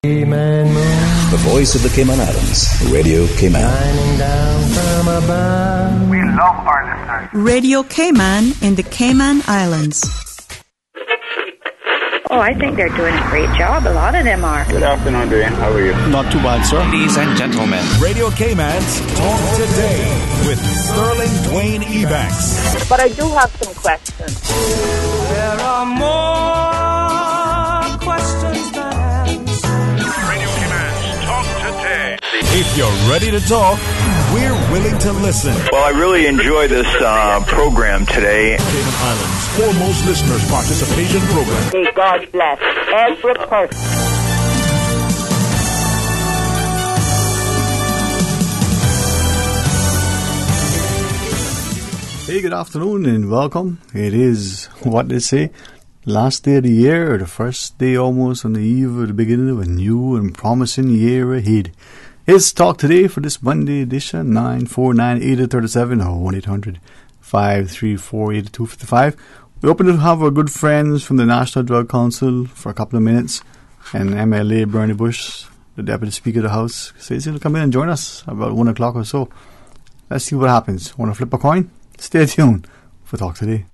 The voice of the Cayman Islands, Radio Cayman. We love our listeners. Radio Cayman in the Cayman Islands. Oh, I think they're doing a great job. A lot of them are. Good afternoon, Dwayne. How are you? Not too bad, sir. Ladies and gentlemen, Radio Cayman's Talk Today with Sterling Dwayne Ebanks. But I do have some questions. There are more questions than answers. Radio Cayman's Talk Today. If you're ready to talk, we're willing to listen. Well, I really enjoy this program today. Cayman Islands' foremost listeners participation program. May God bless every person. Hey, good afternoon and welcome. It is, what they say, last day of the year, the first day almost on the eve of the beginning of a new and promising year ahead. It's Talk Today for this Monday edition, 949-8037 or 1-800-534-8255. We're open to have our good friends from the National Drug Council for a couple of minutes, and MLA Bernie Bush, the Deputy Speaker of the House, says he'll come in and join us about 1 o'clock or so. Let's see what happens. Want to flip a coin? Stay tuned for Talk Today.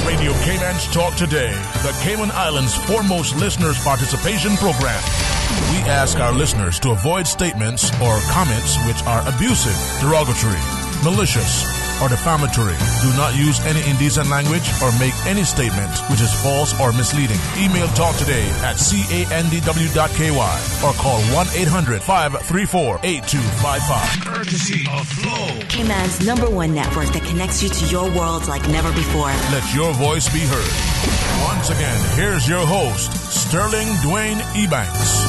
Radio Cayman's Talk Today, the Cayman Islands' foremost listeners participation program. We ask our listeners to avoid statements or comments which are abusive, derogatory, malicious, or defamatory. Do not use any indecent language or make any statement which is false or misleading. Email Talk Today at candw.ky or call 1-800-534-8255. Courtesy of Flow. Cayman's #1 network that connects you to your world like never before. Let your voice be heard. Once again, here's your host, Sterling Dwayne Ebanks.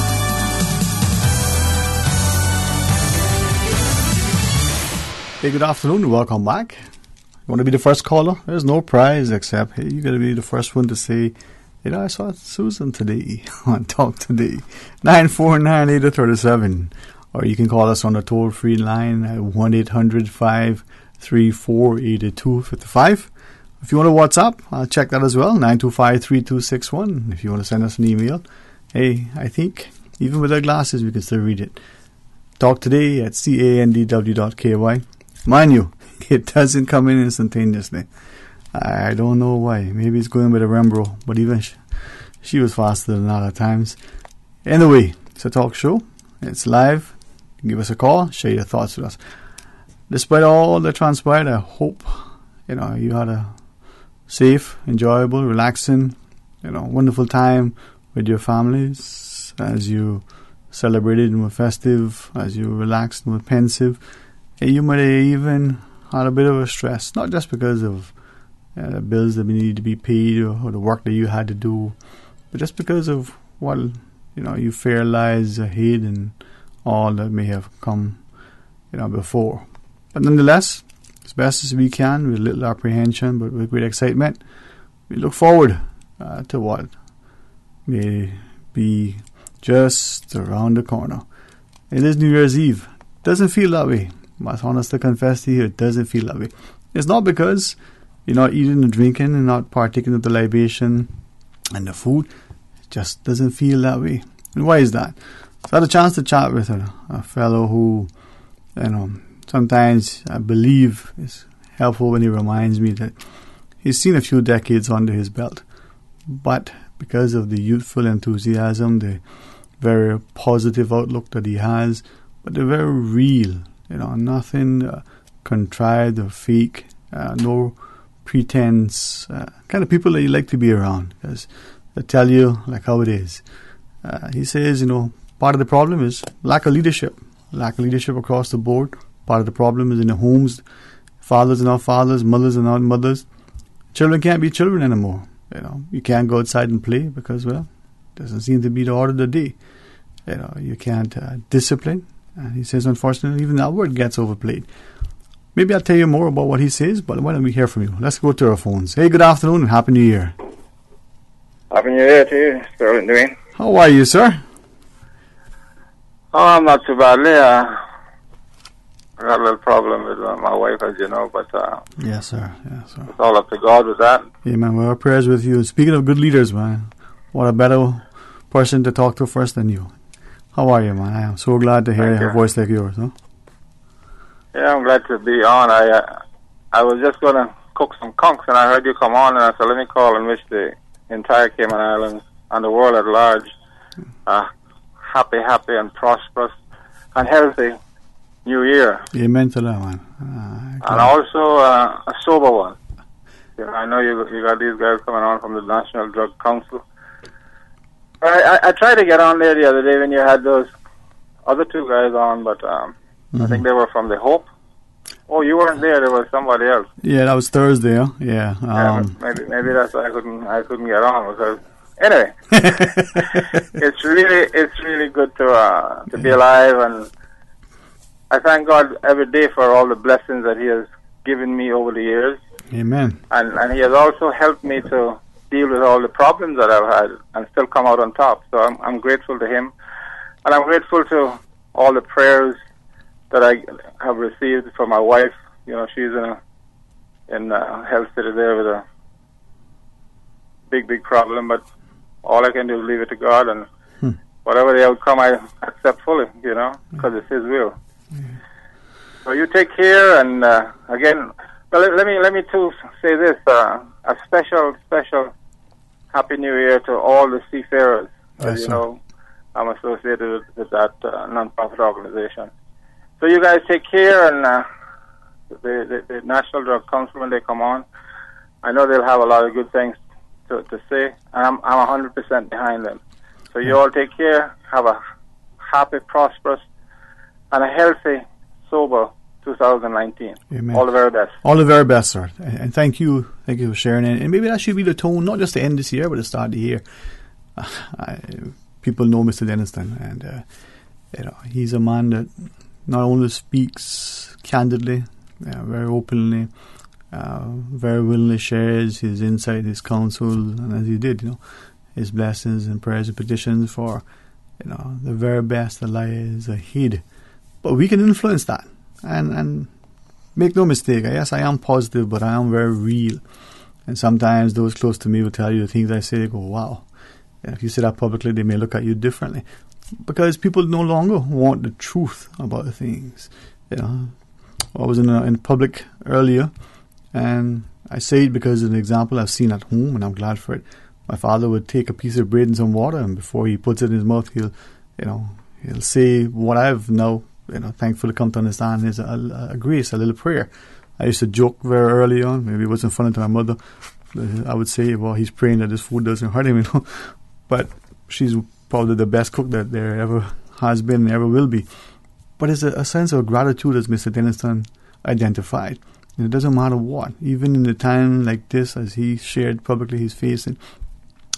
Hey, good afternoon. Welcome back. You want to be the first caller? There's no prize except, hey, you got to be the first one to say, you know, I saw Susan today on Talk Today. 949-8037. Or you can call us on the toll-free line at 1-800-534-8255. If you want to WhatsApp, I'll check that as well, 925-3261. If you want to send us an email, hey, I think even with our glasses we can still read it. Talk Today at candw.ky. Mind you, it doesn't come in instantaneously. I don't know why. Maybe it's going with a Rembro, but even she was faster than that at times. Anyway, it's a talk show. It's live. Give us a call. Share your thoughts with us. Despite all that transpired, I hope you had a safe, enjoyable, relaxing, wonderful time with your families as you celebrated and were festive, as you relaxed and were pensive. And you might have even had a bit of a stress, not just because of the bills that need to be paid or the work that you had to do, but just because of what you fear lies ahead and all that may have come before. But nonetheless, as best as we can, with little apprehension but with great excitement, we look forward to what may be just around the corner. It is New Year's Eve. Doesn't feel that way. Must honestly confess to you, it doesn't feel that way. It's not because you're not eating and drinking and not partaking of the libation and the food. It just doesn't feel that way. And why is that? So I had a chance to chat with a fellow who, sometimes I believe is helpful when he reminds me that he's seen a few decades under his belt. But because of the youthful enthusiasm, the very positive outlook that he has, but they're very real, nothing contrived or fake, no pretense, kind of people that you like to be around, because they tell you like how it is. He says, part of the problem is lack of leadership across the board. Part of the problem is in the homes. Fathers are not fathers, mothers are not mothers. Children can't be children anymore. You can't go outside and play because, well, it doesn't seem to be the order of the day. You can't discipline. And he says, unfortunately, even that word gets overplayed. Maybe I'll tell you more about what he says, but why don't we hear from you? Let's go to our phones. Hey, good afternoon and Happy New Year. Happy New Year to you, Sterling Dwayne. How are you, sir? Oh, I'm not too badly. I got a little problem with my wife, as you know, but yes, sir. It's all up to God with that. Amen. Well, our prayers with you. Speaking of good leaders, man, what a better person to talk to first than you. How are you, man? I am so glad to hear a voice like yours. Huh? Yeah, I'm glad to be on. I was just going to cook some conchs, and I heard you come on, and I said, let me call and wish the entire Cayman Islands and the world at large happy and prosperous and healthy New Year. Amen to that, man. And also a sober one. You know, I know you got these guys coming on from the National Drug Council. I tried to get on there the other day when you had those other two guys on, but I think they were from the Hope. Oh, you weren't there. There was somebody else. Yeah, that was Thursday. Huh? Yeah. Maybe that's why I couldn't get on, because anyway, it's really good to be alive, and I thank God every day for all the blessings that He has given me over the years. Amen. And He has also helped me to deal with all the problems that I've had and still come out on top. So I'm grateful to Him, and I'm grateful to all the prayers that I have received from my wife. You know, she's in health city there with a big problem, but all I can do is leave it to God, and whatever the outcome, I accept fully, you know, because it's His will. So you take care, and again, well, let me too say this: a special Happy New Year to all the seafarers. As you know, I'm associated with that non-profit organization. So you guys take care, and the National Drug Council, when they come on, I know they'll have a lot of good things to say, and I'm 100% behind them. So you all take care, have a happy, prosperous, and a healthy, sober 2019. Amen. All the very best. All the very best, sir. And thank you for sharing it. And maybe that should be the tone, not just to end this year, but to start the year. People know Mr. Denniston, and he's a man that not only speaks candidly, very openly, very willingly shares his insight, his counsel, and as he did, his blessings and prayers and petitions for, the very best that lies ahead. But we can influence that, and make no mistake. Yes, I am positive, but I am very real. And sometimes those close to me will tell you the things I say. They go, wow. And if you say that publicly, they may look at you differently, because people no longer want the truth about things. I was in public earlier, and I say it because it's an example I've seen at home, and I'm glad for it. My father would take a piece of bread and some water, and before he puts it in his mouth, he'll say what I've now, thankfully come to understand is a grace, a little prayer. I used to joke very early on, maybe it wasn't funny to my mother. I would say, well, he's praying that this food doesn't hurt him, But she's probably the best cook that there ever has been and ever will be. But it's a sense of gratitude, as Mr. Denniston identified. It doesn't matter what. Even in a time like this, as he shared publicly he's facing,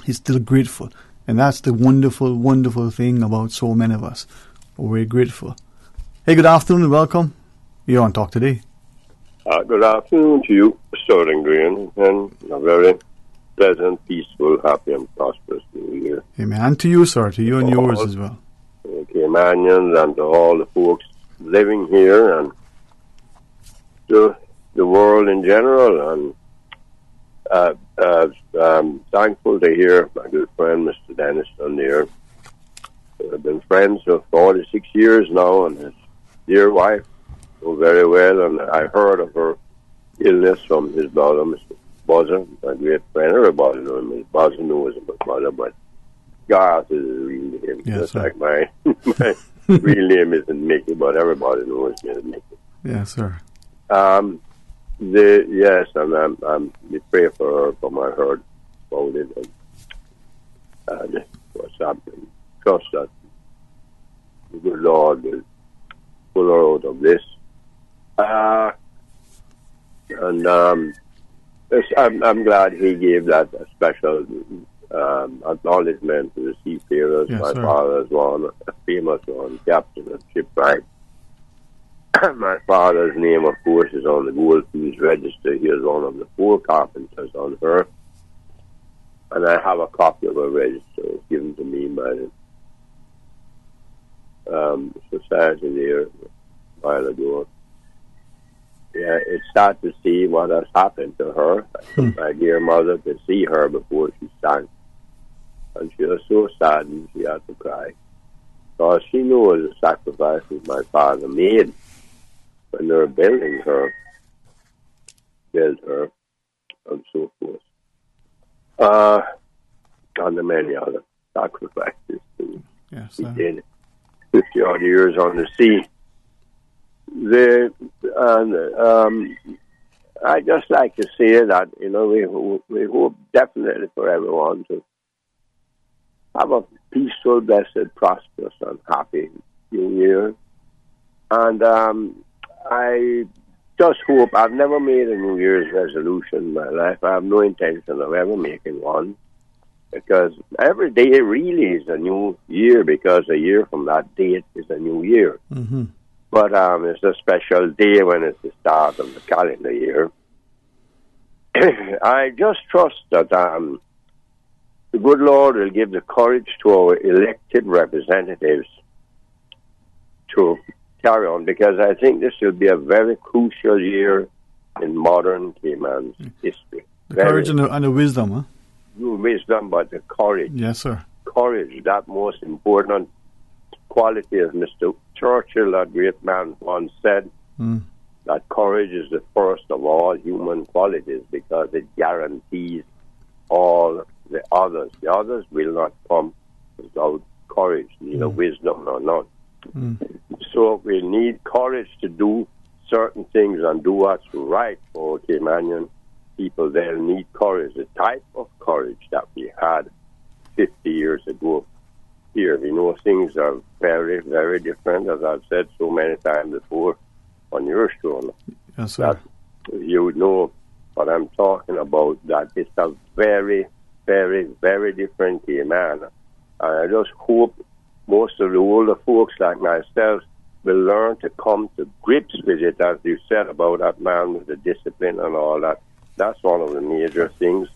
he's still grateful. And that's the wonderful, wonderful thing about so many of us. We're grateful. Hey, good afternoon and welcome. You're on Talk Today. Good afternoon to you, Sterling Green, and a very pleasant, peaceful, happy, and prosperous New Year. Amen. And to you, sir, to you and yours as well. Caymanians and to all the folks living here, and to the world in general. And I'm thankful to hear my good friend, Mr. Denniston there. We've been friends for 46 years now, and his dear wife know very well, and I heard of her illness from his brother, Mr. Buzzer, a great friend. Everybody knows him. Buzzer knows him, but brother, but Garth is his real name. Yes, just sir. like my real name isn't Mickey, but everybody knows me as Mickey. Yes, sir. Yes, and we pray for her from I heard about it, and what's happening. Trust that the good Lord will pull her out of this. I'm glad he gave that a special acknowledgement to the seafarers. Yes, my sir. father is one, a famous one, captain of shipwright. My father's name, of course, is on the Goldfields Register. He is one of the 4 carpenters on her. And I have a copy of her register. It was given to me by the society there a while ago. Yeah, it's sad to see what has happened to her. My dear mother, to see her before she sank. and she was so saddened she had to cry. Because she knew the sacrifices my father made when they were built her, and so forth. And the many other sacrifices he did. 50 odd years on the sea. I just like to say that, we hope definitely for everyone to have a peaceful, blessed, prosperous, and happy New Year. And I just hope, I've never made a New Year's resolution in my life. I have no intention of ever making one, because every day really is a new year, because a year from that date is a new year. Mm-hmm. But it's a special day when it's the start of the calendar year. I just trust that the good Lord will give the courage to our elected representatives to carry on, because I think this will be a very crucial year in modern Cayman's history. The courage and the wisdom, huh? No wisdom, but the courage. Yes, sir. Courage, that most important quality, as Mr. Churchill, that great man, once said, that courage is the first of all human qualities, because it guarantees all the others. The others will not come without courage, neither wisdom nor none. So we need courage to do certain things and do what's right for Caymanian people. They'll need courage, the type of courage that we had 50 years ago here. We know things are very, very different, as I've said so many times before on your show. Yes, sir. That you know what I'm talking about, that it's a very, very, very different Cayman. And I just hope most of the older folks like myself will learn to come to grips with it, as you said about that man with the discipline and all that. That's one of the major things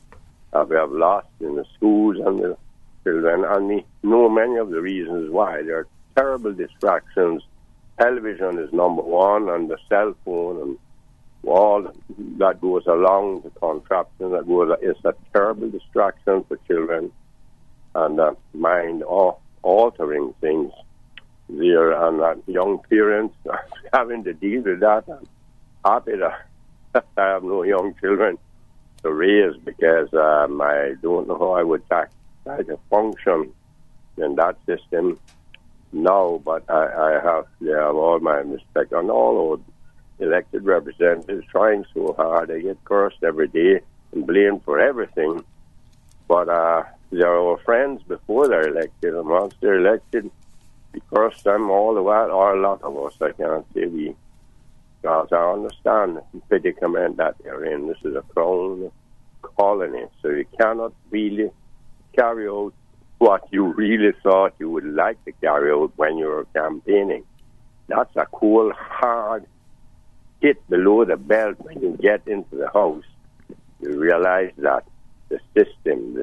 that we have lost in the schools and the children. And we know many of the reasons why. There are terrible distractions. Television is number one, and the cell phone and all that goes along the contraption that goes. It's a terrible distraction for children, and mind-altering things there. And young parents are having to deal with that. I'm happy that I have no young children to raise, because I don't know how I would try to function in that system now, but I have all my respect, and all our elected representatives trying so hard. They get cursed every day and blamed for everything, but they're our friends before they're elected, and once they're elected, we curse them all the while, or a lot of us. I can't say we, because I understand the predicament that they're in. This is a crown colony, so you cannot really carry out what you really thought you would like to carry out when you were campaigning. That's a cold, hard hit below the belt when you get into the house. You realize that the system.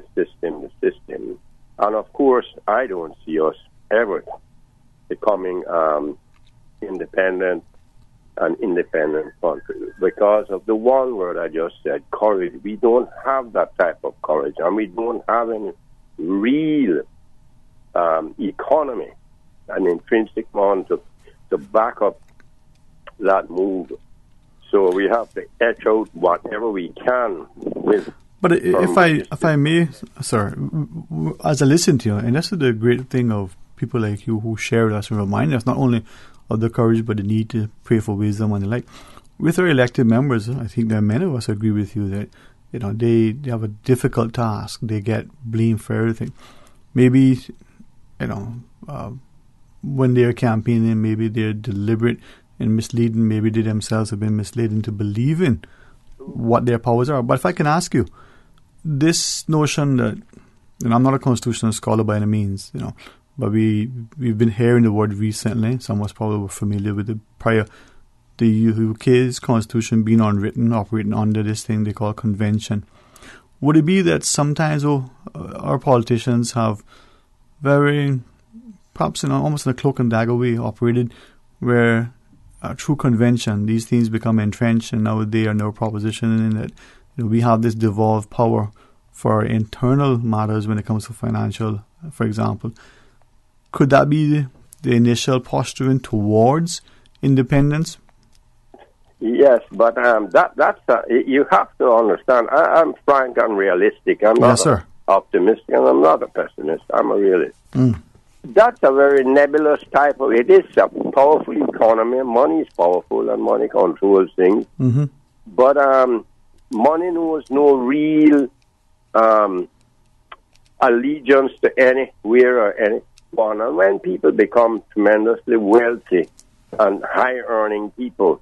And of course, I don't see us ever becoming an independent country, because of the one word I just said, courage. We don't have that type of courage, and we don't have any real economy and intrinsic one to back up that move. So we have to etch out whatever we can with. But if I may, sir, as I listen to you, and that's the great thing of people like you who share with us and remind us not only of the courage but the need to pray for wisdom and the like. With our elected members, I think that many of us agree with you that they have a difficult task. They get blamed for everything. Maybe when they're campaigning, maybe they're deliberate and misleading. Maybe they themselves have been misled into believing what their powers are. But if I can ask you, this notion that, I'm not a constitutional scholar by any means, but we've been hearing the word recently. Some of us probably were familiar with it prior. The UK's constitution being unwritten, operating under this thing they call convention. Would it be that sometimes our politicians have very, perhaps almost in a cloak and dagger way, operated where through convention these things become entrenched, and now they are no proposition in that we have this devolved power for internal matters when it comes to financial, for example. Could that be the initial posturing towards independence? Yes, but that's you have to understand. I'm frank and realistic. I'm not optimistic, and I'm not a pessimist. I'm a realist. That's a very nebulous type of. It is a powerful economy. Money is powerful, and money controls things. Mm-hmm. But money knows no real allegiance to anywhere or anyone. And when people become tremendously wealthy and high-earning people,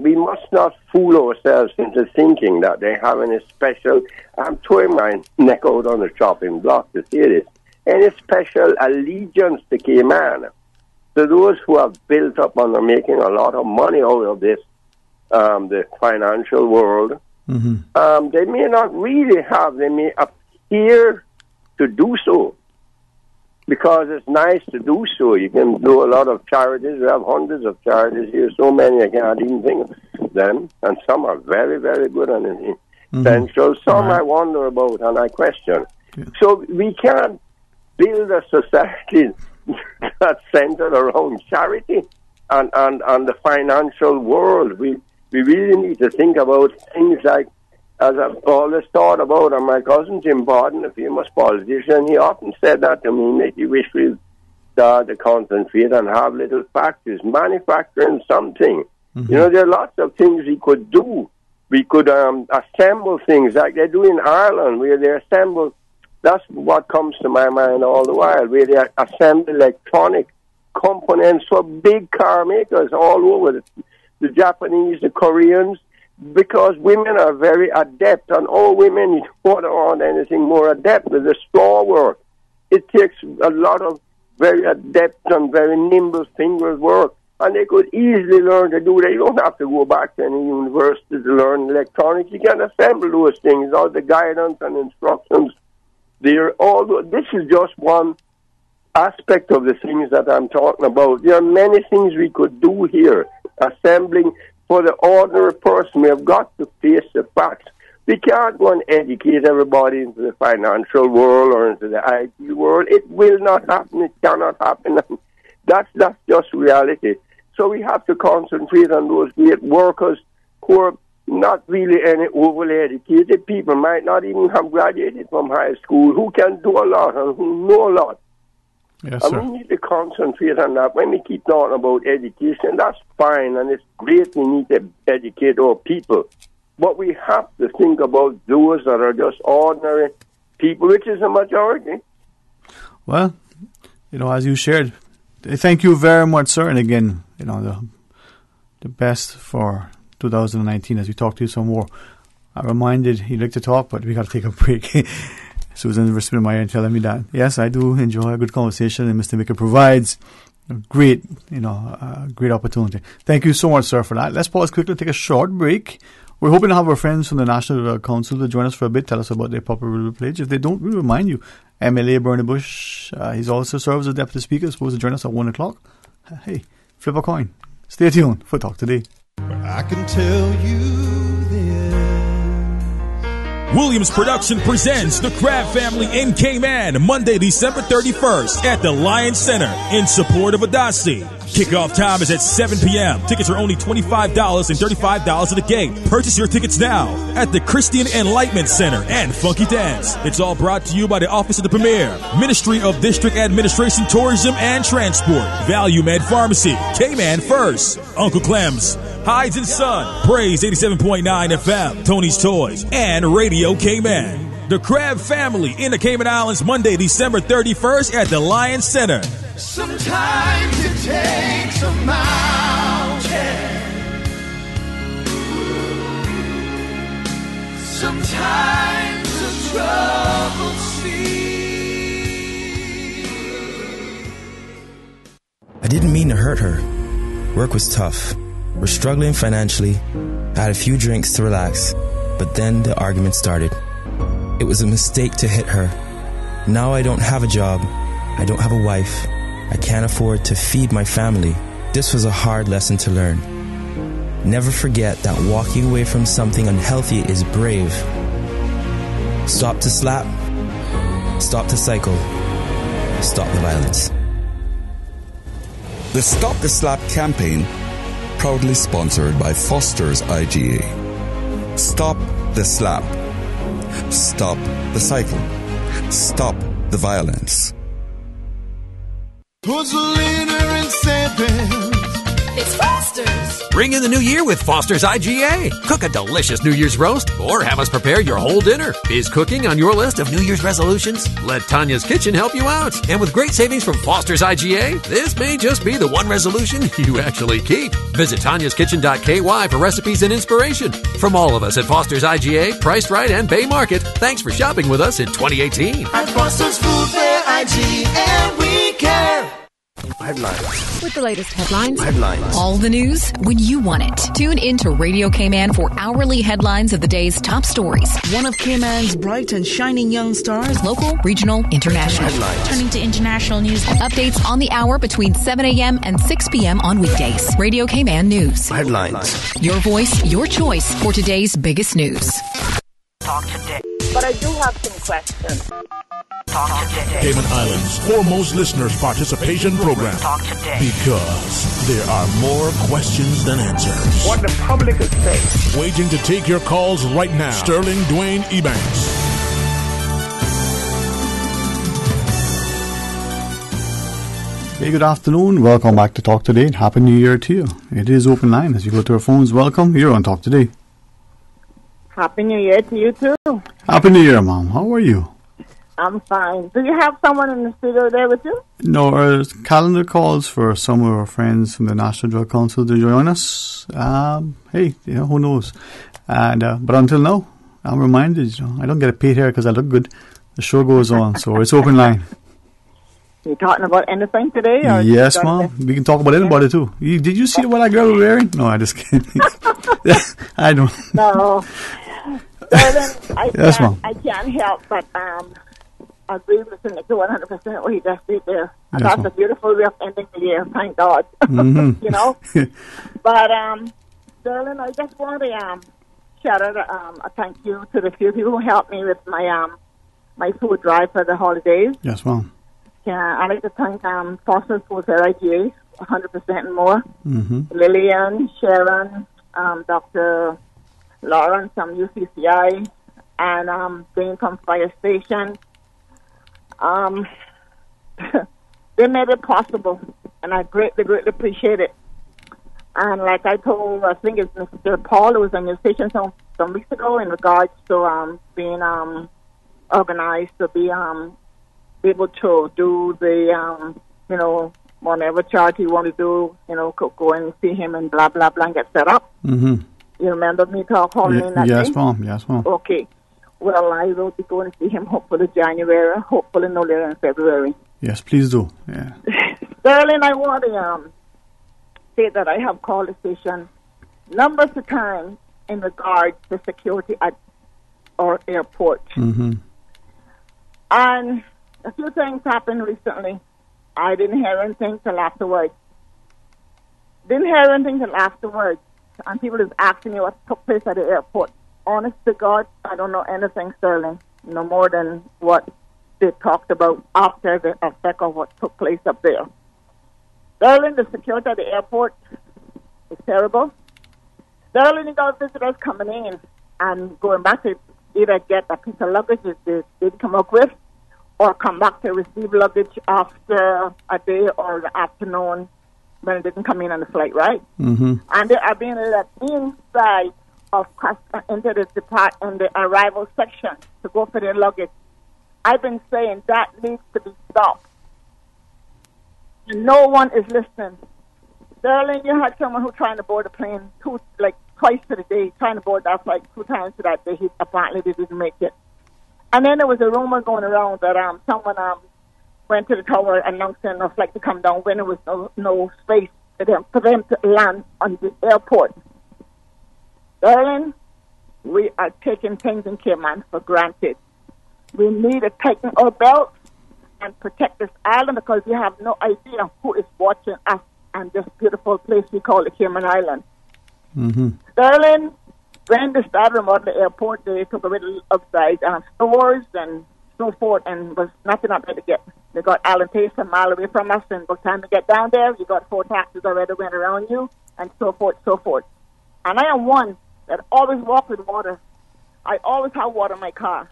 we must not fool ourselves into thinking that they have any special. I'm throwing my neck out on the chopping block to say this. Any special allegiance to Cayman. So those who have built up and are making a lot of money out of this, the financial world, they may not really have. They may appear to do so because it's nice to do so. You can do a lot of charities. We have hundreds of charities here, so many I can't even think of them. And some are very, very good and essential. Some I wonder about and I question. Yeah. So we can't build a society that's centered around charity and the financial world. We really need to think about things like, as I've always thought about, and my cousin Jim Borden, a famous politician, he often said that to me, make you wish we'd start to concentrate and have little factories, manufacturing something. You know, there are lots of things we could do. We could assemble things like they do in Ireland, where they assemble. That's what comes to my mind all the while, where they assemble electronic components for big car makers all over, the Japanese, the Koreans, because women are very adept, and all women, you don't want anything more adept with the straw work. It takes a lot of very adept and very nimble fingers work, and they could easily learn to do that. You don't have to go back to any university to learn electronics. You can assemble those things, all the guidance and instructions. This is just one aspect of the things that I'm talking about. There are many things we could do here. Assembling for the ordinary person, we have got to face the facts. We can't go and educate everybody into the financial world or into the IT world. It will not happen. It cannot happen. That's just reality. So we have to concentrate on those great workers who are not really any overly educated people, might not even have graduated from high school, who can do a lot and who know a lot. Yes, and sir. we need to concentrate on that. When we keep talking about education, that's fine, and it's great. We need to educate our people. But we have to think about those that are just ordinary people, which is a majority. Well, as you shared, thank you very much, sir. And again, the best for 2019 as we talk to you some more. I'm reminded you'd like to talk, but we got to take a break. Susan was spinning my ear and telling me that. Yes, I do enjoy a good conversation, and Mr. Vicker provides a great opportunity. Thank you so much, sir, for that. Let's pause quickly, take a short break. We're hoping to have our friends from the National Council to join us for a bit, tell us about their popular pledge. If they don't, we'll remind you. MLA Bernie Bush, he's also serves as Deputy Speaker, supposed to join us at 1 o'clock. Hey, flip a coin. Stay tuned for Talk Today. I can tell you this. Williams Production presents the Crab Family in Cayman, Monday, December 31st at the Lions Center in support of Adasi. Kickoff time is at 7 p.m. Tickets are only $25 and $35 at the gate. Purchase your tickets now at the Christian Enlightenment Center and Funky Dance. It's all brought to you by the Office of the Premier, Ministry of District Administration, Tourism and Transport, Value Med Pharmacy, Cayman First, Uncle Clem's, Hides and Son, Praise 87.9 FM, Tony's Toys, and Radio Cayman. The Crab Family in the Cayman Islands, Monday, December 31st at the Lions Center. Sometimes it takes a mountain. Sometimes a troubled sea. I didn't mean to hurt her. Work was tough. We're struggling financially. I had a few drinks to relax, but then the argument started. It was a mistake to hit her. Now I don't have a job. I don't have a wife. I can't afford to feed my family. This was a hard lesson to learn. Never forget that walking away from something unhealthy is brave. Stop the slap. Stop the cycle. Stop the violence. The Stop the Slap campaign, proudly sponsored by Foster's IGA. Stop the slap. Stop the cycle. Stop the violence. Who's the leader in Sandpans? It's Foster's. Ring in the new year with Foster's IGA. Cook a delicious New Year's roast or have us prepare your whole dinner. Is cooking on your list of New Year's resolutions? Let Tanya's Kitchen help you out. And with great savings from Foster's IGA, this may just be the one resolution you actually keep. Visit tanyaskitchen.ky for recipes and inspiration. From all of us at Foster's IGA, Priced Right, and Bay Market, thanks for shopping with us in 2018. At Foster's Food Fair IGA, we care. Headlines. With the latest headlines. Headlines. All the news when you want it. Tune in to Radio K-Man for hourly headlines of the day's top stories. One of K-Man's bright and shining young stars. Local, regional, international. Headlines. Turning to international news. Updates on the hour between 7 a.m. and 6 p.m. on weekdays. Radio K-Man News. Headlines. Your voice, your choice for today's biggest news. Talk today. But I do have some questions. Talk today. Cayman Islands' foremost listeners participation program. Talk today. Because there are more questions than answers. What the public is saying. Waiting to take your calls right now. Sterling Dwayne Ebanks. Hey, good afternoon. Welcome back to Talk Today. Happy New Year to you. It is open line. As you go to our phones, welcome. You're on Talk Today. Happy New Year to you too. Happy New Year, Mom. How are you? I'm fine. Do you have someone in the studio there with you? No, our calendar calls for some of our friends from the National Drug Council to join us. Hey, who knows? And but until now, I'm reminded, I don't get paid here because I look good. The show goes on, so it's open line. You talking about anything today? Or yes, Mom. We can talk about anybody too. Did you see what that girl was wearing? No, I just kidding. I don't. No. Yes, Mom. I can't help but agree with him to 100% what he just did there. And Yes, that's Mom. a beautiful way of ending the year, thank God. Mm-hmm. You know? But, Sterling, I just want to shout out a thank you to the few people who helped me with my my food drive for the holidays. Yes, Mom. I'd like to thank Foster's Food Fair IGA, 100% and more. Mm-hmm. Lillian, Sharon, Dr. Lawrence from UCCI, and Dane from Fire Station. They made it possible, and I greatly, greatly appreciate it. And like I told, I think it's Mr. Paul, who was on your station some weeks ago in regards to being organized to be able to do the, whatever charity you want to do, go and see him and blah, blah, blah, and get set up. Mm-hmm. You remember me calling in that Yes, day? Mom. Yes, Mom. Okay. Well, I will be going to see him hopefully January, hopefully no later than February. Yes, please do. Yeah. Sterling, I want to say that I have called the station numbers of times in regards to security at our airport. Mm-hmm. And a few things happened recently. I didn't hear anything till afterwards. And people is asking me what took place at the airport. Honest to God, I don't know anything, Sterling. No more than what they talked about after the effect of what took place up there. Sterling, the security at the airport is terrible. Sterling, you got visitors coming in and going back to either get a piece of luggage that they did come up with, or come back to receive luggage after a day or the afternoon when it didn't come in on the flight, right? Mm-hmm. And they are being let inside of into the arrival section to go for their luggage. I've been saying that needs to be stopped. And no one is listening. Sterling, you had someone who trying to board a plane twice to the day, trying to board that flight 2 times to that day. Apparently they didn't make it. And then there was a rumor going around that someone went to the tower announcing a flight to come down when there was no space for them to land on the airport. Darling, we are taking things in Cayman for granted. We need to tighten our belts and protect this island because we have no idea who is watching us and this beautiful place we call the Cayman Island. Mm-hmm. Sterling, when they started remodeling the airport, they took away the upside stores and so forth, and was nothing up there to get. They got Allen Place a mile away from us, and by the time to get down there, you got 4 taxis already went around you, and so forth, so forth. And I am one that always walk with water. I always have water in my car.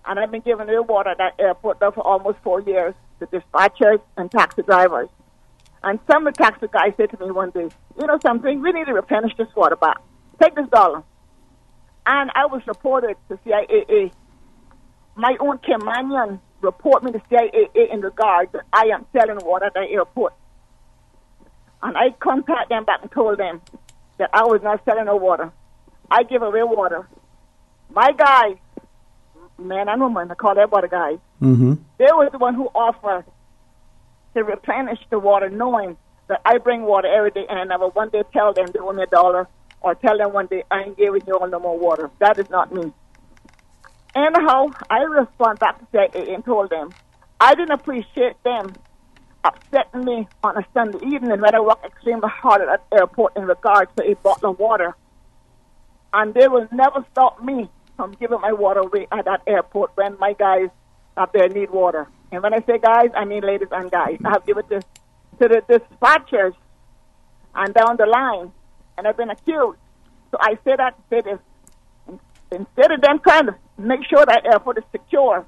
And I've been giving away water at that airport now for almost 4 years to dispatchers and taxi drivers. And some of the taxi guys said to me one day, you know something, we need to replenish this water back. Take this dollar. And I was reported to CIAA. My own Caymanian report me to CIAA in regard that I am selling water at the airport. And I contacted them back and told them that I was not selling no water. I give away water. My guys, men and women, I call everybody guys, they were the one who offered to replenish the water, knowing that I bring water every day, and I never one day tell them they owe me $1 or tell them one day I ain't giving you all no more water. That is not me. Anyhow, I respond back to CIA and told them I didn't appreciate them upsetting me on a Sunday evening when I work extremely hard at the airport in regards to a bottle of water. And they will never stop me from giving my water away at that airport when my guys up there need water. And when I say guys, I mean ladies and guys. I have given this to the dispatchers and down the line, and I've been accused. So I say that to say this. Instead of them trying to make sure that airport is secure,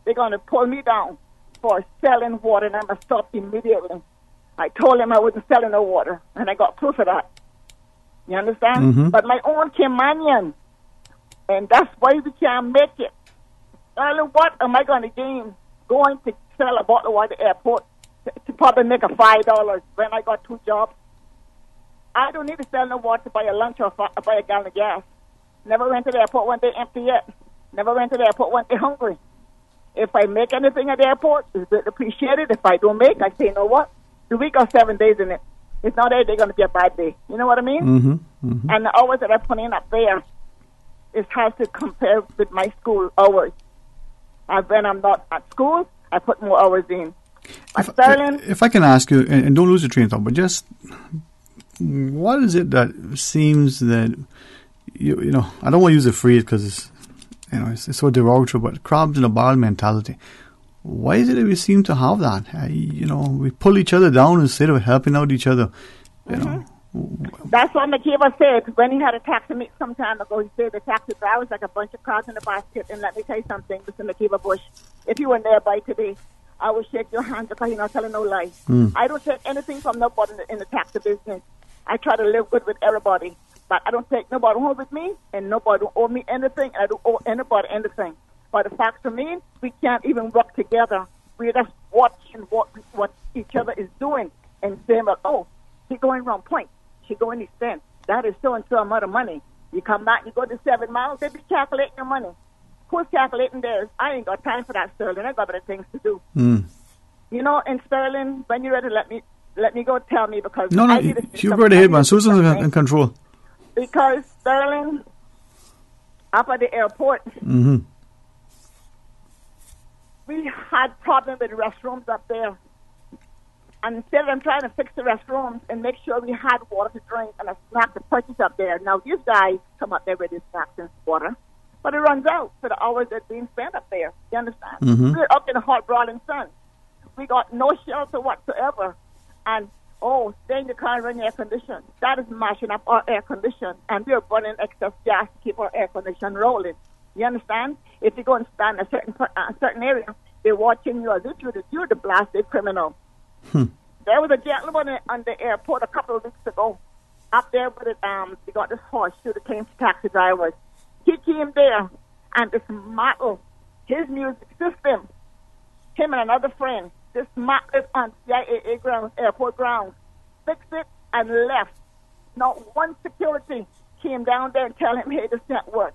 they're going to pull me down for selling water, and I must stop immediately. I told them I wasn't selling no water, and I got proof of that. You understand? But my own Caymanian, and that's why we can't make it. What am I going to gain going to sell a bottle of water at the airport to probably make a $5 when I got 2 jobs? I don't need to sell no water to buy a lunch or buy a gallon of gas. Never went to the airport one day empty yet. Never went to the airport one day hungry. If I make anything at the airport, it's appreciated. If I don't make, I say, you know what? The week got 7 days in it. It's not every day going to be a bad day. You know what I mean? And the hours that I put in up there, it has to compare with my school hours. And when I'm not at school, I put more hours in. If I can ask you, and don't lose your train of thought, but just what is it that seems that you know? I don't want to use the phrase because it's so derogatory, but crabs in a barrel mentality. Why is it that we seem to have that? We pull each other down instead of helping out each other. You know. That's what McKeever said when he had a taxi meet some time ago. He said the taxi drivers like a bunch of crabs in a basket. And let me tell you something, Mr. McKeever Bush. If you were nearby today, I will shake your hand because you're not telling no lie. I don't take anything from nobody in the taxi business. I try to live good with everybody. But I don't take nobody home with me, and nobody don't owe me anything, and I don't owe anybody anything. But the fact remains, we can't even work together. We're just watching what each other is doing and saying, oh, she's going wrong point. She going east end. That is so-and-so amount of money. You come back, you go to 7 miles, they be calculating your money. Who's calculating theirs? I ain't got time for that, Sterling. I got better things to do. You know, in Sterling, when you're ready, let me go tell me because No, you go ahead, man. Susan's in control. Because Sterling, up at the airport, we had problems with restrooms up there. And instead of them trying to fix the restrooms and make sure we had water to drink and a snack to purchase up there, now these guys come up there with these snacks and water, but it runs out for the hours that's being spent up there. You understand? We're up in the hot, broiling sun. We got no shelter whatsoever. And, stay in the car and run your air condition. That is mashing up our air condition. And we're burning excess gas to keep our air condition rolling. You understand? If you go and stand in a certain area, they're watching you as if you're the blasted criminal. There was a gentleman on the airport a couple of weeks ago. Up there with it, they got this horseshoe that came to taxi drivers. He came there and dismantled his music system. Him and another friend dismantled it on CIAA grounds, airport grounds, fixed it and left. Not one security came down there and tell him, hey, this can't work.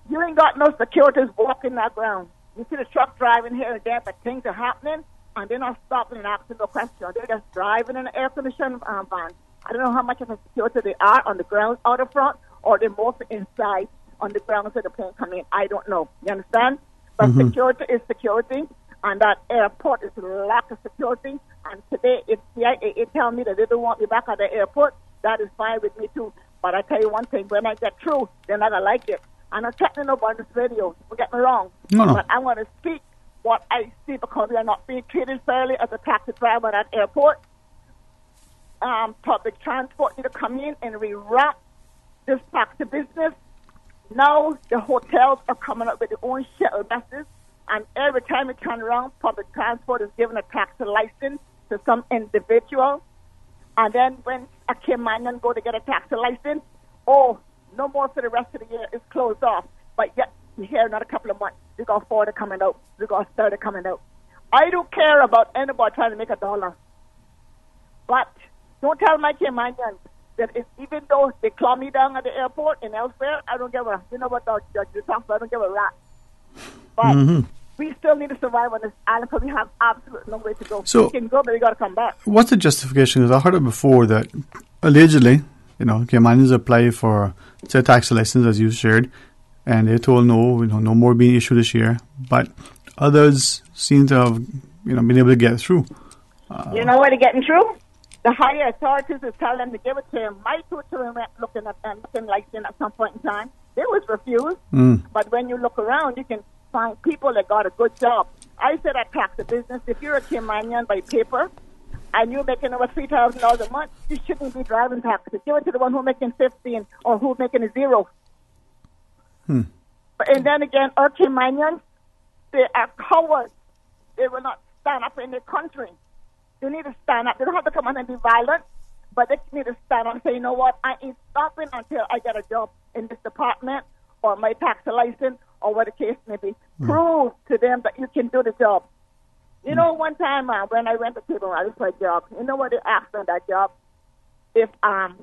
You ain't got no securities walking that ground. You see the truck driving here and there, but things are happening, and they're not stopping and asking no question. They're just driving in an air-conditioned van. I don't know how much of a security they are on the ground out of front, or they're more inside on the ground so the plane come in. I don't know. You understand? But security is security, and that airport is lack of security. And today, if CIA tell me that they don't want me back at the airport, that is fine with me too. But I tell you one thing, when I get through, they're not going to like it. I'm not chatting about this radio. Don't get me wrong. No. But I'm going to speak what I see because we are not being treated fairly as a taxi driver at airport. Public transport need to come in and rewrap this taxi business. Now the hotels are coming up with their own shuttle buses, and every time you turn around, public transport is giving a taxi license to some individual. And then when a Caymanian go to get a taxi license, no more for the rest of the year. It's closed off. But yet, you hear another couple of months, we got 40 coming out. We got 30 coming out. I don't care about anybody trying to make $1. But don't tell my Caymanians that even though they claw me down at the airport and elsewhere, I don't give a, you know what you talk about, I don't give a rat. But we still need to survive on this island because we have absolutely no way to go. So, we can go, but we got to come back. What's the justification? Because I heard it before that allegedly, Caymanians apply for say taxi license as you shared, and they're told no more being issued this year. But others seem to have been able to get through. You know where they're getting through? The higher authorities is telling them to give it to them. My two children went looking license at some point in time. They was refused. But when you look around, you can find people that got a good job. I said I tax the business. If you're a Caymanian by paper and you're making over $3,000 a month, you shouldn't be driving taxi. Give it to the one who's making 15 or who's making a zero. And then again, our Caymanians, they are cowards. They will not stand up in their country. They need to stand up. They don't have to come on and be violent, but they need to stand up and say, you know what, I ain't stopping until I get a job in this department or my taxi license or what the case may be. Prove to them that you can do the job. You know, one time when I went to Cable, I was for a job. You know what they asked on that job? If I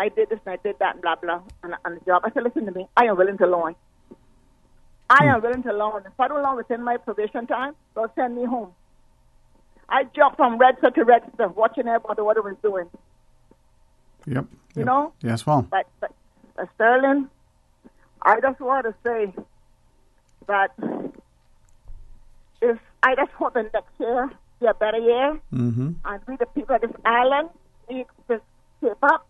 did this and I did that and blah, blah, on the job. I said, listen to me, I am willing to loan. I am willing to loan. If I don't loan within my probation time, they'll send me home. I jumped from register to register, watching everybody what it was doing. Yep. You know? Yes, well. But Sterling, I just want to say that I just hope the next year be a better year, and we the people of this island need to ship up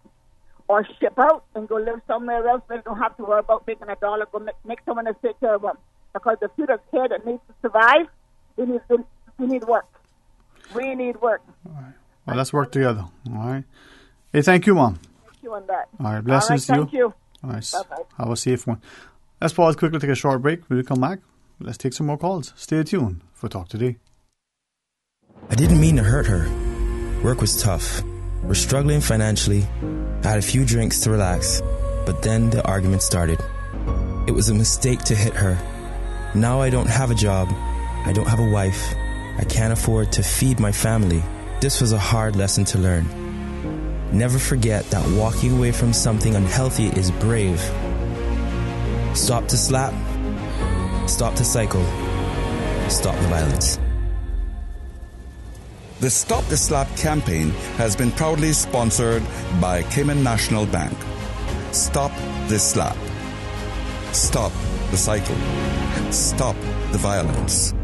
or ship out and go live somewhere else where they don't have to worry about making $1, go make someone to take care of them. Because the few that's here that needs to survive, we need work. We need work. All right. Well, let's work together. All right. Hey, thank you, Mom. Thank you on that. All right. Blessings to you. Thank you. All right. Bye-bye. Have a safe one. Let's pause quickly, take a short break. When we come back, let's take some more calls. Stay tuned for Talk Today. I didn't mean to hurt her. Work was tough. We're struggling financially. I had a few drinks to relax, but then the argument started. It was a mistake to hit her. Now I don't have a job. I don't have a wife. I can't afford to feed my family. This was a hard lesson to learn. Never forget that walking away from something unhealthy is brave. Stop the slap. Stop the cycle. Stop the violence. The Stop the Slap campaign has been proudly sponsored by Cayman National Bank. Stop this slap. Stop the cycle. Stop the violence.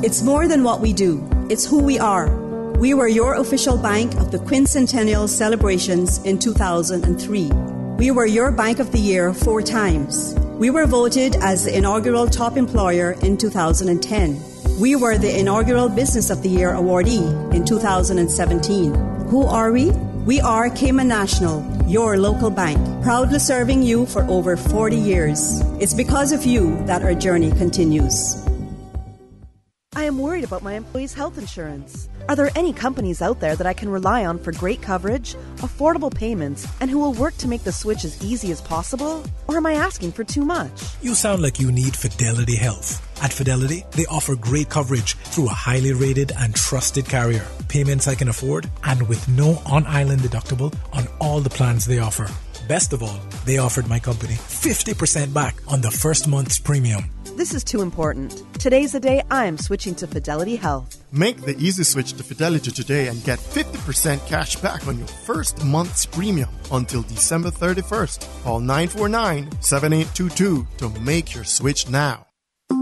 It's more than what we do. It's who we are. We were your official bank of the quincentennial celebrations in 2003. We were your Bank of the Year 4 times. We were voted as the inaugural top employer in 2010. We were the inaugural Business of the Year awardee in 2017. Who are we? We are Cayman National, your local bank, proudly serving you for over 40 years. It's because of you that our journey continues. I am worried about my employees' health insurance. Are there any companies out there that I can rely on for great coverage, affordable payments, and who will work to make the switch as easy as possible? Or am I asking for too much? You sound like you need Fidelity Health. At Fidelity, they offer great coverage through a highly rated and trusted carrier, payments I can afford, and with no on-island deductible on all the plans they offer. Best of all, they offered my company 50% back on the first month's premium. This is too important. Today's the day I am switching to Fidelity Health. Make the easy switch to Fidelity today and get 50% cash back on your first month's premium until December 31st. Call 949-7822 to make your switch now.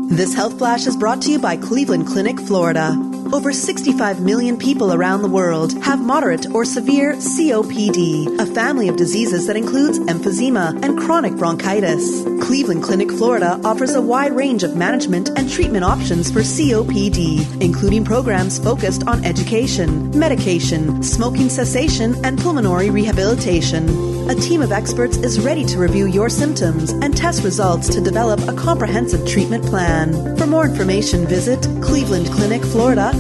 This health flash is brought to you by Cleveland Clinic, Florida. Over 65 million people around the world have moderate or severe COPD, a family of diseases that includes emphysema and chronic bronchitis. Cleveland Clinic, Florida offers a wide range of management and treatment options for COPD, including programs focused on education, medication, smoking cessation, and pulmonary rehabilitation. A team of experts is ready to review your symptoms and test results to develop a comprehensive treatment plan. For more information, visit clevelandclinicflorida.org.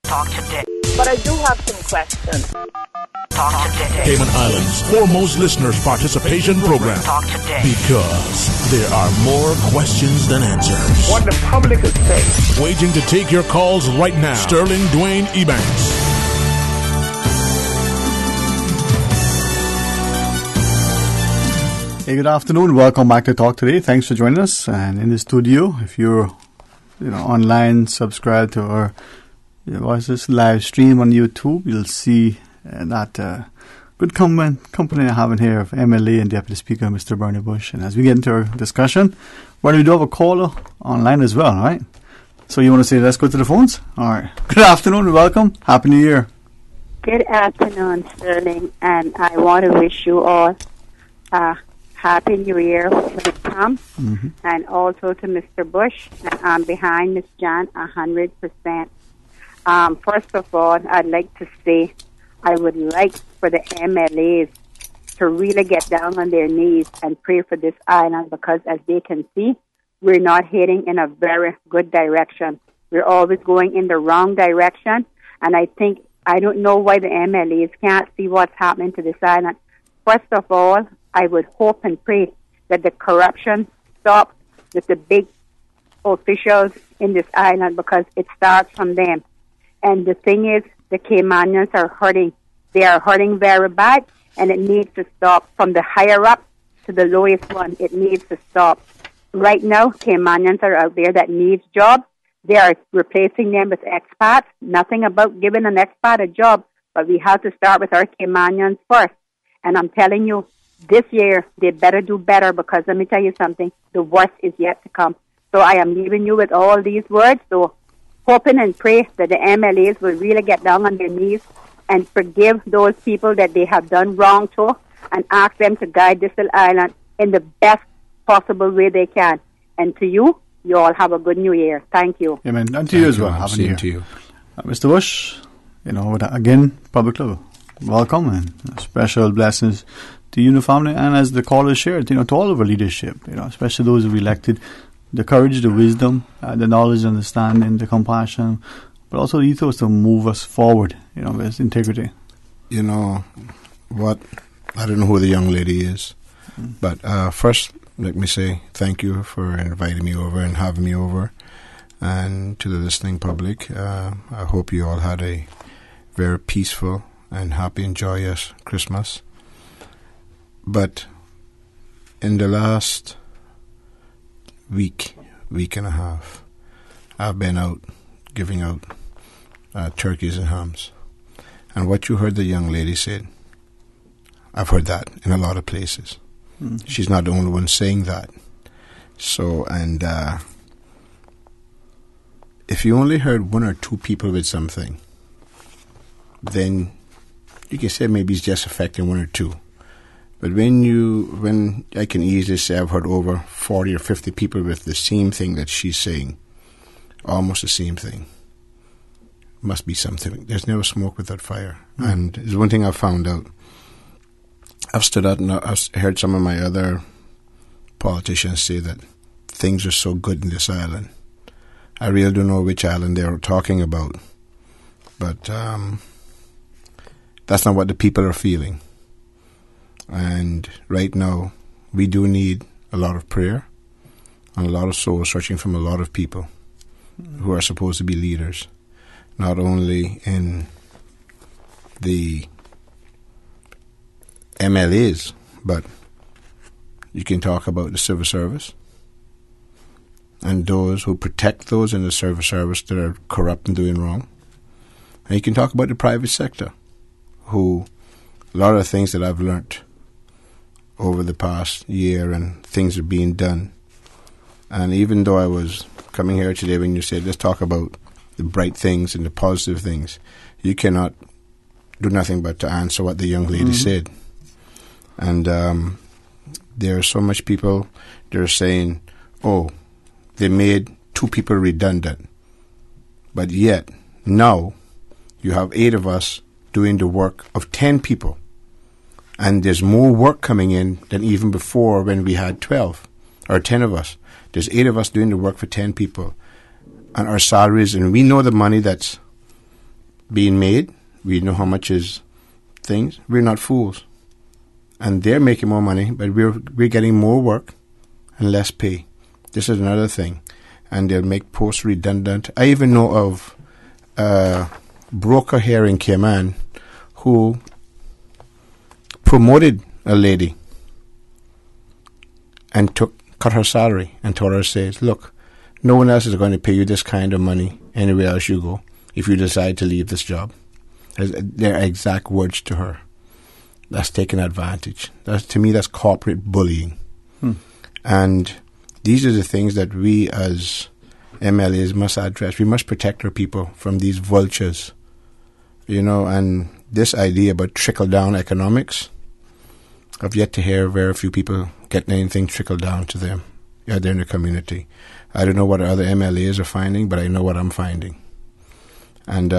Talk today. But I do have some questions. Talk today. Cayman Islands' foremost listeners participation program. Talk today. Because there are more questions than answers. What the public is saying. Waiting to take your calls right now. Sterling Dwayne Ebanks. Hey, good afternoon. Welcome back to Talk Today. Thanks for joining us. And in the studio, if you're online, subscribe to our this live stream on YouTube, you'll see that good company I have in here of MLA and Deputy Speaker Mr. Bernie Bush. And as we get into our discussion, we do have a caller online as well, right? So you want to say let's go to the phones? All right. Good afternoon. Welcome. Happy New Year. Good afternoon, Sterling. And I want to wish you all Happy New Year when it comes, and also to Mr. Bush. And I'm behind Ms. Jan 100%. First of all, I'd like to say I would like for the MLAs to really get down on their knees and pray for this island, because as they can see, we're not heading in a very good direction. We're always going in the wrong direction, and I don't know why the MLAs can't see what's happening to this island. First of all, I would hope and pray that the corruption stops with the big officials in this island, because it starts from them. And the thing is, the Caymanians are hurting. They are hurting very bad, and it needs to stop from the higher up to the lowest one. It needs to stop. Right now, Caymanians are out there that needs jobs. They are replacing them with expats. Nothing about giving an expat a job, but we have to start with our Caymanians first. And I'm telling you, this year, they better do better, because let me tell you something, the worst is yet to come. So I am leaving you with all these words. So hoping and pray that the MLAs will really get down on their knees and forgive those people that they have done wrong to, and ask them to guide this little island in the best possible way they can. And to you, you all have a good New Year. Thank you. Amen. And to you as well. Happy New Year. To you. Mr. Bush, again, public level, welcome and special blessings to you and the family, and as the call is shared, to all of our leadership, especially those who elected, the courage, the wisdom, the knowledge, understanding, the compassion, but also the ethos to move us forward, with integrity. You know what? I don't know who the young lady is, but first, let me say thank you for inviting me over and having me over, and to the listening public. I hope you all had a very peaceful and happy and joyous Christmas. But in the last week and a half, I've been out giving out turkeys and hams. And what you heard the young lady said, I've heard that in a lot of places. She's not the only one saying that. So, and if you only heard one or two people with something, then you can say maybe it's just affecting one or two. But when I can easily say I've heard over 40 or 50 people with the same thing that she's saying, almost the same thing, must be something. There's never smoke without fire. And there's one thing I've found out. I've stood out and I've heard some of my other politicians say that things are so good in this island. I really don't know which island they're talking about. But that's not what the people are feeling. And right now, we do need a lot of prayer and a lot of soul searching from a lot of people who are supposed to be leaders, not only in the MLAs, but you can talk about the civil service and those who protect those in the civil service that are corrupt and doing wrong. And you can talk about the private sector, who a lot of things that I've learned over the past year, and things are being done. And even though I was coming here today when you said, let's talk about the bright things and the positive things. You cannot do nothing but to answer what the young lady said. And there are so much people, they're saying, oh, they made 2 people redundant. But yet, now, you have 8 of us doing the work of 10 people. And there's more work coming in than even before when we had 12 or 10 of us. There's 8 of us doing the work for 10 people. And our salaries, and we know the money that's being made. We know how much is things. We're not fools. And they're making more money, but we're getting more work and less pay. This is another thing. And they'll make posts redundant. I even know of a broker here in Cayman who promoted a lady and cut her salary and told her, says, look, no one else is going to pay you this kind of money anywhere else you go if you decide to leave this job. Their exact words to her. That's taking advantage. To me, that's corporate bullying. And these are the things that we as MLAs must address. We must protect our people from these vultures. And this idea about trickle-down economics, I've yet to hear very few people getting anything trickled down to them out there in the community. I don't know what other MLAs are finding, but I know what I'm finding. And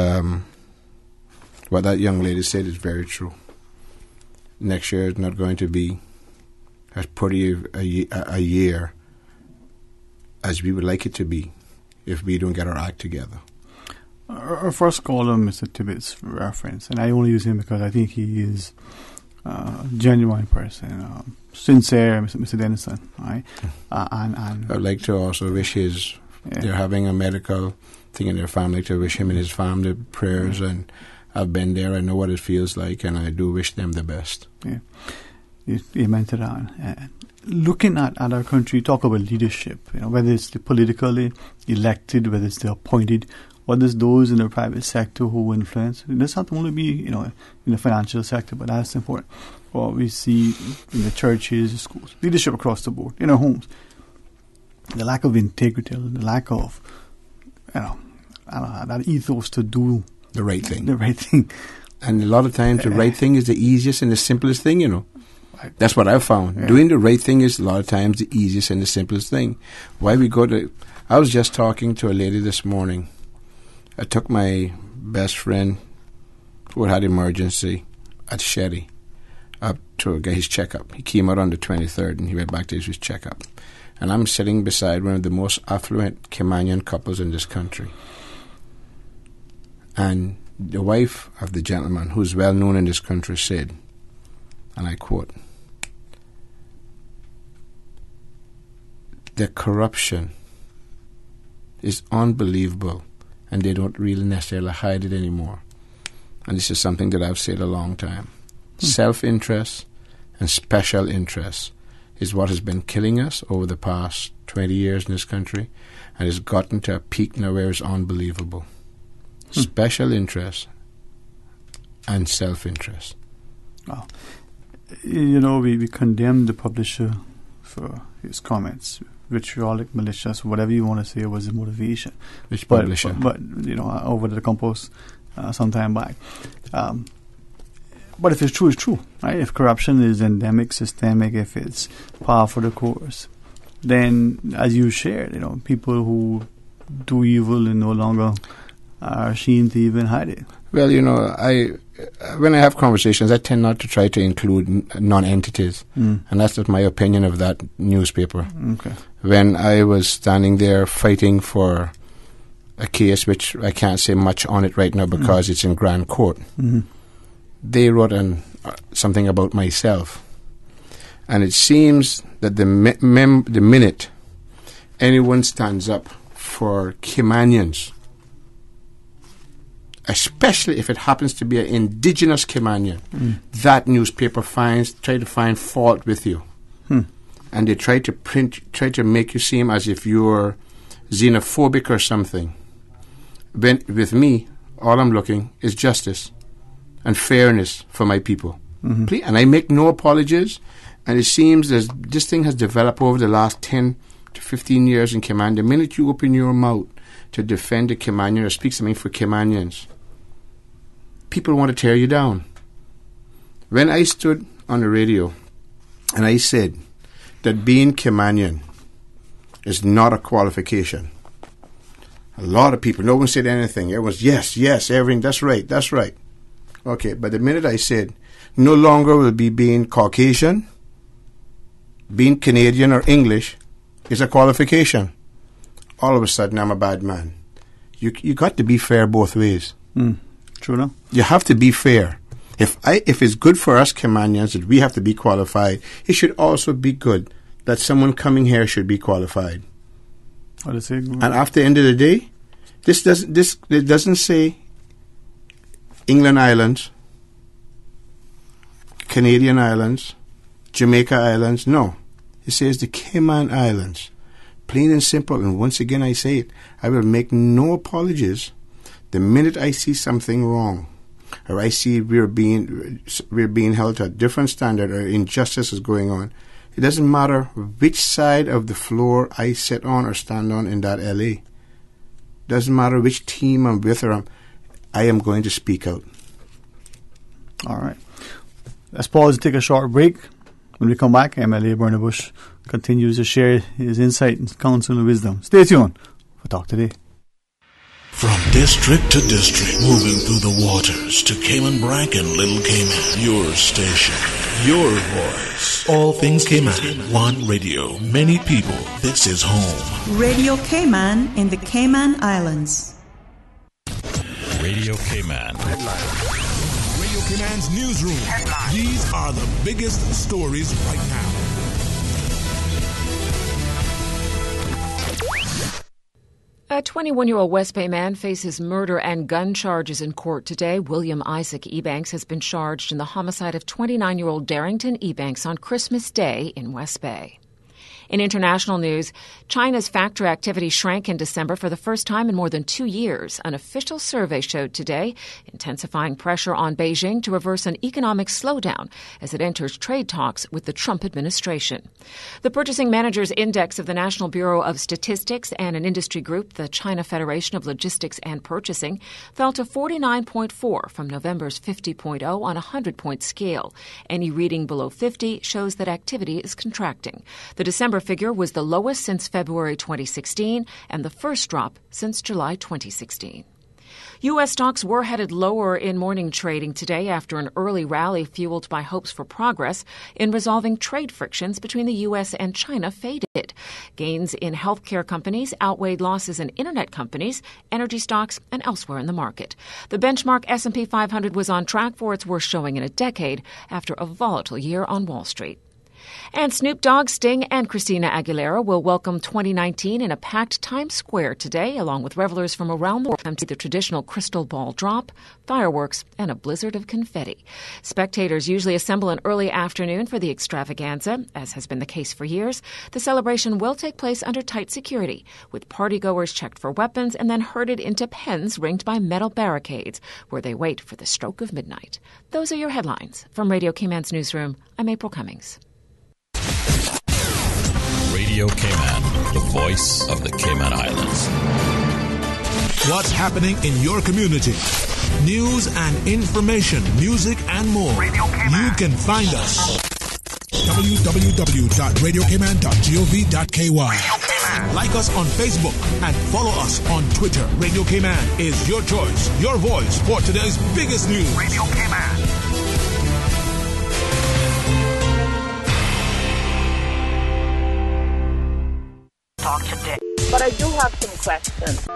what that young lady said is very true. Next year is not going to be as pretty a year as we would like it to be if we don't get our act together. Our first caller, Mr. Tibbetts, reference, and I only use him because I think he is a genuine person, sincere, Mr. Dennison, right? And I'd like to also wish they're having a medical thing in their family, to wish him and his family prayers, and I've been there, I know what it feels like, and I do wish them the best. Yeah. Amen to that. Looking at our country, talk about leadership, whether it's the politically elected, whether it's the appointed, or there's those in the private sector who influence. It doesn't have to only be, in the financial sector, but that's important. Or we see in the churches, schools, leadership across the board, in our homes. The lack of integrity, the lack of, that ethos to do the right thing. The right thing. And a lot of times the right thing is the easiest and the simplest thing, That's what I've found. Yeah. Doing the right thing is a lot of times the easiest and the simplest thing. I was just talking to a lady this morning. I took my best friend who had emergency at Shetty up to get his checkup. He came out on the 23rd and he went back to his checkup. And I'm sitting beside one of the most affluent Caymanian couples in this country. And the wife of the gentleman, who's well known in this country, said, and I quote, "The corruption is unbelievable, and they don't really necessarily hide it anymore." And this is something that I've said a long time. Self-interest and special interest is what has been killing us over the past 20 years in this country, and it's gotten to a peak now where it's unbelievable. Special interest and self-interest. Wow. We condemned the publisher for his comments, vitriolic, malicious, whatever you want to say was the motivation. Which publisher? But over the Compost some time back. But if it's true, it's true, right? If corruption is endemic, systemic, if it's par for the course, then, as you shared, people who do evil and no longer are ashamed to even hide it. Well, when I have conversations, I tend not to try to include non-entities. And that's just my opinion of that newspaper. Okay. When I was standing there fighting for a case, which I can't say much on it right now because it's in Grand Court, they wrote something about myself. And it seems that the minute anyone stands up for Caymanians, especially if it happens to be an indigenous Caymanian, that newspaper try to find fault with you. And they try to make you seem as if you're xenophobic or something. When, with me, all I'm looking is justice and fairness for my people. Please, and I make no apologies. And it seems that this thing has developed over the last 10 to 15 years in Cayman, the minute you open your mouth to defend the Caymanian or speak something for Caymanians, people want to tear you down. When I stood on the radio and I said that being Caymanian is not a qualification, a lot of people, no one said anything. It was yes, everything, that's right. Okay, but the minute I said no longer will be being Caucasian, being Canadian or English is a qualification, all of a sudden I'm a bad man. You got to be fair both ways. True enough. You have to be fair. If it's good for us Caymanians that we have to be qualified, it should also be good that someone coming here should be qualified. And after the end of the day, it doesn't say England Islands, Canadian Islands, Jamaica Islands. No, it says the Cayman Islands. Plain and simple. And once again, I say it, I will make no apologies the minute I see something wrong, or I see we're being held to a different standard, or injustice is going on. It doesn't matter which side of the floor I sit on or stand on in that LA. Doesn't matter which team I'm with, or I am going to speak out. All right. Let's pause and take a short break. When we come back, MLA Bernie Bush continues to share his insight and counsel and wisdom. Stay tuned for Talk Today. From district to district, moving through the waters to Cayman Brac and Little Cayman. Your station, your voice. All things Cayman. One radio, many people. This is home. Radio Cayman in the Cayman Islands. Radio Cayman. Radio Cayman's newsroom. These are the biggest stories right now. A 21-year-old West Bay man faces murder and gun charges in court today. William Isaac Ebanks has been charged in the homicide of 29-year-old Darrington Ebanks on Christmas Day in West Bay. In international news, China's factory activity shrank in December for the first time in more than 2 years. An official survey showed today, intensifying pressure on Beijing to reverse an economic slowdown as it enters trade talks with the Trump administration. The Purchasing Managers Index of the National Bureau of Statistics and an industry group, the China Federation of Logistics and Purchasing, fell to 49.4 from November's 50.0 on a 100-point scale. Any reading below 50 shows that activity is contracting. The December figure was the lowest since February 2016 and the first drop since July 2016. U.S. stocks were headed lower in morning trading today after an early rally fueled by hopes for progress in resolving trade frictions between the U.S. and China faded. Gains in healthcare companies outweighed losses in internet companies, energy stocks, and elsewhere in the market. The benchmark S&P 500 was on track for its worst showing in a decade after a volatile year on Wall Street. And Snoop Dogg, Sting, and Christina Aguilera will welcome 2019 in a packed Times Square today, along with revelers from around the world to the traditional crystal ball drop, fireworks, and a blizzard of confetti. Spectators usually assemble in early afternoon for the extravaganza, as has been the case for years. The celebration will take place under tight security, with partygoers checked for weapons and then herded into pens ringed by metal barricades, where they wait for the stroke of midnight. Those are your headlines. From Radio Cayman's newsroom, I'm April Cummings. Radio Cayman, the voice of the Cayman Islands. What's happening in your community? News and information, music and more. You can find us. www.radiocayman.gov.ky. Like us on Facebook and follow us on Twitter. Radio Cayman is your choice, your voice for today's biggest news. Radio Cayman. Talk today. But I do have some questions.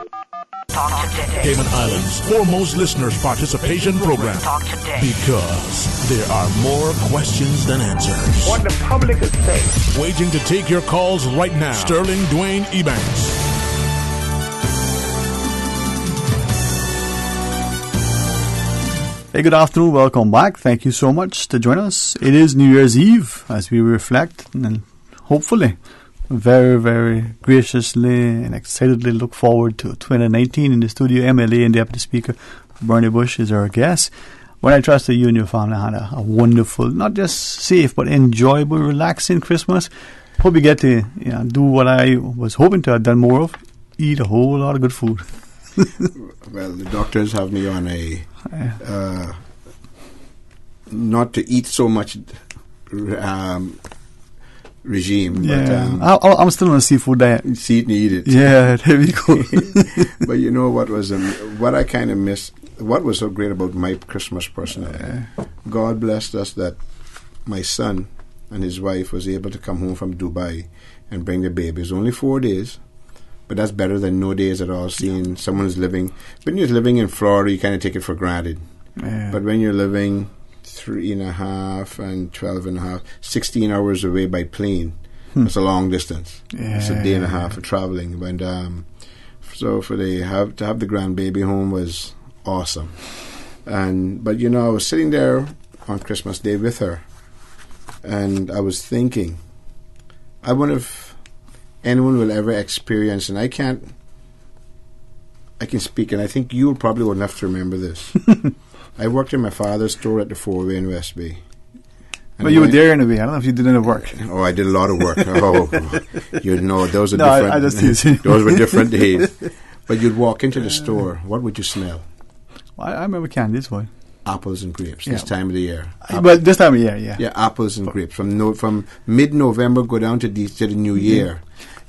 Talk today. Cayman Islands' foremost listeners' participation program. Talk today. Because there are more questions than answers. What the public is saying. Waiting to take your calls right now. Sterling Dwayne Ebanks. Hey, good afternoon. Welcome back. Thank you so much to join us. It is New Year's Eve as we reflect and hopefully very, very graciously and excitedly look forward to 2019. In the studio, MLA and Deputy Speaker Bernie Bush is our guest. When I trust that you and your family had a wonderful, not just safe, but enjoyable, relaxing Christmas. Hope we get to do what I was hoping to have done more of, eat a whole lot of good food. Well, the doctors have me on a not to eat so much regime. Yeah, but, I'm still on a seafood diet. See it and eat it. Yeah, there we go. But you know what was what I kind of missed? What was so great about my Christmas personally? God blessed us that my son and his wife was able to come home from Dubai and bring the baby. It was only 4 days, but that's better than no days at all. Seeing someone's living, when you're living in Florida, you kind of take it for granted. Yeah. But when you're living 3.5 and 12.5, 16 hours away by plane, that's a long distance. Yeah. It's a day and a half of traveling. And so to have the grandbaby home was awesome. But I was sitting there on Christmas Day with her, and I was thinking, I wonder if anyone will ever experience, and I can speak, and I think you probably wouldn't have to remember this. I worked in my father's store at the 4-Way in West Bay. But you were there in a way. I don't know if you did any work. Oh, I did a lot of work. Those are different. I just teasing. Those were different days. But you'd walk into the store. What would you smell? Well, I remember candies, boy. Apples and grapes. This time of the year. But this time of year, yeah. Yeah, apples and grapes from mid-November go down to the new year.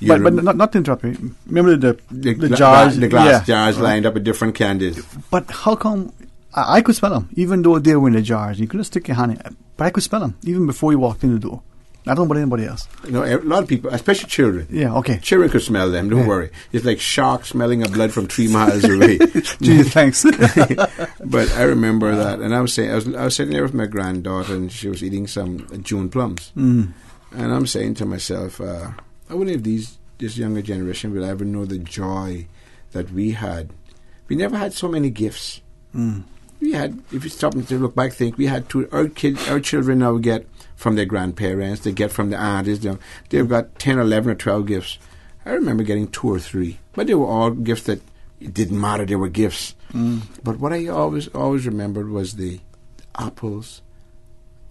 But not to interrupt you. Remember the jars, the glass jars lined up with different candies. But how come? I could smell them, even though they were in the jars. You couldn't stick your hand in, but I could smell them even before you walked in the door. I don't know about anybody else. A lot of people, especially children. Yeah, okay. Children could smell them. Don't worry. It's like sharks smelling of blood from 3 miles away. Gee, thanks. But I remember that, and I was sitting there with my granddaughter, and she was eating some June plums, and I'm saying to myself, I wonder if this younger generation will ever know the joy that we had. We never had so many gifts. We had, if you stop and look back, think we had our children now get from their grandparents, they get from the aunties, they've got 10, 11 or 12 gifts. I remember getting 2 or 3, but they were all gifts that it didn't matter, they were gifts. But what I always remembered was the apples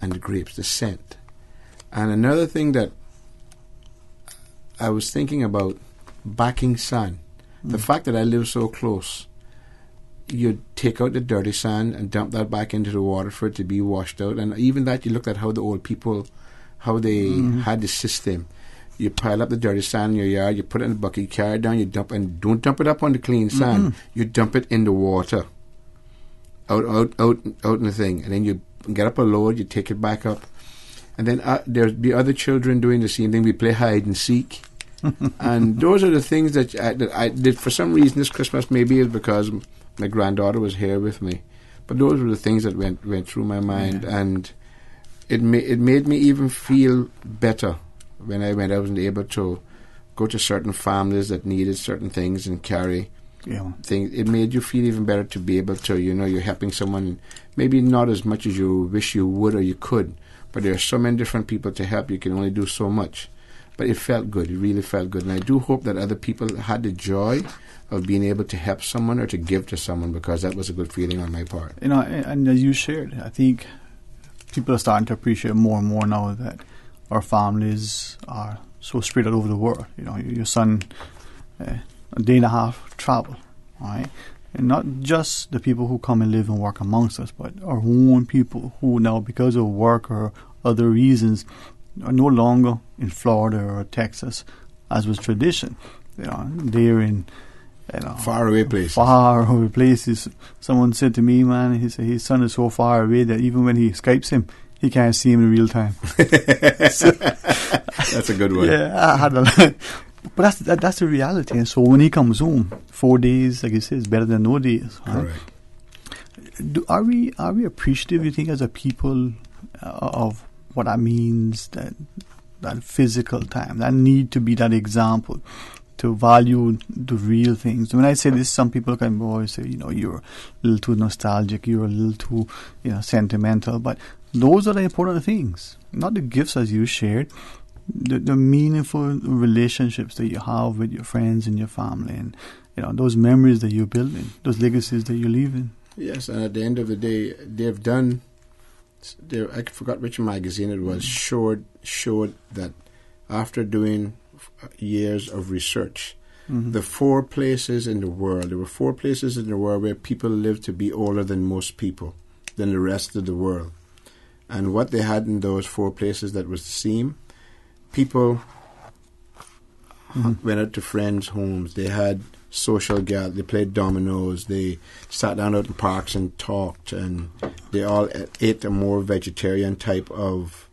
and the grapes, the scent. And another thing that I was thinking about, backing sand, the fact that I live so close. You'd take out the dirty sand and dump that back into the water for it to be washed out. And even that, you looked at how the old people, how they had the system. You pile up the dirty sand in your yard, you put it in a bucket, you carry it down, you dump, and don't dump it up on the clean sand. You dump it in the water, out in the thing. And then you get up a load, you take it back up. And then there'd be other children doing the same thing. We play hide and seek. And those are the things that I did for some reason this Christmas. Maybe it's because my granddaughter was here with me, but those were the things that went through my mind, and it made me even feel better when I wasn't able to go to certain families that needed certain things and carry things. It made you feel even better to be able to, you're helping someone, maybe not as much as you wish you would or you could, but there are so many different people to help. You can only do so much. But it felt good. It really felt good. And I do hope that other people had the joy of being able to help someone or to give to someone, because that was a good feeling on my part. And as you shared, I think people are starting to appreciate more and more now that our families are so spread out over the world. Your son, a day and a half travel, right? And not just the people who come and live and work amongst us, but our own people who now, because of work or other reasons, are no longer in Florida or Texas, as was tradition. They're in far away places. Someone said to me, man, he said his son is so far away that even when he Skypes him, he can't see him in real time. That's a good one. Yeah, I had a lot. But that's the reality. And so when he comes home, 4 days, like you said, is better than no days. Right? Correct. Are we appreciative, you think, as a people, of what that means, that physical time, that need to be that example, to value the real things? When I say this, some people can always say, you're a little too nostalgic, you're a little too, sentimental. But those are the important things, not the gifts as you shared, the meaningful relationships that you have with your friends and your family, and those memories that you're building, those legacies that you're leaving. Yes, and at the end of the day, they've done. I forgot which magazine it was, showed that after doing years of research, the 4 places in the world, there were 4 places in the world where people lived to be older than most people, than the rest of the world. And what they had in those 4 places that was the same, people went out to friends' homes, they had social gatherings, they played dominoes, they sat down out in parks and talked, and they all ate a more vegetarian type of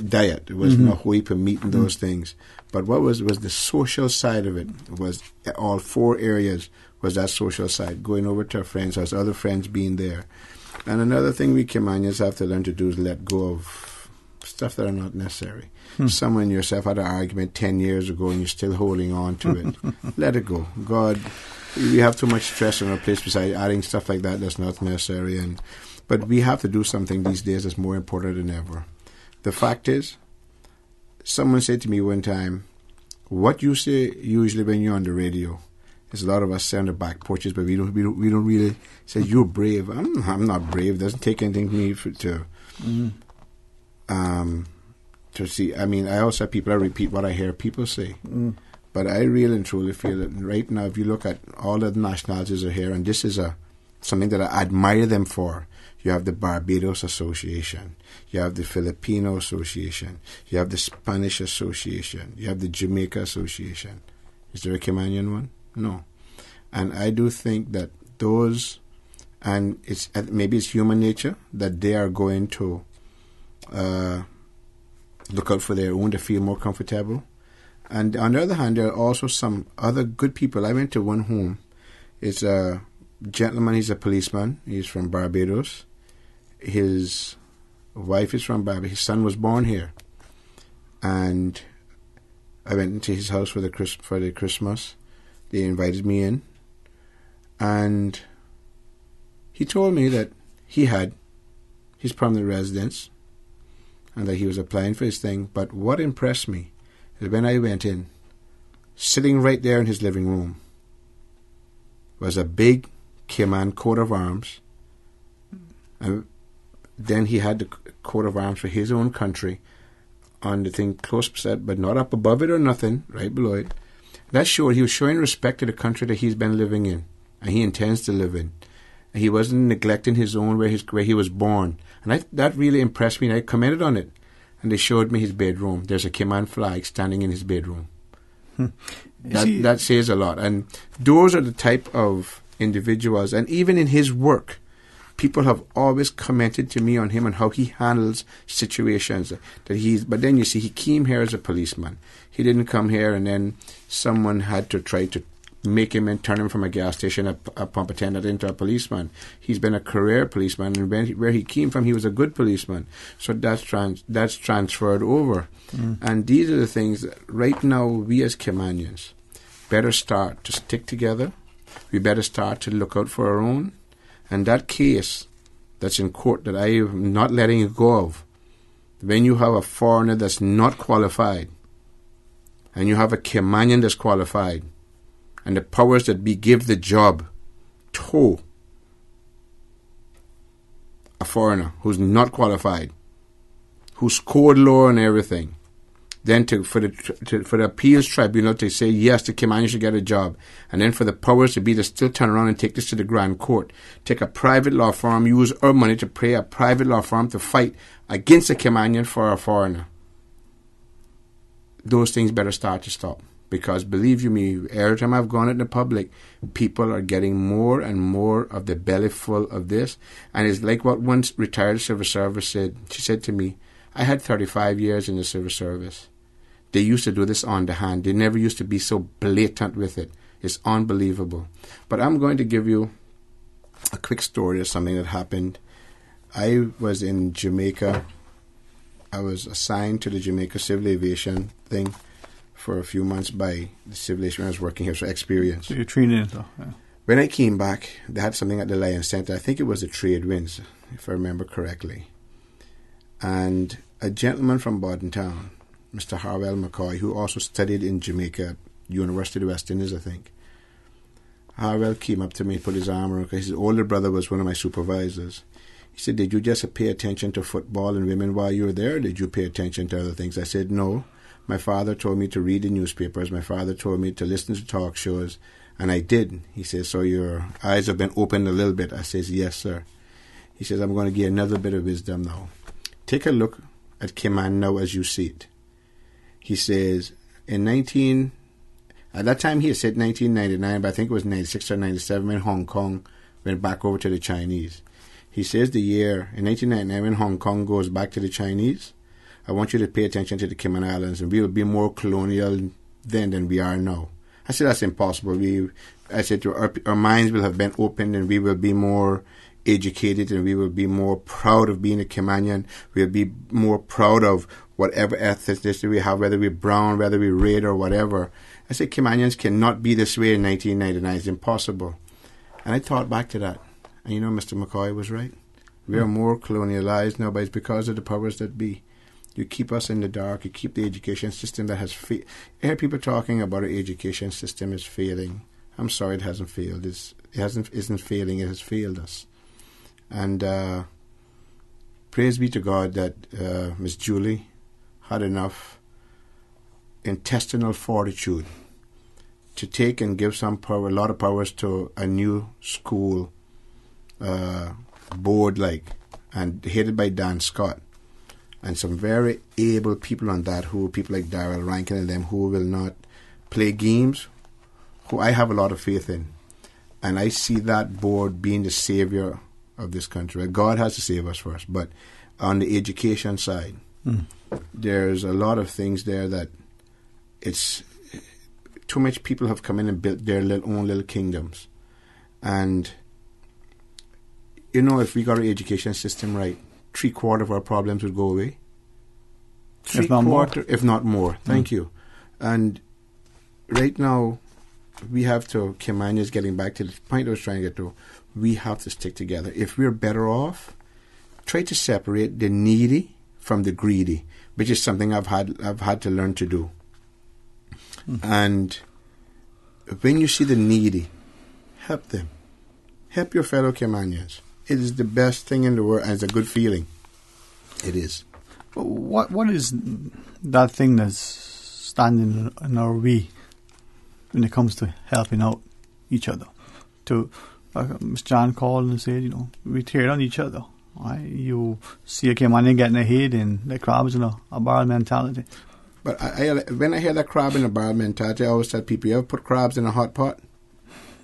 diet. There was no whole heap of meat and those things. But what was the social side of it was all 4 areas was that social side, going over to our friends' house, other friends being there. And another thing we Caymanians have to learn to do is let go of stuff that are not necessary. Someone yourself had an argument 10 years ago and you're still holding on to it. Let it go. God, we have too much stress on our place besides adding stuff like that that's not necessary. But we have to do something these days that's more important than ever. The fact is, someone said to me one time, what you say usually when you're on the radio is a lot of us sit on the back porches, but we don't really say you're brave. I'm not brave. It doesn't take anything for me to see. I mean, I also have people, I repeat what I hear people say. But I really and truly feel that right now, if you look at all the nationalities are here, and this is something that I admire them for. You have the Barbados Association. You have the Filipino Association. You have the Spanish Association. You have the Jamaica Association. Is there a Caymanian one? No. And I do think that those, and maybe it's human nature, that they are going to look out for their own to feel more comfortable. And on the other hand, there are also some other good people. I went to one home. It's a gentleman, he's a policeman. He's from Barbados. His wife is from Barbados. His son was born here. And I went into his house for the Christmas. They invited me in. And he told me that he had his permanent residence and that he was applying for his thing. But what impressed me is when I went in, sitting right there in his living room was a big Cayman coat of arms. And then he had the coat of arms for his own country on the thing close beside, but not up above it or nothing, right below it. That showed he was showing respect to the country that he's been living in and he intends to live in. And he wasn't neglecting his own where he was born. And that really impressed me, and I commented on it. And they showed me his bedroom. There's a Cayman flag standing in his bedroom. That says a lot. And those are the type of individuals, and even in his work, people have always commented to me on him and how he handles situations. But then you see, he came here as a policeman. He didn't come here and then someone had to try to make him and turn him from a gas station, a pump attendant, into a policeman. He's been a career policeman, and where he came from, he was a good policeman. So that's transferred over. And these are the things that right now we as Caymanians better start to stick together. We better start to look out for our own. And that case that's in court that I am not letting go of, when you have a foreigner that's not qualified, and you have a Caymanian that's qualified, and the powers that be give the job to a foreigner who's not qualified, who scored low and everything, then for the appeals tribunal to say yes, the Caymanian should get a job, and then for the powers to be to still turn around and take this to the Grand Court, take a private law firm, use our money to pay a private law firm to fight against a Caymanian for a foreigner. Those things better start to stop. Because believe you me, every time I've gone in the public, people are getting more and more of the belly full of this. And it's like what one retired civil service said. She said to me, I had 35 years in the civil service. They used to do this on the hand. They never used to be so blatant with it. It's unbelievable. But I'm going to give you a quick story of something that happened. I was in Jamaica. I was assigned to the Jamaica Civil Aviation thing for a few months by the civil aviation when I was working here, so experience. So you're training it though? Yeah. When I came back, they had something at the Lion Centre. I think it was the trade winds, if I remember correctly. And a gentleman from Bordentown, Mr. Harwell McCoy, who also studied in Jamaica, University of the West Indies, I think. Harwell came up to me, put his arm around, because his older brother was one of my supervisors. He said, did you just pay attention to football and women while you were there, or did you pay attention to other things? I said, no. My father told me to read the newspapers. My father told me to listen to talk shows, and I did. He says, so your eyes have been opened a little bit. I says, yes, sir. He says, I'm going to give another bit of wisdom now. Take a look at Cayman now as you see it. He says, at that time he had said 1999, but I think it was 96 or 97 when Hong Kong went back over to the Chinese. He says the year, in 1999, when Hong Kong goes back to the Chinese, I want you to pay attention to the Cayman Islands, and we will be more colonial then than we are now. I said, that's impossible. I said, our minds will have been opened, and we will be more educated, and we will be more proud of being a Caymanian. We'll be more proud of whatever ethnicity we have, whether we're brown, whether we're red, or whatever. I said, Caymanians cannot be this way in 1999. It's impossible. And I thought back to that. And you know, Mr. McCoy was right. We are more colonialized now, but it's because of the powers that be. You keep us in the dark. You keep the education system that has failed. I hear people talking about our education system is failing. I'm sorry, it hasn't failed. It isn't failing. It has failed us. And praise be to God that Miss Julie had enough intestinal fortitude to take and give some power, a lot of powers to a new school board, and headed by Dan Scott, and some very able people on that, people like Darrell Rankin and them, who will not play games, who I have a lot of faith in. And I see that board being the savior of this country. God has to save us first, but on the education side, there's a lot of things there that it's too much people have come in and built their own little kingdoms. And you know, if we got our education system right, 3/4 of our problems would go away. If not more. If not more. Thank you. And right now, we have to, Caymanians, getting back to the point I was trying to get to, we have to stick together. If we're better off, try to separate the needy from the greedy, which is something I've had to learn to do. And when you see the needy, help them. Help your fellow Caymanians. It is the best thing in the world, and it's a good feeling. It is. What is that thing that's standing in our way when it comes to helping out each other? Ms. John called and said, we tear down each other. Right? You see a Caymanian getting ahead, and the crabs in a barrel mentality. But when I hear that crab in a barrel mentality, I always tell people, you ever put crabs in a hot pot?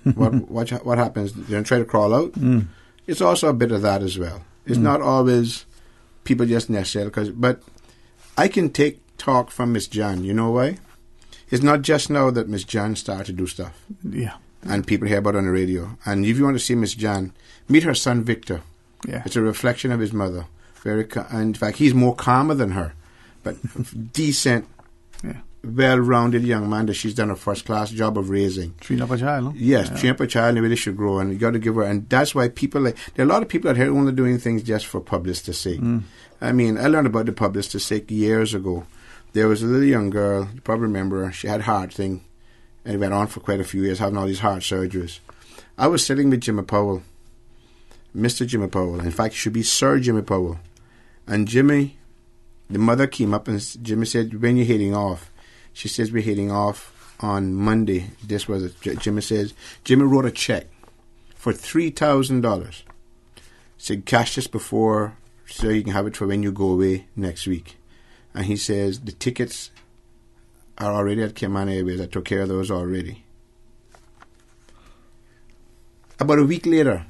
What happens? They don't try to crawl out? It's also a bit of that as well. It's not always people just necessarily, but I can take talk from Miss John. You know why? It's not just now that Miss John started to do stuff. Yeah. And people hear about it on the radio. And if you want to see Miss John, meet her son Victor. Yeah. It's a reflection of his mother. In fact, he's more calmer than her, but decent, well-rounded young man that she's done a first-class job of raising. Train up a child, no? Yes, train up a child, and they really should grow, and you got to give her, and that's why people there are a lot of people out here only doing things just for publicity's sake. I mean, I learned about the publicity's sake years ago. There was a little young girl, you probably remember her, she had a heart thing, and it went on for quite a few years, having all these heart surgeries. I was sitting with Jimmy Powell, Mr. Jimmy Powell, in fact, it should be Sir Jimmy Powell, and Jimmy, the mother came up and Jimmy said, when you're heading off? She says, we're heading off on Monday. This was it. Jimmy says, Jimmy wrote a check for $3,000. Said, cash this before so you can have it for when you go away next week. And he says, the tickets are already at Cayman Airways. I took care of those already. About a week later,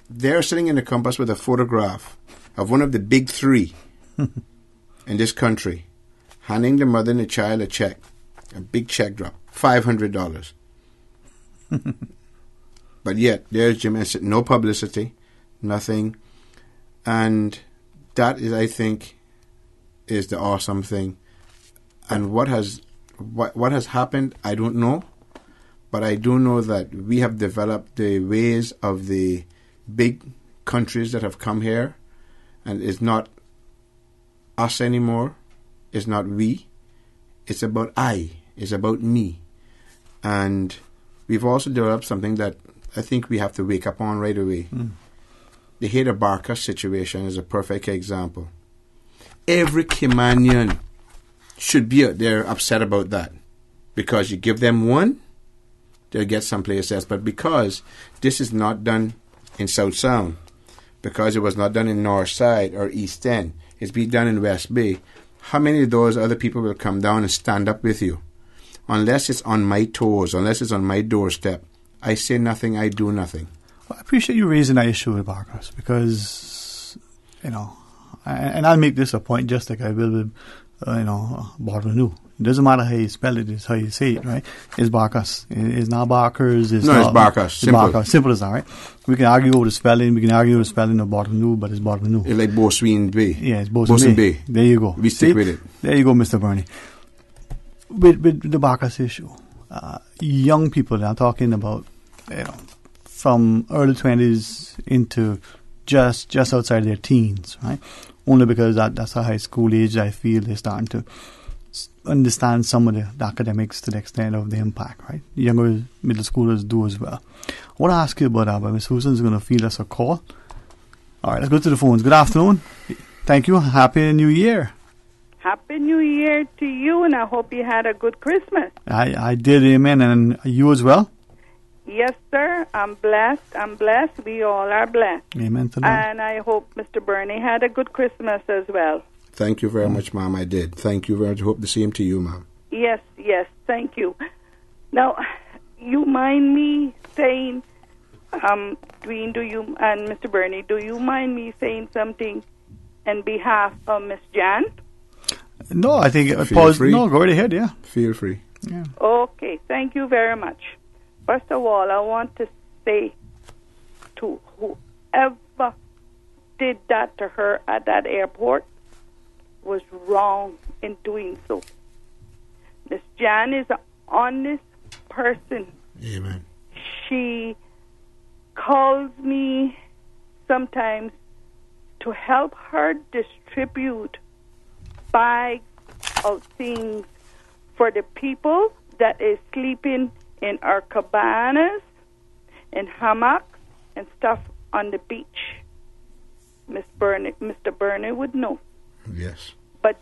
they're sitting in the compass with a photograph of one of the big three in this country, handing the mother and the child a check, a big check drop, $500. But yet, there's Jim and said, no publicity, nothing. And that is, I think, is the awesome thing. And what has happened, I don't know. But I do know that we have developed the ways of the big countries that have come here, and it's not us anymore. It's not we. It's about I. It's about me. And we've also developed something that I think we have to wake up on right away. the Hader Barker situation is a perfect example. Every Caymanian should be out there upset about that. Because you give them one, they'll get someplace else. But because this is not done in South Sound, because it was not done in North Side or East End, it's being done in West Bay, how many of those other people will come down and stand up with you? Unless it's on my toes, unless it's on my doorstep, I say nothing, I do nothing. Well, I appreciate you raising that issue with Barkers because, and I'll make this a point just like I will with, Bottomanu. It doesn't matter how you spell it, it's how you say it, right? It's Barkers. It's not Barkers. It's Barkers. Simple. Barkers. Simple as that, right? We can argue over the spelling. We can argue over the spelling of Bottomanu, but it's Bottomanu. It's like Bosween Bay. Yeah, it's Bosween Bay. There you go. We stick with it. There you go, Mr. Bernie. With the Barkers issue, young people, I'm talking about, from early 20s into just outside their teens, right? Only because that's a high school age I feel they're starting to understand some of the academics to the extent of the impact, right? Younger middle schoolers do as well. I want to ask you about that, but Ms. Susan's going to field us a call. All right, let's go to the phones. Good afternoon. Thank you. Happy New Year. Happy New Year to you, and I hope you had a good Christmas. I did, amen, and you as well? Yes, sir. I'm blessed. We all are blessed. Amen to that. And I hope Mr. Bernie had a good Christmas as well. Thank you very much, Ma'am. I did. Thank you very much. Hope the same to you, Ma'am. Yes. Thank you. Now, you mind me saying, Dwayne, do you, and Mr. Bernie, do you mind me saying something on behalf of Miss Jan? No, I think pause. No, go right ahead. Yeah, feel free. Yeah. Okay. Thank you very much. First of all, I want to say to whoever did that to her at that airport was wrong in doing so. Miss Jan is an honest person. Amen. She calls me sometimes to help her distribute bags of things for the people that is sleeping in our cabanas, in hammocks, and stuff on the beach. Mr. Bernie would know. Yes. But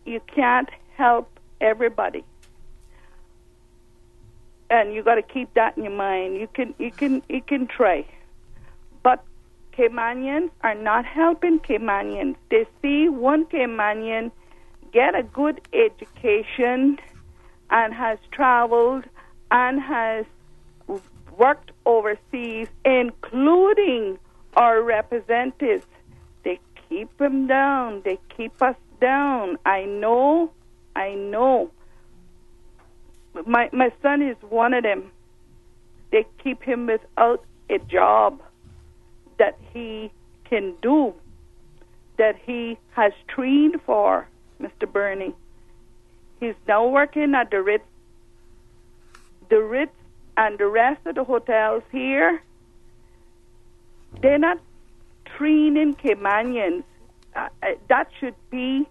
you can't help everybody, and you got to keep that in your mind. You can try, but Caymanians are not helping Caymanians. They see one Caymanian get a good education and has traveled and has worked overseas, including our representatives. They keep them down. They keep us down. I know. My son is one of them. They keep him without a job that he can do, that he has trained for, Mr. Bernie. He's now working at the Ritz and the rest of the hotels here. They're not training Caymanians. That should be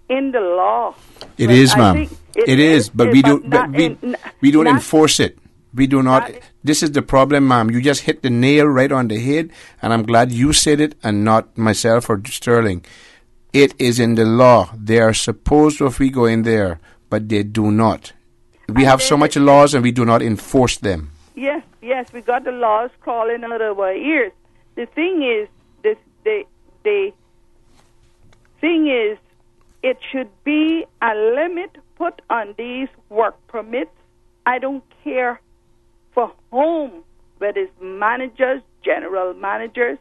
in the law. It is, ma'am. It is, but we don't enforce it. We do not. This is the problem, ma'am. You just hit the nail right on the head, and I'm glad you said it and not myself or Sterling. It is in the law. They are supposed to if we go in there, but they do not. We have so much laws, and we do not enforce them. Yes, we got the laws crawling out of our ears. The thing is, it should be a limit put on these work permits. I don't care for whom, whether it's managers, general managers.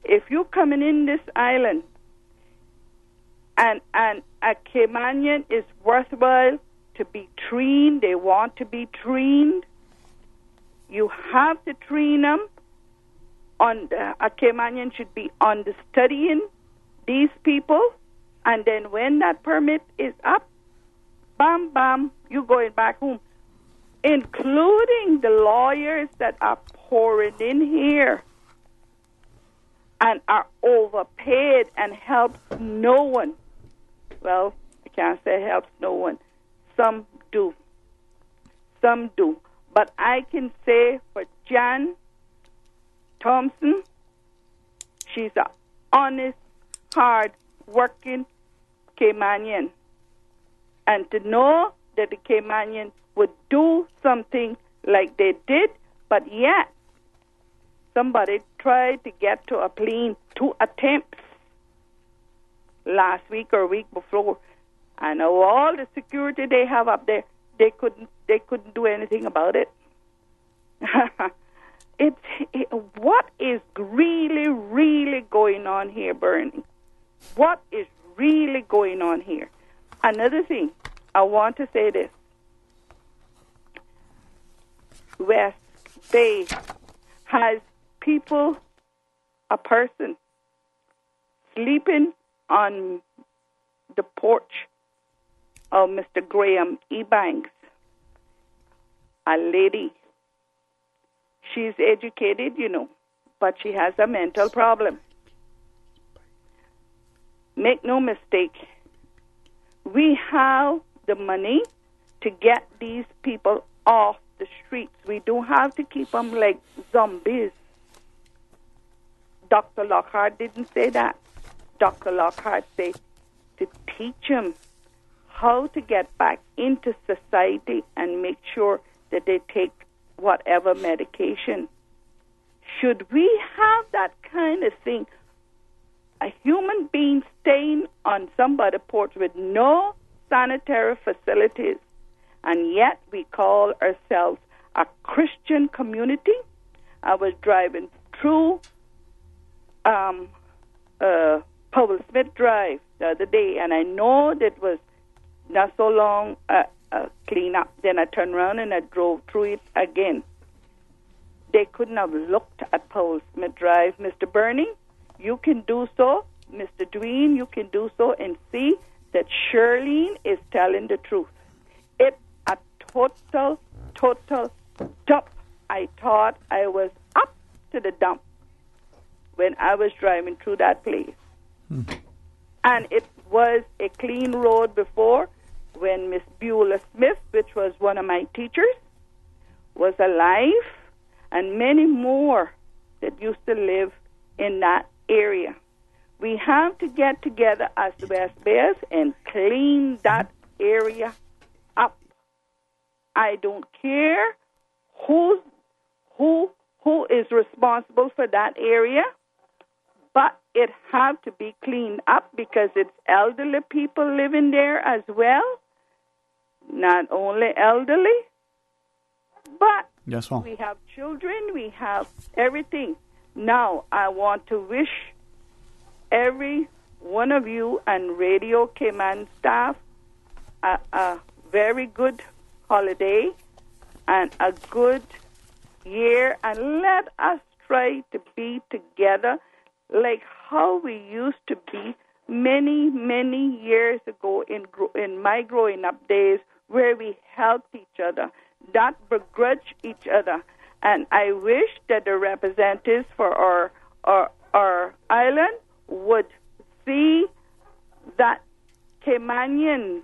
If you're coming in this island and a Caymanian is worthwhile to be trained, they want to be trained, you have to train them. A Caymanian should be understudying these people, and then when that permit is up, bam, bam, you're going back home, including the lawyers that are pouring in here and are overpaid and help no one. Well, I can't say helps no one. Some do. But I can say for Jan, Thompson, she's an honest, hard-working Caymanian. And to know that the Caymanian would do something like they did, but yet somebody tried to get to a plane, 2 attempts last week or week before, and all the security they have up there, they couldn't do anything about it. What is really, really going on here, Bernie? What is really going on here? Another thing, I want to say this. West Bay has a person sleeping on the porch of Mr. Graham Ebanks, a lady. She's educated, but she has a mental problem. Make no mistake, we have the money to get these people off the streets. We don't have to keep them like zombies. Dr. Lockhart didn't say that. Dr. Lockhart said to teach them how to get back into society and make sure that they take whatever medication. Should we have that kind of thing? A human being staying on somebody's porch with no sanitary facilities, and yet we call ourselves a Christian community. I was driving through Powell Smith Drive the other day, and I know that was not so long clean up. Then I turned around and I drove through it again. They couldn't have looked at Powell Smith Drive. Mr. Bernie, you can do so. Mr. Dwayne, you can do so and see that Shirlene is telling the truth. It's a total dump. I thought I was up to the dump when I was driving through that place. And it was a clean road before when Miss Beulah Smith, which was one of my teachers, was alive, and many more that used to live in that area. We have to get together as West Bayers and clean that area up. I don't care who is responsible for that area, but it have to be cleaned up because it's elderly people living there as well. Not only elderly, but we have children, we have everything. Now, I want to wish every one of you and Radio Cayman staff a very good holiday and a good year, and let us try to be together like how we used to be many, many years ago in my growing up days, where we helped each other, not begrudge each other. And I wish that the representatives for our island would see that Caymanians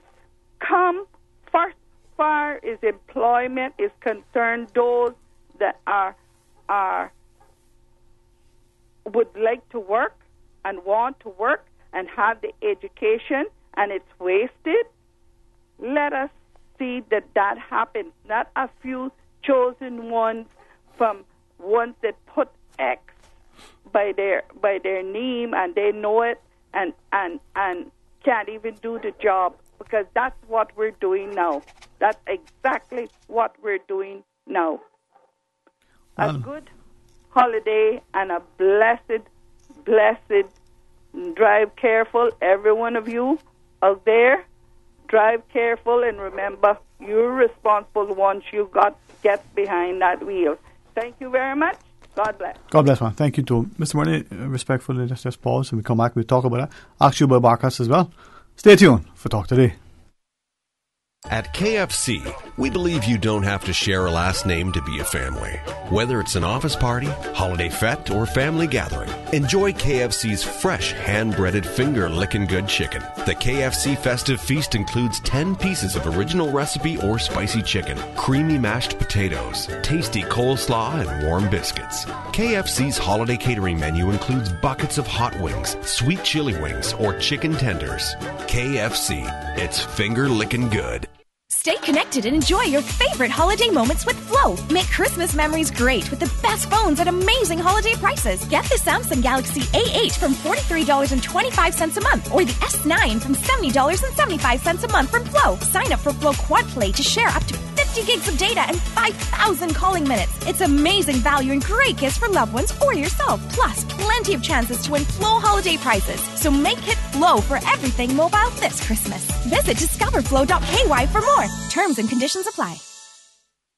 come first, far as employment is concerned, those that are would like to work and want to work and have the education, and it's wasted. Let us see that happens, not a few chosen ones from ones that put X by their name and they know it and can't even do the job, because that's what we're doing now. That's exactly what we're doing now. A good holiday and a blessed drive careful, every one of you out there. Drive careful and remember, you're responsible once you get behind that wheel. Thank you very much. God bless. God bless, man. Thank you too. Mr. Murray, respectfully, let's just pause and we come back, we'll talk about that. Ask you about Barkas as well. Stay tuned for Talk Today. At KFC, we believe you don't have to share a last name to be a family. Whether it's an office party, holiday fete, or family gathering, enjoy KFC's fresh hand-breaded finger-lickin' good chicken. The KFC Festive Feast includes 10 pieces of original recipe or spicy chicken, creamy mashed potatoes, tasty coleslaw, and warm biscuits. KFC's holiday catering menu includes buckets of hot wings, sweet chili wings, or chicken tenders. KFC, it's finger-lickin' good. Stay connected and enjoy your favorite holiday moments with Flow. Make Christmas memories great with the best phones at amazing holiday prices. Get the Samsung Galaxy A8 from $43.25 a month or the S9 from $70.75 a month from Flow. Sign up for Flow Quad Play to share up to 50 gigs of data and 5,000 calling minutes. It's amazing value and great gifts for loved ones or yourself. Plus, plenty of chances to win Flow holiday prizes. So make it Flow for everything mobile this Christmas. Visit discoverflow.ky for more. Terms and conditions apply.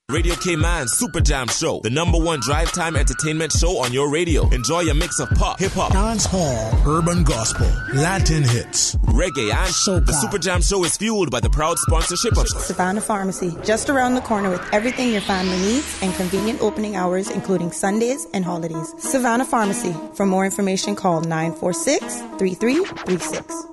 Radio K-Man's Super Jam Show, the #1 drive time entertainment show on your radio. Enjoy a mix of pop, hip-hop, dance hall, urban gospel, Latin hits, reggae, and soca. The Super Jam Show is fueled by the proud sponsorship of Savannah Pharmacy, just around the corner with everything your family needs and convenient opening hours including Sundays and holidays. Savannah Pharmacy. For more information, call 946-3336.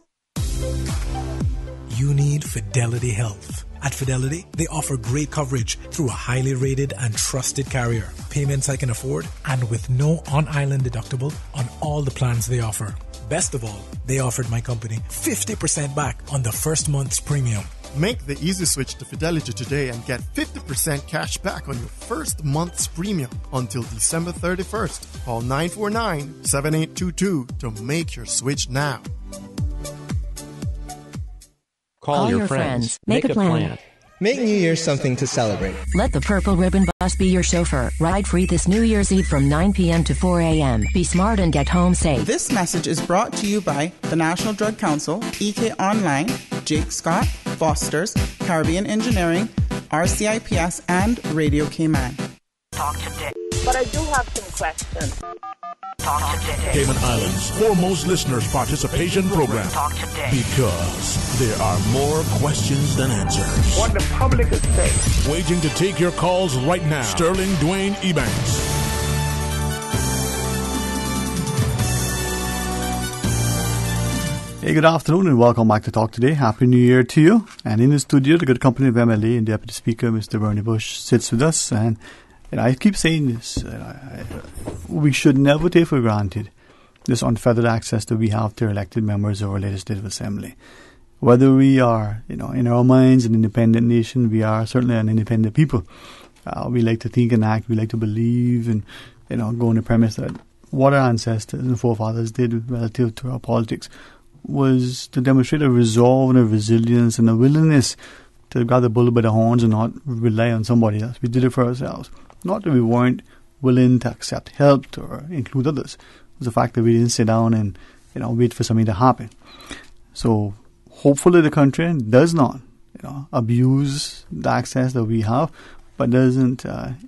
You need Fidelity Health. At Fidelity, they offer great coverage through a highly rated and trusted carrier. Payments I can afford, and with no on-island deductible on all the plans they offer. Best of all, they offered my company 50% back on the first month's premium. Make the easy switch to Fidelity today and get 50% cash back on your first month's premium until December 31st. Call 949-7822 to make your switch now. Call your friends. Make a plan. Make New Year's something to celebrate. Let the Purple Ribbon Bus be your chauffeur. Ride free this New Year's Eve from 9 p.m. to 4 a.m. Be smart and get home safe. This message is brought to you by the National Drug Council, EK Online, Jake Scott, Foster's, Caribbean Engineering, RCIPS, and Radio K-Man. Talk to Dick. But I do have some questions. Talk to Dick. Cayman Islands' foremost listeners' participation program. Talk to Dick. Because there are more questions than answers. What the public is saying. Waiting to take your calls right now. Sterling Dwayne Ebanks. Hey, good afternoon and welcome back to Talk Today. Happy New Year to you. And in the studio, the good company of MLA and Deputy Speaker, Mr. Bernie Bush, sits with us. And I keep saying this, we should never take for granted this unfettered access that we have to elected members of our legislative assembly. Whether we are, in our minds an independent nation, we are certainly an independent people. We like to think and act, we like to believe and, go on the premise that what our ancestors and forefathers did relative to our politics was to demonstrate a resolve and a resilience and a willingness to grab the bull by the horns and not rely on somebody else. We did it for ourselves. Not that we weren't willing to accept help or include others. It was the fact that we didn't sit down and, wait for something to happen. So hopefully the country does not, abuse the access that we have, but doesn't,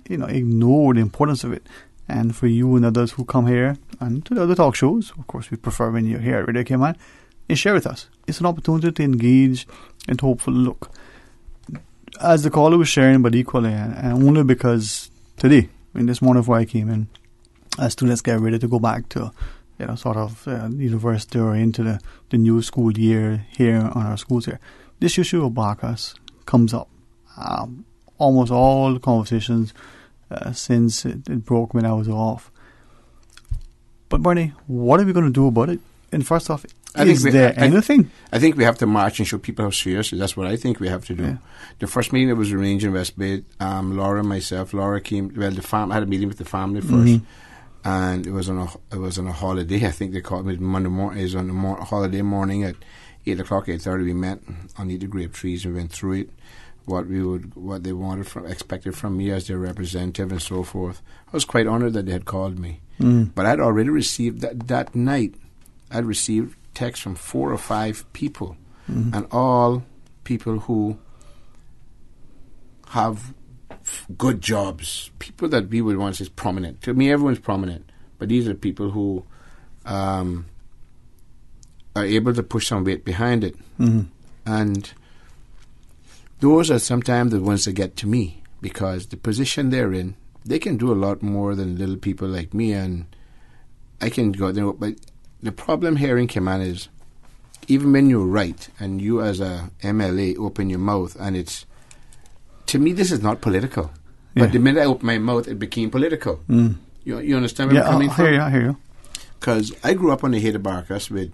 ignore the importance of it. And for you and others who come here and to the other talk shows, of course we prefer when you're here at Radio K-Man, and share with us. It's an opportunity to engage and to hopefully look. As the caller was sharing, but equally, and only because today, this morning before I came in, as students get ready to go back to, university or into the new school year here on our schools here, this issue of Bacchus comes up. Almost all the conversations since it broke when I was off. But Bernie, what are we going to do about it? And first off, is there anything? I think we have to march and show people how serious it is. That's what I think we have to do. Yeah. The first meeting that was arranged in West Bay, Laura and myself, Laura came, I had a meeting with the family first, and it was on a holiday. I think they called me Monday morning. It was on a holiday morning at 8 o'clock, 8:30. We met underneath the grape trees and we went through it. What they expected from me as their representative and so forth. I was quite honored that they had called me. But I'd already received that night. I'd received texts from 4 or 5 people, and all people who have good jobs, people that we would want to say prominent. To me, everyone's prominent, but these are people who are able to push some weight behind it. And those are sometimes the ones that get to me, because the position they're in, they can do a lot more than little people like me, and I can go there. But the problem here in Cayman is, even when you write and you as a MLA open your mouth, and it's, to me, this is not political. But the minute I opened my mouth, it became political. You understand where I'm coming from? I hear you. Because I grew up on the Haida Barcas with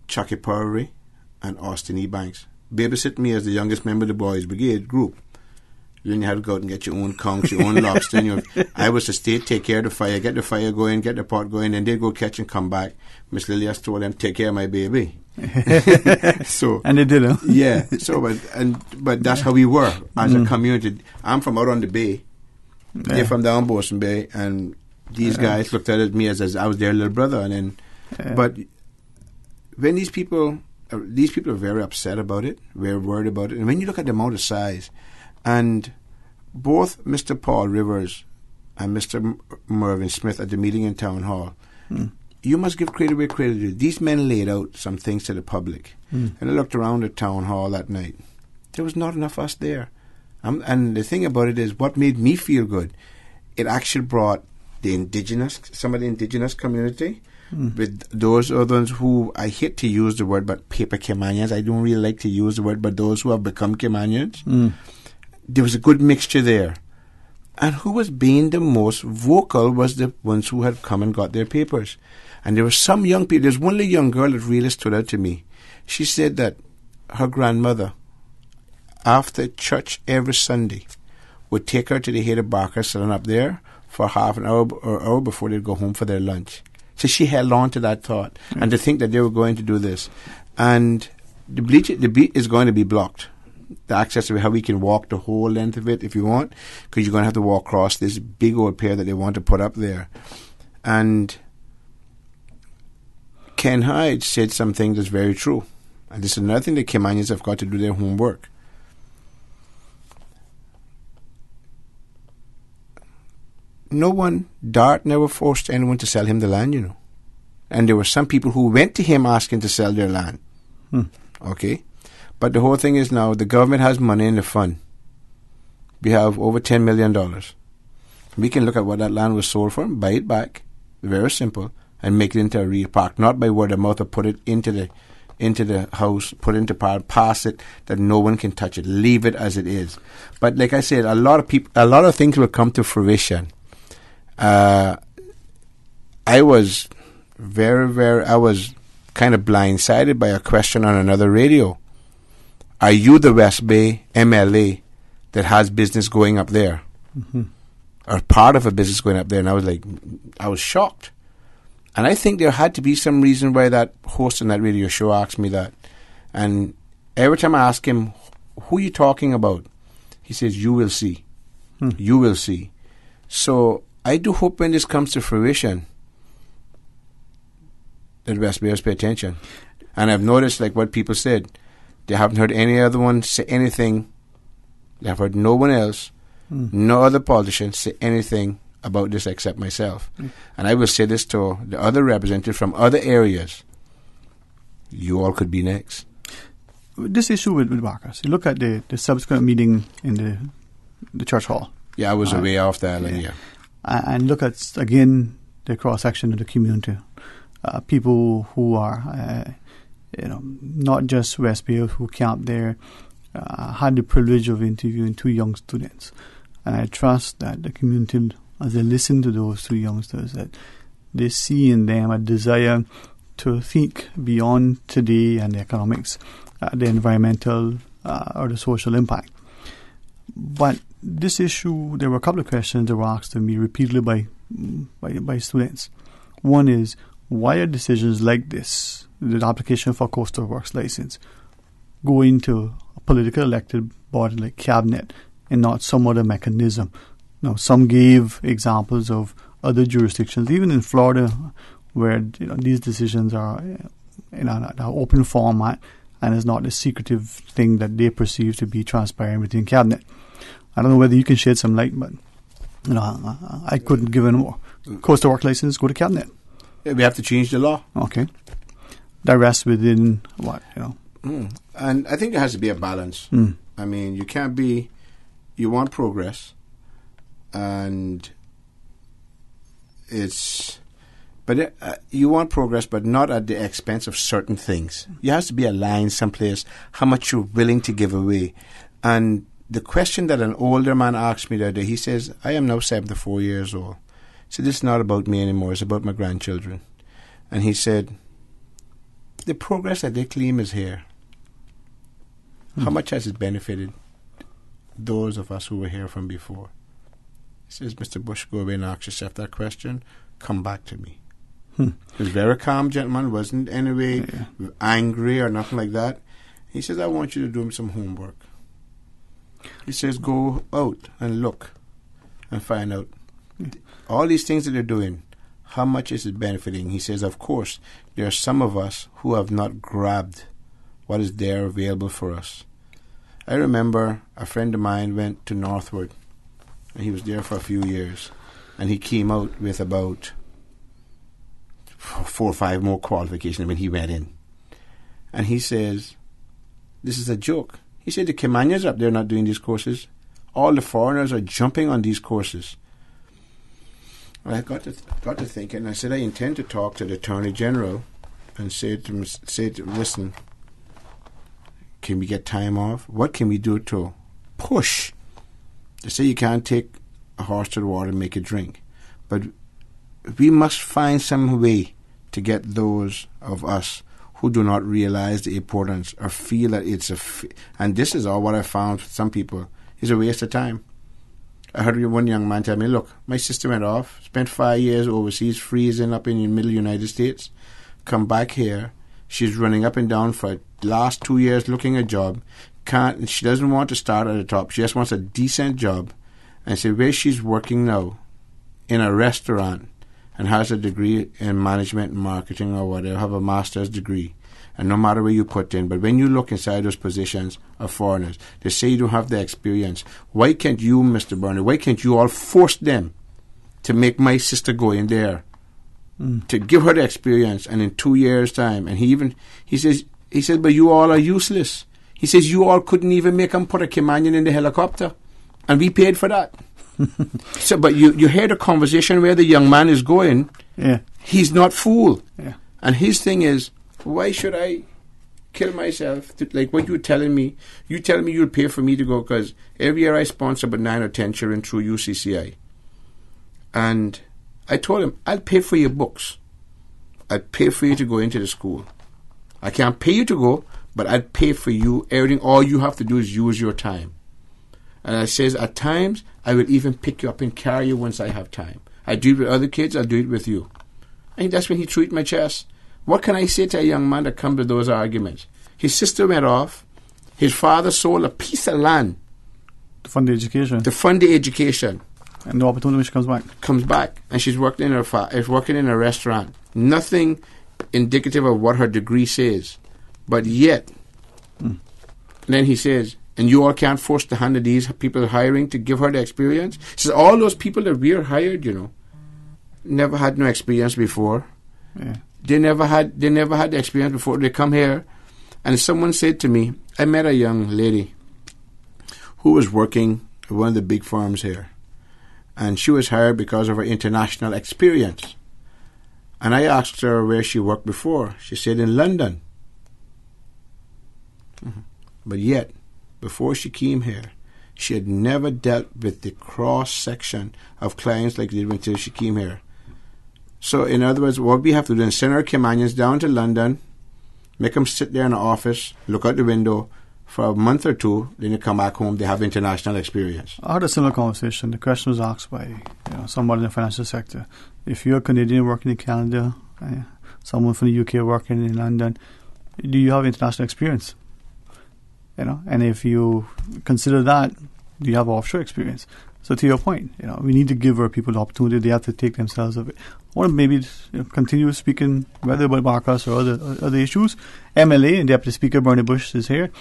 Chucky Powery and Austin Ebanks. Babysitting me as the youngest member of the Boys Brigade group. Then you had to go out and get your own conch, your own lobster. I was to stay, take care of the fire, get the fire going, get the pot going, and they'd go catch and come back. Miss Lilias told them, take care of my baby. So, and they did, huh? Yeah. So, but that's how we were as a community. I'm from out on the bay. Yeah. They're from down Bosun Bay, and these guys looked at me as I was their little brother. And then, but when these people are very upset about it, very worried about it, and when you look at the amount of size, and both Mr. Paul Rivers and Mr. Mervyn Smith at the meeting in Town Hall, you must give credit where credit is. These men laid out some things to the public. And I looked around the Town Hall that night. There was not enough of us there. And the thing about it is, what made me feel good, it actually brought some of the indigenous community, with those others who, I hate to use the word, but paper Caymanians, I don't really like to use the word, but those who have become Caymanians. There was a good mixture there. And who was being the most vocal was the ones who had come and got their papers. And there were some young people. There's one little young girl that really stood out to me. She said that her grandmother, after church every Sunday, would take her to the Haida Barker sitting up there for half an hour or hour before they'd go home for their lunch. So she held on to that thought and to think that they were going to do this. And the beach is going to be blocked. The access to how we can walk the whole length of it if you want, because you're going to have to walk across this big old pier that they want to put up there. And Ken Hyde said something that's very true. And this is another thing that Caymanians have got to do their homework. Dart never forced anyone to sell him the land, you know. And there were some people who went to him asking to sell their land. Okay? But the whole thing is now, the government has money in the fund. We have over $10 million. We can look at what that land was sold for, buy it back, very simple, and make it into a real park. Not by word of mouth, or put it into the house, put it into park, pass it, that no one can touch it. Leave it as it is. But like I said, a lot of things will come to fruition. I was kind of blindsided by a question on another radio. Are you the West Bay MLA that has business going up there? Or part of a business going up there? And I was shocked. And I think there had to be some reason why that host on that radio show asked me that. And every time I ask him, who are you talking about? He says, you will see. You will see. So I do hope when this comes to fruition that West Bayers pay attention. And I've noticed, like what people said, they haven't heard any other one say anything. They have heard no one else, no other politician say anything about this except myself. And I will say this to the other representatives from other areas. You all could be next. This issue with Barcas, you look at the subsequent meeting in the church hall. Yeah, I was away off the island, yeah. And look at, again, the cross-section of the community. People who are, not just West Bayers who camped there, had the privilege of interviewing 2 young students. And I trust that the community, as they listen to those 2 youngsters, that they see in them a desire to think beyond today and the economics, the environmental or the social impact. But this issue, there were a couple of questions that were asked of me repeatedly by students. One is, why are decisions like this, the application for coastal works license, going to a political elected body like cabinet and not some other mechanism? Now, some gave examples of other jurisdictions, even in Florida, where these decisions are in an open format and is not a secretive thing that they perceive to be transparent within cabinet. I don't know whether you can shed some light, but I couldn't give any more. Coastal work license, go to cabinet. Yeah, we have to change the law. Okay. The rest within what, And I think there has to be a balance. I mean, you can't be. You want progress, and you want progress, but not at the expense of certain things. You have to be aligned someplace, how much you're willing to give away. And the question that an older man asked me the other day, he says, I am now 74 years old. He said, this is not about me anymore, it's about my grandchildren. And he said, the progress that they claim is here. How much has it benefited those of us who were here from before? He says, Mr. Bush, go away and ask yourself that question. Come back to me. He was a very calm gentleman, wasn't in any way angry or nothing like that. He says, I want you to do some homework. He says, go out and look and find out. All these things that they're doing, how much is it benefiting? He says, of course, there are some of us who have not grabbed what is there available for us. I remember a friend of mine went to Northwood, and he was there for a few years, and he came out with about 4 or 5 more qualifications when he went in. And he says, this is a joke. He said, the Caymanians up there not doing these courses. All the foreigners are jumping on these courses. And I got to thinking, and I said, I intend to talk to the Attorney General and say to him, listen, can we get time off? What can we do to push? They say you can't take a horse to the water and make it drink. But we must find some way to get those of us who do not realize the importance or feel that it's and this is all what I found with some people, is a waste of time. I heard one young man tell me, look, my sister went off, spent 5 years overseas, freezing up in the middle United States, come back here, she's running up and down for the last 2 years looking at a job, she doesn't want to start at the top, she just wants a decent job, and so where she's working now, in a restaurant, and has a degree in management and marketing or whatever, have a master's degree. And no matter where you put in, but when you look inside those positions of foreigners, they say you don't have the experience. Why can't you, Mr. Burney, why can't you all force them to make my sister go in there, to give her the experience, and in 2 years' time, and he says, but you all are useless. He says, you all couldn't even make them put a Caymanian in the helicopter, and we paid for that. So, but you hear the conversation where the young man is going. Yeah. He's not fooled. Yeah. And his thing is, why should I kill myself? Like what you're telling me. You tell me you'll pay for me to go, because every year I sponsor about 9 or 10 children through UCCI. And I told him, I'll pay for your books. I'll pay for you to go into the school. I can't pay you to go, but I'll pay for you everything. All you have to do is use your time. And I says, at times, I will even pick you up and carry you once I have time. I do it with other kids, I'll do it with you. And that's when he threw it in my chest. What can I say to a young man that comes to those arguments? His sister went off. His father sold a piece of land. To fund the education. To fund the education. And the opportunity when she comes back. Comes back. And she's working in a restaurant. Nothing indicative of what her degree says. But yet, then he says, and you all can't force the hand of these people hiring to give her the experience? He says, all those people that we're hired, never had no experience before. Yeah. They never had the experience before. They come here, and someone said to me, I met a young lady who was working at one of the big firms here, and she was hired because of her international experience. And I asked her where she worked before. She said in London. But yet, before she came here, she had never dealt with the cross-section of clients like they did until she came here. So, in other words, what we have to do is send our Caymanians down to London, make them sit there in the office, look out the window for a month or two, then they come back home, they have international experience. I had a similar conversation. The question was asked by somebody in the financial sector. If you're a Canadian working in Canada, someone from the UK working in London, do you have international experience? And if you consider that, do you have offshore experience? So to your point, we need to give our people the opportunity. They have to take themselves of it. Or maybe continue speaking, whether about Marcus or other issues. MLA and Deputy Speaker Bernie Bush is here.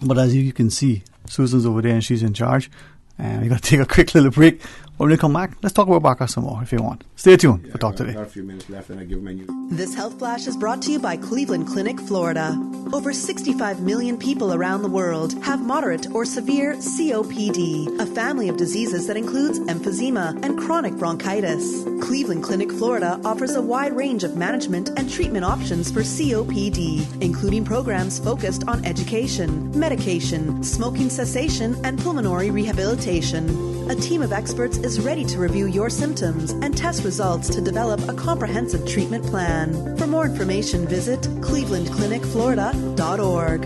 But as you can see, Susan's over there and she's in charge. And we got to take a quick little break. When we come back, let's talk about Barker some more if you want. Stay tuned for Talk Today. Got a few minutes left and I give my news. This Health Flash is brought to you by Cleveland Clinic, Florida. Over 65 million people around the world have moderate or severe COPD, a family of diseases that includes emphysema and chronic bronchitis. Cleveland Clinic, Florida offers a wide range of management and treatment options for COPD, including programs focused on education, medication, smoking cessation, and pulmonary rehabilitation. A team of experts is ready to review your symptoms and test results to develop a comprehensive treatment plan. For more information, visit clevelandclinicflorida.org.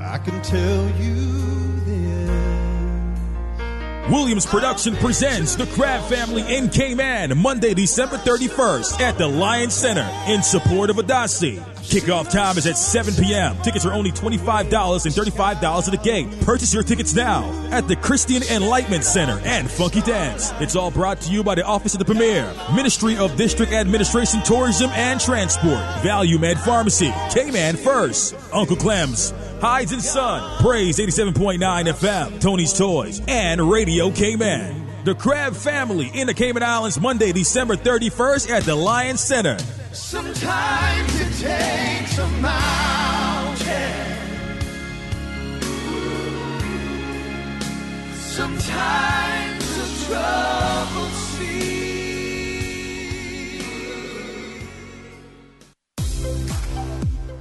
I can tell you Williams Production presents the Crab Family in Cayman, Monday, December 31st at the Lions Center in support of Adasi. Kickoff time is at 7 p.m. Tickets are only $25 and $35 at the gate. Purchase your tickets now at the Christian Enlightenment Center and Funky Dance. It's all brought to you by the Office of the Premier, Ministry of District Administration, Tourism and Transport, Value Med Pharmacy, Cayman First, Uncle Clem's, Hides and Son, Praise 87.9 FM, Tony's Toys, and Radio Cayman. The Crab Family in the Cayman Islands, Monday, December 31st at the Lions Center. sometimes it takes a mountain. Sometimes a troubled sea.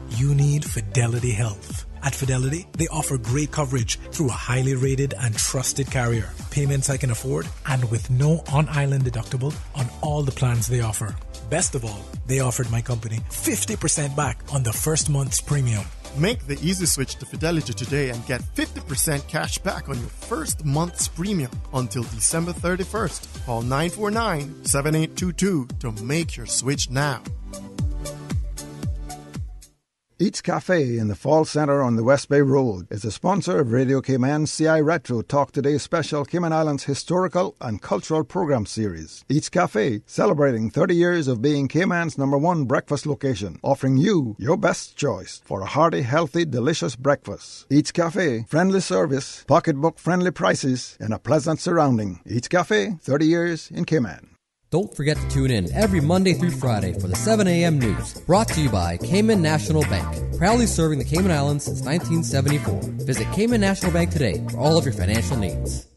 You need Fidelity Health. At Fidelity, they offer great coverage through a highly rated and trusted carrier. Payments I can afford, and with no on-island deductible on all the plans they offer. Best of all, they offered my company 50% back on the first month's premium. Make the easy switch to Fidelity today and get 50% cash back on your first month's premium until December 31st. Call 949-7822 to make your switch now. Eats Cafe in the Fall Centre on the West Bay Road is a sponsor of Radio Cayman's CI Retro Talk Today special Cayman Islands historical and cultural program series. Eats Cafe, celebrating 30 years of being Cayman's #1 breakfast location, offering you your best choice for a hearty, healthy, delicious breakfast. Eats Cafe, friendly service, pocketbook-friendly prices, and a pleasant surrounding. Eats Cafe, 30 years in Cayman. Don't forget to tune in every Monday through Friday for the 7 a.m. news, brought to you by Cayman National Bank, proudly serving the Cayman Islands since 1974. Visit Cayman National Bank today for all of your financial needs.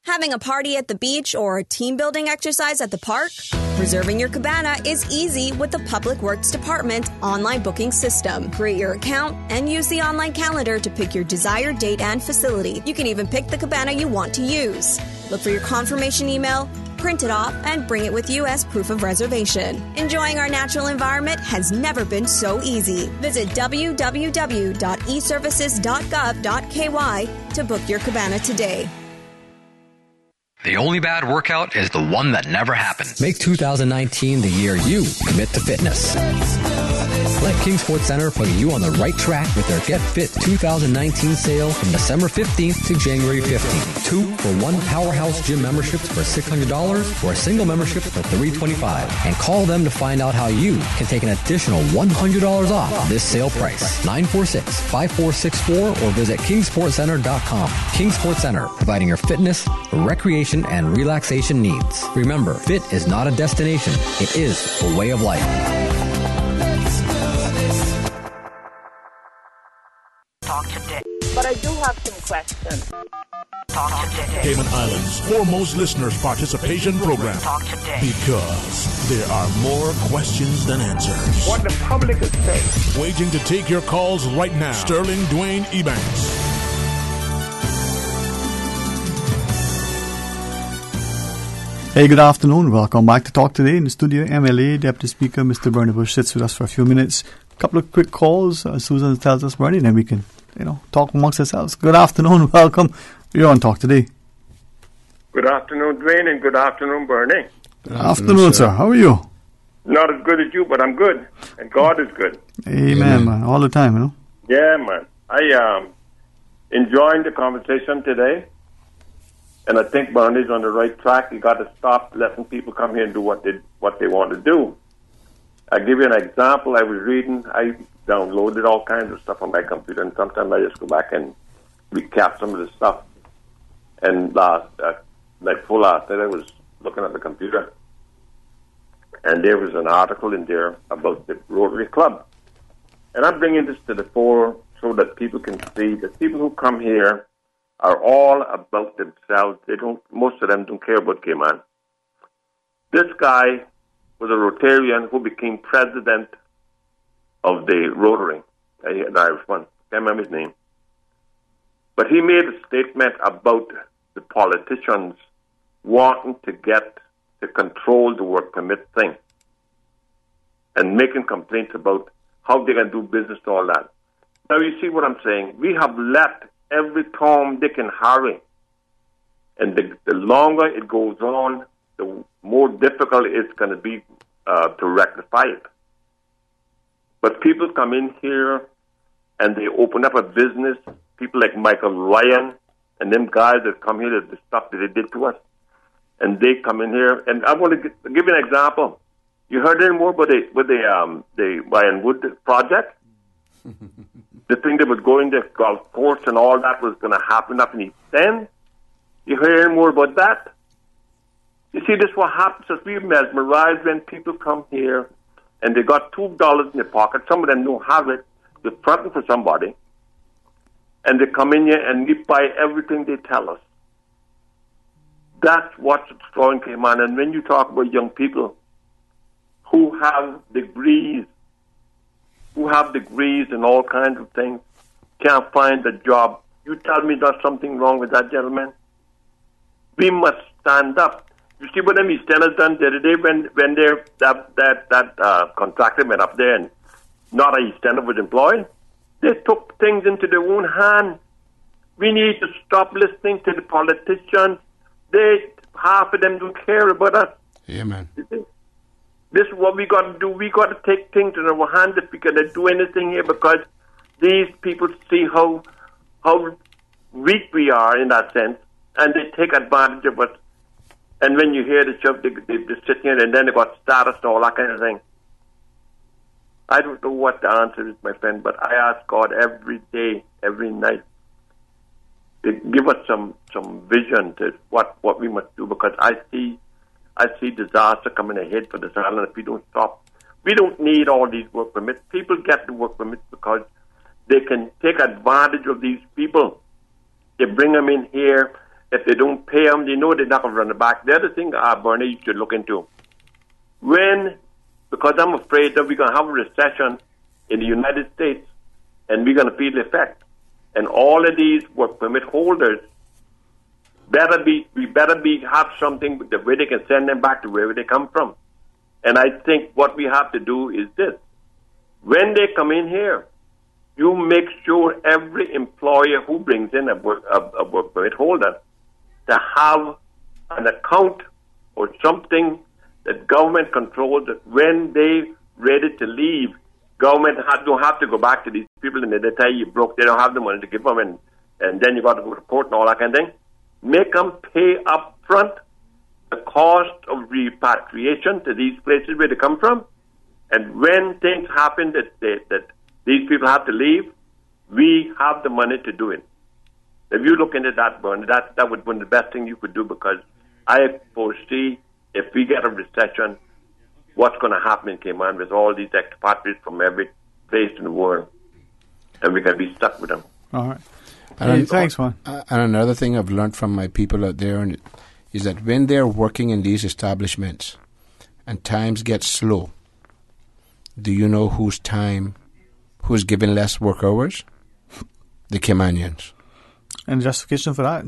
Having a party at the beach or a team building exercise at the park? Preserving your cabana is easy with the Public Works Department online booking system. Create your account and use the online calendar to pick your desired date and facility. You can even pick the cabana you want to use. Look for your confirmation email, print it off, and bring it with you as proof of reservation. Enjoying our natural environment has never been so easy. Visit www.eservices.gov.ky to book your cabana today. The only bad workout is the one that never happened. Make 2019 the year you commit to fitness. Let King Sports Center put you on the right track with their Get Fit 2019 sale from December 15th to January 15th. 2-for-1 Powerhouse Gym memberships for $600 or a single membership for $325. And call them to find out how you can take an additional $100 off this sale price. 946-5464 or visit kingsportscenter.com. King Sports Center, providing your fitness, recreation, and relaxation needs. Remember, fit is not a destination. It is a way of life. Talk today. But I do have some questions. Talk today. Cayman Islands' foremost listeners' participation program. Talk today. Because there are more questions than answers. What the public is saying. Waiting to take your calls right now. Sterling Dwayne Ebanks. Hey, good afternoon. Welcome back to Talk Today. In the studio, MLA Deputy Speaker Mr. Bernie Bush sits with us for a few minutes. A couple of quick calls. Susan tells us, Bernie, then we can, talk amongst ourselves. Good afternoon. Welcome. You're on Talk Today. Good afternoon, Dwayne, and good afternoon, Bernie. Good afternoon, sir. How are you? Not as good as you, but I'm good, and God is good. Amen, man. All the time, Yeah, man. I enjoying the conversation today. And I think Bernie's on the right track. You got to stop letting people come here and do what they want to do. I'll give you an example. I was reading. I downloaded all kinds of stuff on my computer, and sometimes I just go back and recap some of the stuff. And like full last night, I was looking at the computer, and there was an article in there about the Rotary Club. And I'm bringing this to the fore so that people can see that people who come here are all about themselves. Most of them don't care about Cayman. This guy was a Rotarian who became president of the Rotary, an Irish one. Can't remember his name. But he made a statement about the politicians wanting to control the work permit thing and making complaints about how they can do business and all that. Now, you see what I'm saying? We have let every Tom, Dick, and Harry, and the longer it goes on, the more difficult it's going to be to rectify it. But people come in here and they open up a business, people like Michael Ryan and them guys that come here, the stuff that they did to us, and they come in here. And I want to give you an example. You heard any more about the Ryan Wood project? The thing that was going to golf course and all that was going to happen up in East End? You heard any more about that? You see, this is what happens as we mesmerized when people come here and they got $2 in their pocket. Some of them don't have it. They're fronting for somebody. And they come in here and we buy everything they tell us. That's what's destroying Cayman. And when you talk about young people who have degrees and all kinds of things, can't find a job, you tell me there's something wrong with that, gentlemen? We must stand up. You see what them Easterners done the other day when that contractor went up there and not a Easterner was employed? They took things into their own hand. We need to stop listening to the politicians. Half of them don't care about us. Yeah, man. This is what we got to do. We got to take things in our hands if we can do anything here, because these people see how weak we are in that sense, and they take advantage of us. And when you hear the stuff, they sit here and then they got status and all that kind of thing. I don't know what the answer is, my friend, but I ask God every day, every night, to give us some vision to what we must do, because I see disaster coming ahead for this island if we don't stop. We don't need all these work permits. People get the work permits because they can take advantage of these people. They bring them in here. If they don't pay them, they know they're not going to run it back. The other thing, Bernie, you should look into. Because I'm afraid that we're going to have a recession in the United States, and we're going to feel the effect. And all of these work permit holders we better have something the way they can send them back to wherever they come from. And I think what we have to do is this. When they come in here, you make sure every employer who brings in a work permit holder to have an account or something that government controls, that when they ready to leave, government don't have to go back to these people and they tell you broke, they don't have the money to give them, and then you got to go to court and all that kind of thing. Make them pay up front the cost of repatriation to these places where they come from. And when things happen that these people have to leave, we have the money to do it. If you look into that, Bernie, that would be the best thing you could do, because I foresee if we get a recession, what's going to happen in Cayman with all these expatriates from every place in the world, and we're going to be stuck with them. All right. Hey, thanks, man. And another thing I've learned from my people out there is that when they're working in these establishments and times get slow, do you know who's given less work hours? The Caymanians. And justification for that?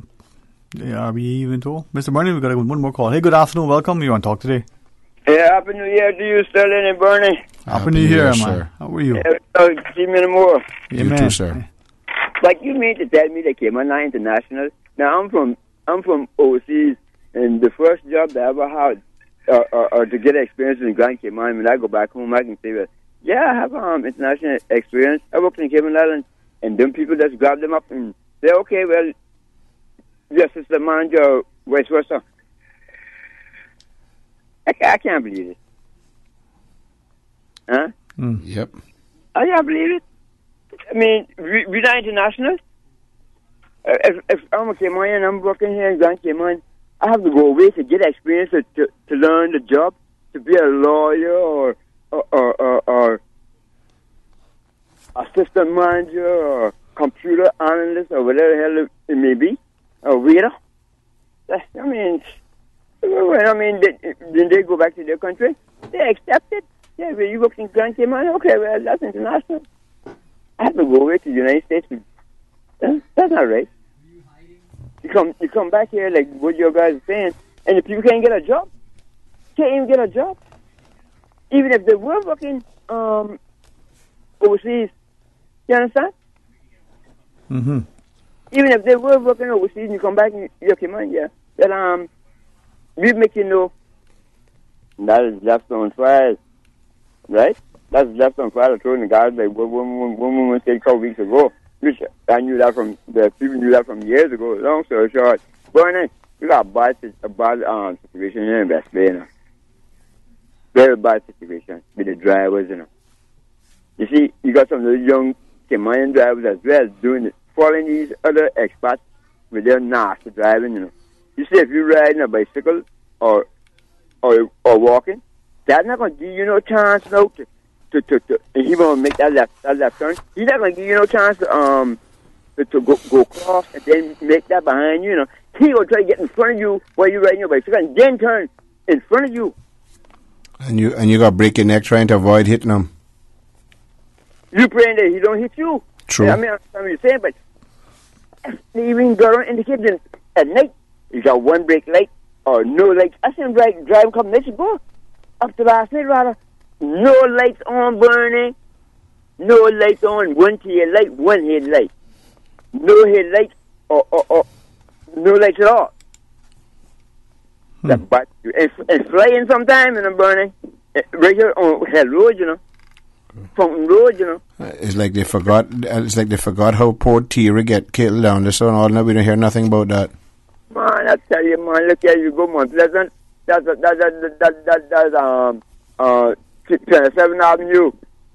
Are we even told? Mr. Bernie, we've got one more call. Hey, good afternoon. Welcome. You want to talk today? Yeah, Happy New Year to you, Sterling and Bernie. Happy New Year, man. Sir. How are you? See me anymore. You too, sir. Like, you mean to tell me that Cayman International? Now, I'm from overseas, and the first job that I ever had, or to get experience in Grand Cayman, when I go back home, I can say, well, yeah, I have international experience. I worked in Cayman Islands, and them people just grab them up and say, okay, well, your sister manager, vice versa. I can't believe it. Huh? Yep. I can't believe it. I mean, we're not international. If I'm a Caymanian and I'm working here in Grand Cayman, I have to go away to get experience to learn the job, to be a lawyer or assistant manager or computer analyst or whatever the hell it may be, or waiter. I mean, then they go back to their country. They accept it. Yeah, when you work in Grand Cayman, okay, well, that's international. I have to go away to the United States. That's not right. You come back here like what your guys are saying, and if you can't get a job, can't even get a job. Even if they were working overseas, you understand? Mm-hmm. Even if they were working overseas and you come back and you come on, yeah, then we make you know that is left on fire, right? That's left on fire. I told the guys like one woman said a couple weeks ago, which I knew that from the people knew that from years ago. Long story short, Bernie, you got a bad situation here in West Bay, you know. Very bad situation with the drivers, you know. You see, you got some of those young Cayman drivers as well doing it, following these other expats with their nasty driving, you know. You see, if you're riding a bicycle or walking, that's not going to give you no chance now to and he won't make that left turn. He's not going to give you no chance to go cross and then make that behind you, you know. He will try to get in front of you while you're riding your bicycle and then turn in front of you. And you got to break your neck trying to avoid hitting him. You praying that he don't hit you. True. I mean, I'm what you're saying, but they even go around in the kitchen at night. You got one brake light or no lights. I seen him drive a couple minutes ago. Up to last night, rather. No lights on burning. No lights on. One tail light, one headlight. No headlights or no lights at all. But and flying sometime and I'm burning. Right here on Hell Road, you know. Fountain Road, you know. It's like they forgot. It's like they forgot how poor Tira get killed down there. So all now we don't hear nothing about that. Man, I tell you, man. Look here, you go, Mount Pleasant. That's 27th Avenue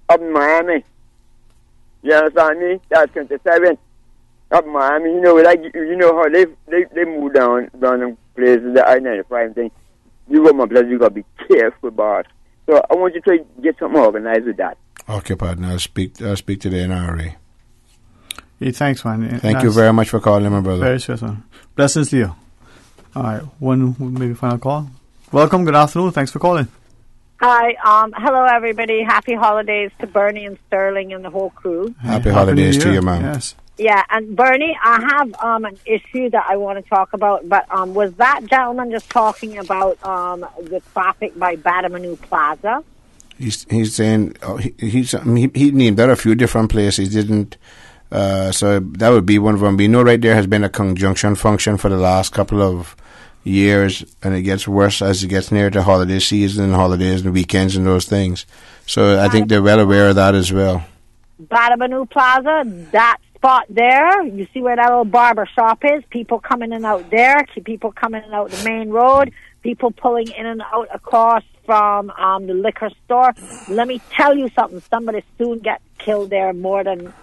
up in Miami. You understand me? That's 27th up in Miami. You know, like you know how they move down them places, the I-95 thing. You go, Mount Pleasant, you gotta be careful, boss. So I want you to try to get something organized with that. Okay, partner. I'll speak to the NRA. Hey, thanks, man. Thank you very much for calling, my brother. Very sure, sir. Blessings, Leo. All right, one maybe final call. Welcome. Good afternoon. Thanks for calling. Hi. Hello, everybody. Happy holidays to Bernie and Sterling and the whole crew. Happy holidays to you, ma'am. Yes. Yeah, and Bernie, I have an issue that I want to talk about, but was that gentleman just talking about the traffic by Badamanu Plaza? He's saying he named out a few different places. He didn't. So that would be one of them. We know right there has been a conjunction function for the last couple of years, and it gets worse as it gets near to holiday season and holidays and weekends and those things. So I think they're well aware of that as well. Badamanu Plaza, that spot there, you see where that little barber shop is? People coming in and out there, people coming in and out the main road, people pulling in and out across from the liquor store. Let me tell you something, somebody soon get killed there more than...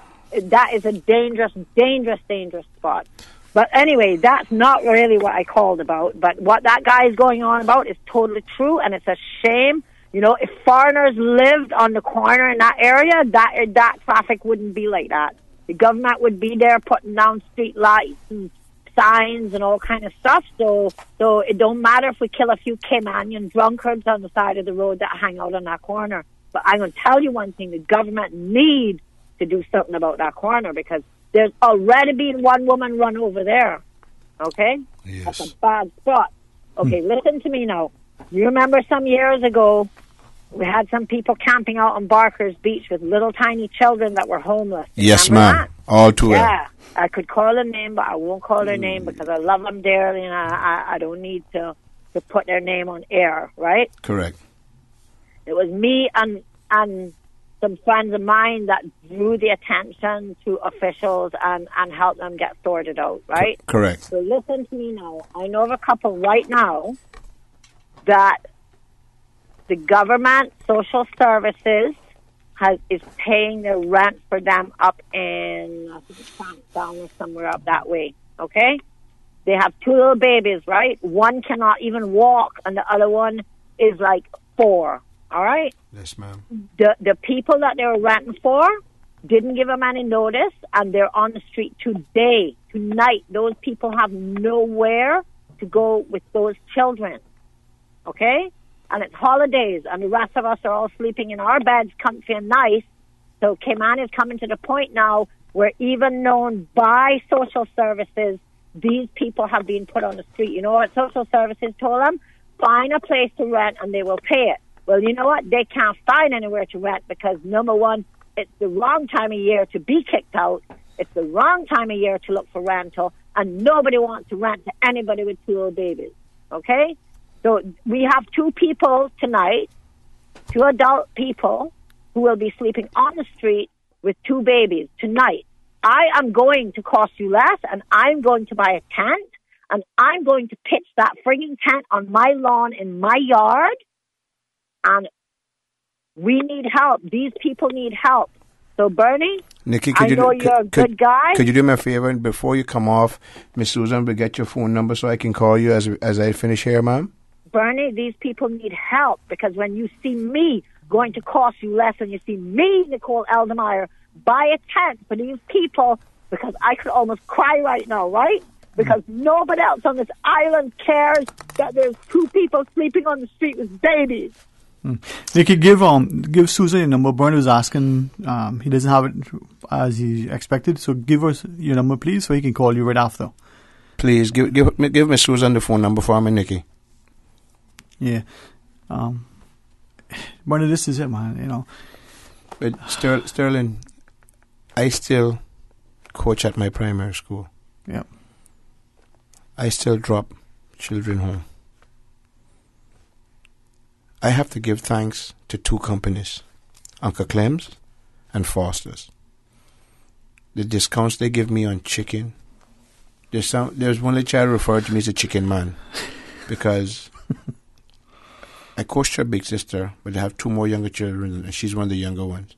That is a dangerous, dangerous, dangerous spot. But anyway, that's not really what I called about. But what that guy is going on about is totally true, and it's a shame. You know, if foreigners lived on the corner in that area, that traffic wouldn't be like that. The government would be there putting down street lights and signs and all kind of stuff. So it don't matter if we kill a few Caymanian drunkards on the side of the road that hang out on that corner. But I'm going to tell you one thing: the government needs to do something about that corner, because there's already been one woman run over there. Okay? Yes. That's a bad spot. Okay, listen to me now. You remember some years ago, we had some people camping out on Barker's Beach with little tiny children that were homeless. Yes, Remember ma'am. that? All too well. Yeah. I could call their name, but I won't call their name because I love them dearly, and I don't need to put their name on air, right? Correct. It was me and some friends of mine that drew the attention to officials and helped them get sorted out, right? Correct. So listen to me now. I know of a couple right now that the government social services is paying their rent for them up in, I think it's down or somewhere up that way, okay? They have 2 little babies, right? One cannot even walk, and the other one is like 4. All right? Yes, ma'am. The people that they were renting for didn't give them any notice, and they're on the street today, tonight. Those people have nowhere to go with those children. Okay? And it's holidays, and the rest of us are all sleeping in our beds, comfy and nice. So Cayman is coming to the point now where even known by social services, these people have been put on the street. You know what social services told them? Find a place to rent and they will pay it. Well, you know what? They can't find anywhere to rent because, number one, it's the wrong time of year to be kicked out. It's the wrong time of year to look for rental, and nobody wants to rent to anybody with 2 little babies. Okay? So we have 2 people tonight, 2 adult people who will be sleeping on the street with 2 babies tonight. I am going to cost you less, and I'm going to buy a tent, and I'm going to pitch that frigging tent on my lawn in my yard, and we need help. These people need help. So, Bernie, Nikki, I know you're a good guy. Could you do me a favor, and before you come off, Miss Susan will get your phone number so I can call you as I finish here, ma'am? Bernie, these people need help, because when you see me going to cost you less, and you see me, Nicole Eldemeyer, buy a tent for these people, because I could almost cry right now, right? Because nobody else on this island cares that there's 2 people sleeping on the street with babies. Nikki, give Susan your number. Bernie was asking, he doesn't have it as he expected, so give us your number, please, so he can call you right after. Please, give Miss Susan the phone number for me, Nikki. Yeah. Bernie, this is it, man, you know. But Sterling, I still coach at my primary school. Yeah. I still drop children home. I have to give thanks to 2 companies, Uncle Clem's and Foster's. The discounts they give me on chicken. There's one little child referred to me as a chicken man because I coached her big sister, but I have 2 more younger children, and she's one of the younger ones.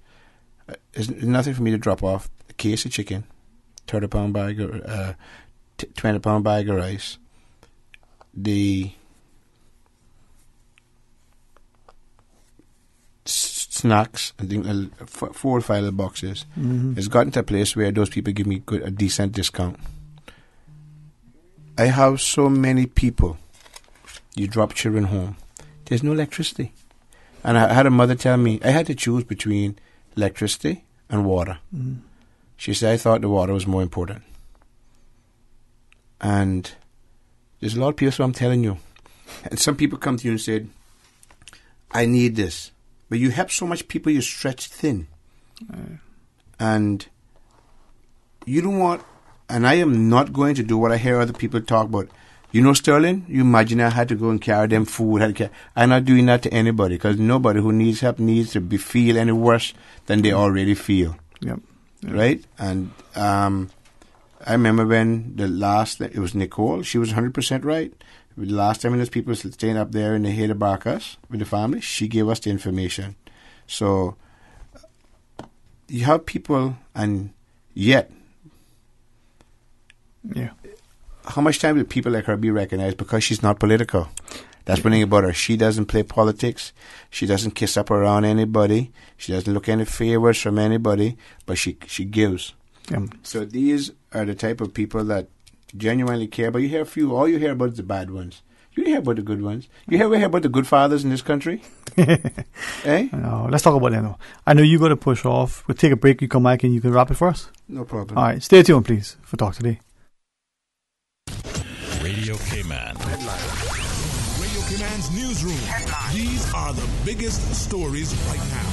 It's nothing for me to drop off a case of chicken, 30-pound bag, 20-pound bag of rice, the snacks, I think 4 or 5 little boxes. Mm-hmm. It's gotten to a place where those people give me a decent discount. I have so many people. You drop children home. There's no electricity. And I had a mother tell me I had to choose between electricity and water. Mm-hmm. She said I thought the water was more important. And there's a lot of people, so I'm telling you. And some people come to you and said, I need this. But you help so much people, you stretch thin. And you don't want, and I am not going to do what I hear other people talk about. You know, Sterling, you imagine I had to go and carry them food. I'm not doing that to anybody, because nobody who needs help needs to feel any worse than they already feel. Yep. Right? And I remember when it was Nicole, she was 100% right. The last time when those people staying up there in the head of Barkas with the family, she gave us the information. So you have people, and yet, yeah, how much time do people like her be recognized? Because she's not political. That's one thing about her. She doesn't play politics. She doesn't kiss up around anybody. She doesn't look any favors from anybody, but she gives. Yeah. So these are the type of people that genuinely care. But you hear all you hear about is the bad ones. You don't hear about the good ones. You ever hear about the good fathers in this country? Eh? No, let's talk about that now. I know you got to push off. We'll take a break. You come back and you can wrap it for us. No problem. All right. Stay tuned, please, for Talk Today. Radio Cayman. Radio Cayman's newsroom. These are the biggest stories right now.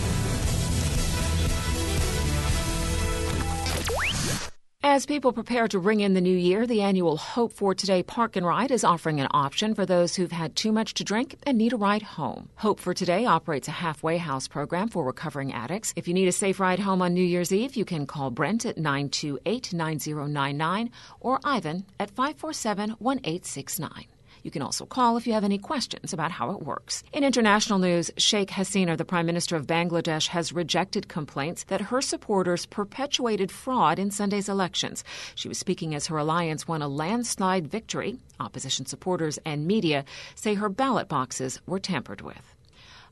As people prepare to ring in the new year, the annual Hope for Today Park and Ride is offering an option for those who've had too much to drink and need a ride home. Hope for Today operates a halfway house program for recovering addicts. If you need a safe ride home on New Year's Eve, you can call Brent at 928-9099 or Ivan at 547-1869. You can also call if you have any questions about how it works. In international news, Sheikh Hasina, the Prime Minister of Bangladesh, has rejected complaints that her supporters perpetuated fraud in Sunday's elections. She was speaking as her alliance won a landslide victory. Opposition supporters and media say her ballot boxes were tampered with.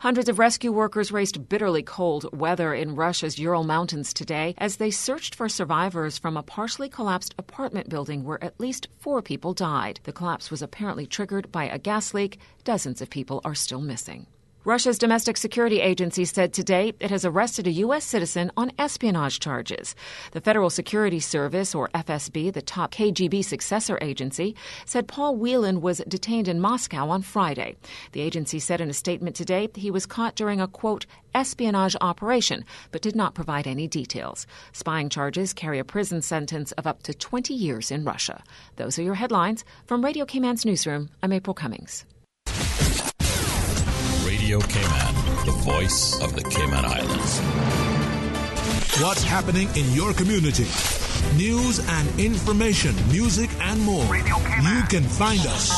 Hundreds of rescue workers raced bitterly cold weather in Russia's Ural Mountains today as they searched for survivors from a partially collapsed apartment building where at least 4 people died. The collapse was apparently triggered by a gas leak. Dozens of people are still missing. Russia's domestic security agency said today it has arrested a U.S. citizen on espionage charges. The Federal Security Service, or FSB, the top KGB successor agency, said Paul Whelan was detained in Moscow on Friday. The agency said in a statement today he was caught during a, quote, espionage operation, but did not provide any details. Spying charges carry a prison sentence of up to 20 years in Russia. Those are your headlines. From Radio Cayman's newsroom, I'm April Cummings. Radio Cayman, the voice of the Cayman Islands. What's happening in your community? News and information, music and more. You can find us.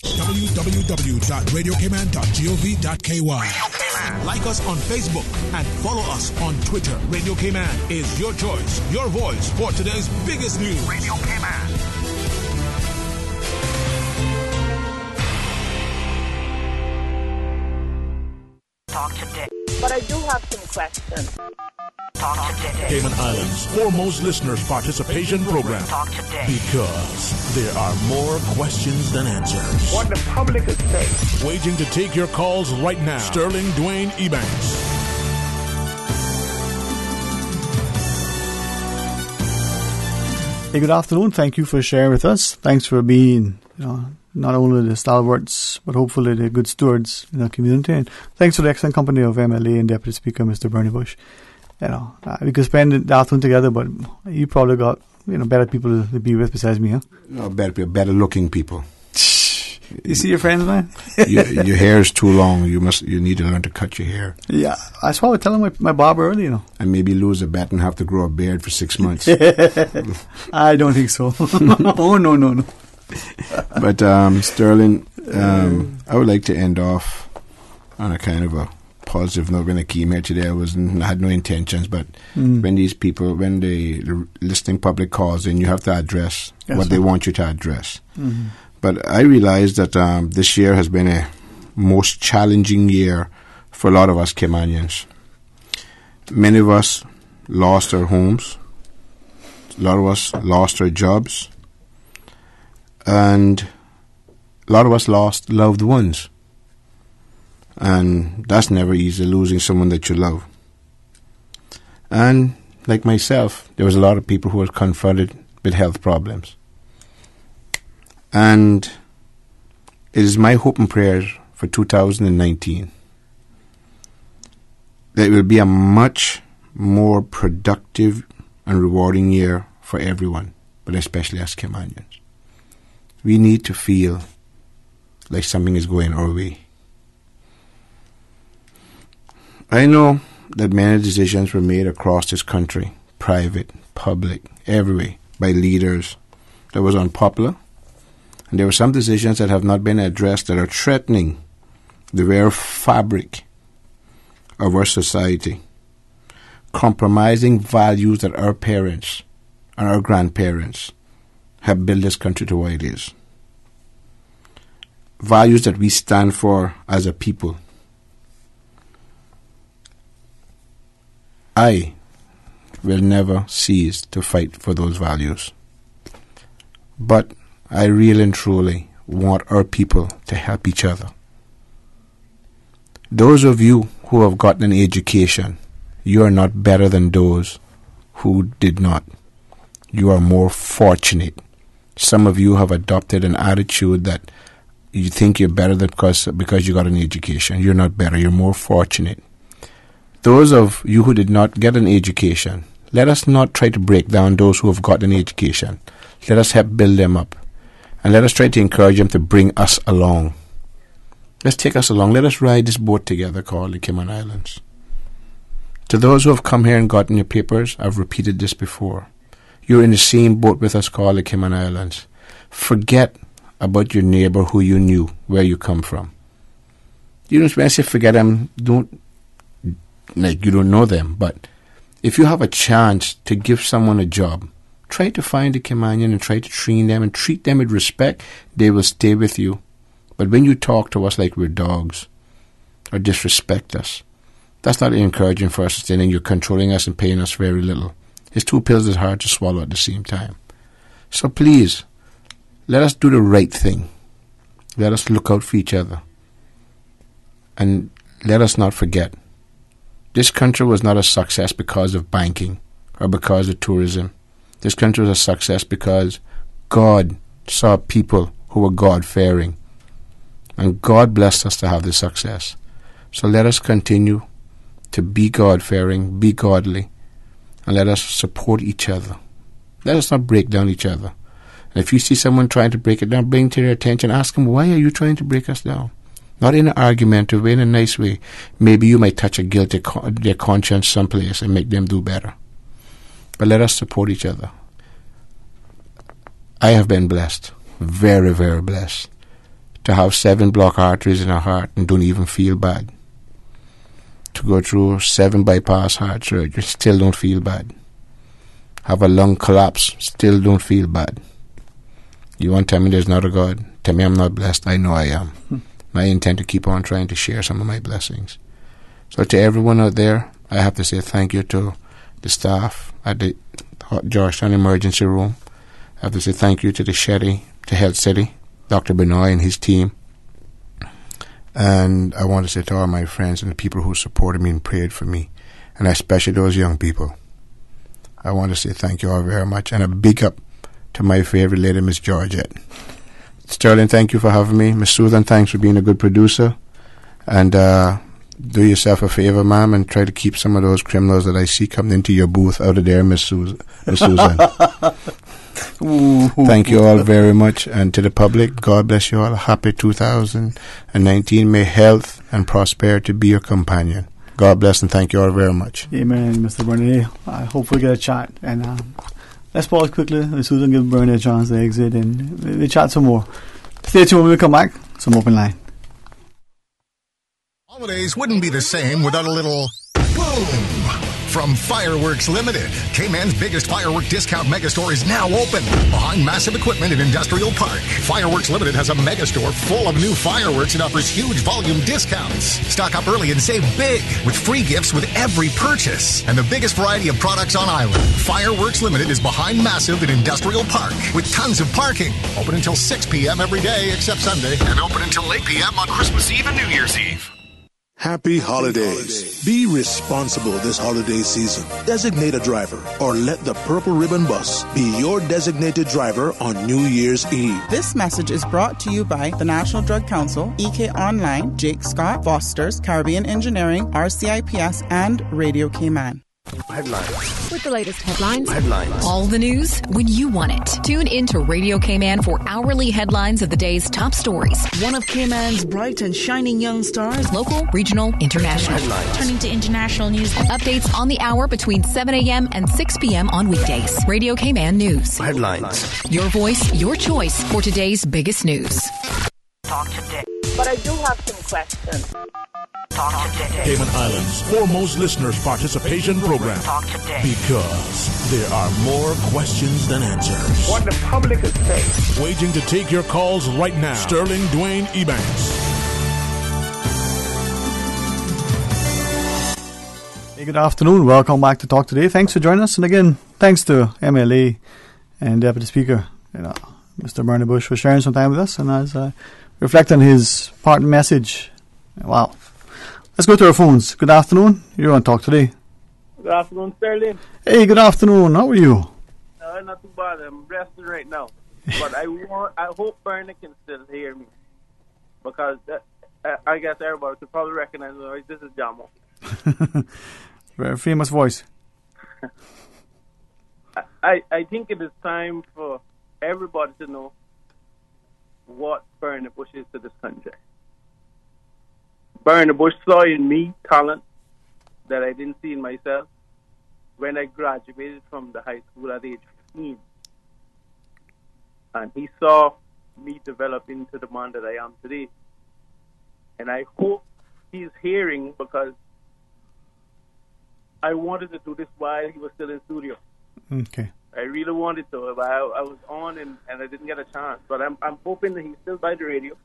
www.radiocayman.gov.ky. Like us on Facebook and follow us on Twitter. Radio Cayman is your choice, your voice for today's biggest news. Radio Cayman. Talk today. But I do have some questions. Talk today. Cayman Islands' foremost listeners' participation program. Talk today. Because there are more questions than answers. What the public is saying. Waging to take your calls right now. Sterling Dwayne Ebanks. Hey, good afternoon. Thank you for sharing with us. Thanks for being, not only the stalwarts, but hopefully the good stewards in our community. And thanks for the excellent company of MLA and Deputy Speaker Mr. Bernie Bush. We could spend the afternoon together, but you probably got better people to be with besides me, huh? No, better looking people. You see your friends, man? your hair is too long. You need to learn to cut your hair. Yeah, that's why I was telling my barber earlier, And maybe lose a bet and have to grow a beard for 6 months. I don't think so. Oh, no. But Sterling, I would like to end off on a kind of a positive note. When I came here today, I had no intentions, but when the listening public calls in, you have to address what they want you to address. Mm-hmm. But I realized that this year has been a most challenging year for a lot of us Caymanians. Many of us lost our homes. A lot of us lost our jobs. And a lot of us lost loved ones. And that's never easy, losing someone that you love. And like myself, there was a lot of people who were confronted with health problems. And it is my hope and prayer for 2019 that it will be a much more productive and rewarding year for everyone, but especially us Caymanians. We need to feel like something is going our way. I know that many decisions were made across this country, private, public, everywhere, by leaders that was unpopular. And there were some decisions that have not been addressed that are threatening the very fabric of our society, compromising values that our parents and our grandparents have built this country to what it is. Values that we stand for as a people. I will never cease to fight for those values. But I really and truly want our people to help each other. Those of you who have gotten an education, you are not better than those who did not. You are more fortunate. Some of you have adopted an attitude that you think you're better than because you got an education. You're not better. You're more fortunate. Those of you who did not get an education, let us not try to break down those who have got an education. Let us help build them up. And let us try to encourage them to bring us along. Let's take us along. Let us ride this boat together called the Cayman Islands. To those who have come here and gotten your papers, I've repeated this before. You're in the same boat with us called the Cayman Islands. Forget about your neighbor who you knew, where you come from. You don't, when I say forget them, don't, like you don't know them, but if you have a chance to give someone a job, try to find a companion and try to train them and treat them with respect. They will stay with you. But when you talk to us like we're dogs or disrespect us, that's not encouraging for us to stay, and you're controlling us and paying us very little. It's two pills that's hard to swallow at the same time. So please, let us do the right thing. Let us look out for each other. And let us not forget, this country was not a success because of banking or because of tourism. This country was a success because God saw people who were God-fearing. And God blessed us to have this success. So let us continue to be God-fearing, be godly, and let us support each other. Let us not break down each other. And if you see someone trying to break it down, bring it to their attention. Ask them, why are you trying to break us down? Not in an argumentative way, in a nice way. Maybe you might touch their conscience someplace and make them do better. But let us support each other. I have been blessed, very, very blessed, to have 7 blocked arteries in our heart and don't even feel bad. To go through 7 bypass heart surgery, still don't feel bad. Have a lung collapse, still don't feel bad. You want to tell me there's not a God? Tell me I'm not blessed. I know I am. I intend to keep on trying to share some of my blessings. So to everyone out there, I have to say thank you to the staff at the Georgetown Emergency Room. I have to say thank you to the Shetty, to Health City, Dr. Benoit and his team. And I want to say to all my friends and the people who supported me and prayed for me, and especially those young people, I want to say thank you all very much, and a big up to my favorite lady, Miss Georgette. Sterling, thank you for having me. Miss Susan, thanks for being a good producer. And do yourself a favor, ma'am, and try to keep some of those criminals that I see coming into your booth out of there, Miss Susan. Thank you all very much. And to the public, God bless you all. Happy 2019. May health and prosperity be your companion. God bless and thank you all very much. Amen, Mr. Bernier. I hope we get a chat. And let's pause quickly. Susan, give Bernier a chance to exit and we'll chat some more. Stay tuned when we come back. Some open line. Holidays wouldn't be the same without a little boom from Fireworks Limited. K-Man's biggest firework discount megastore is now open behind Massive Equipment in Industrial Park. Fireworks Limited has a megastore full of new fireworks and offers huge volume discounts. Stock up early and save big with free gifts with every purchase and the biggest variety of products on island. Fireworks Limited is behind Massive in Industrial Park with tons of parking. Open until 6 p.m. every day except Sunday and open until 8 p.m. on Christmas Eve and New Year's Eve. Happy holidays. Be responsible this holiday season. Designate a driver or let the Purple Ribbon Bus be your designated driver on New Year's Eve. This message is brought to you by the National Drug Council, EK Online, Jake Scott, Foster's, Caribbean Engineering, RCIPS, and Radio Cayman. Headlines. With the latest headlines. Headlines. All the news when you want it. Tune in to Radio Cayman for hourly headlines of the day's top stories. One of Cayman's bright and shining young stars. Local, regional, international. Headlines. Turning to international news. Updates on the hour between 7 a.m. and 6 p.m. on weekdays. Radio Cayman News. Headlines. Your voice, your choice for today's biggest news. Talk today. But I do have some questions. Talk today. Cayman Islands' foremost listeners' participation program. Talk today. Because there are more questions than answers. What the public is saying. Waiting to take your calls right now. Sterling Dwayne Ebanks. Hey, good afternoon. Welcome back to Talk Today. Thanks for joining us. And again, thanks to MLA and Deputy Speaker, Mr. Bernie Bush, for sharing some time with us. And as reflect on his parting message. Wow. Let's go to our phones. Good afternoon. You're on Talk Today. Good afternoon, Sterling. Hey, good afternoon. How are you? Not too bad. I'm resting right now. But I hope Bernie can still hear me. Because I guess everybody could probably recognize my voice. This is Jamo. Very famous voice. I think it is time for everybody to know what Bernie Bush is to this country. Bernie Bush saw in me talent that I didn't see in myself when I graduated from the high school at age 15. And he saw me develop into the man that I am today. And I hope he's hearing, because I wanted to do this while he was still in studio. Okay. I really wanted to. But I was on and I didn't get a chance. But I'm hoping that he's still by the radio,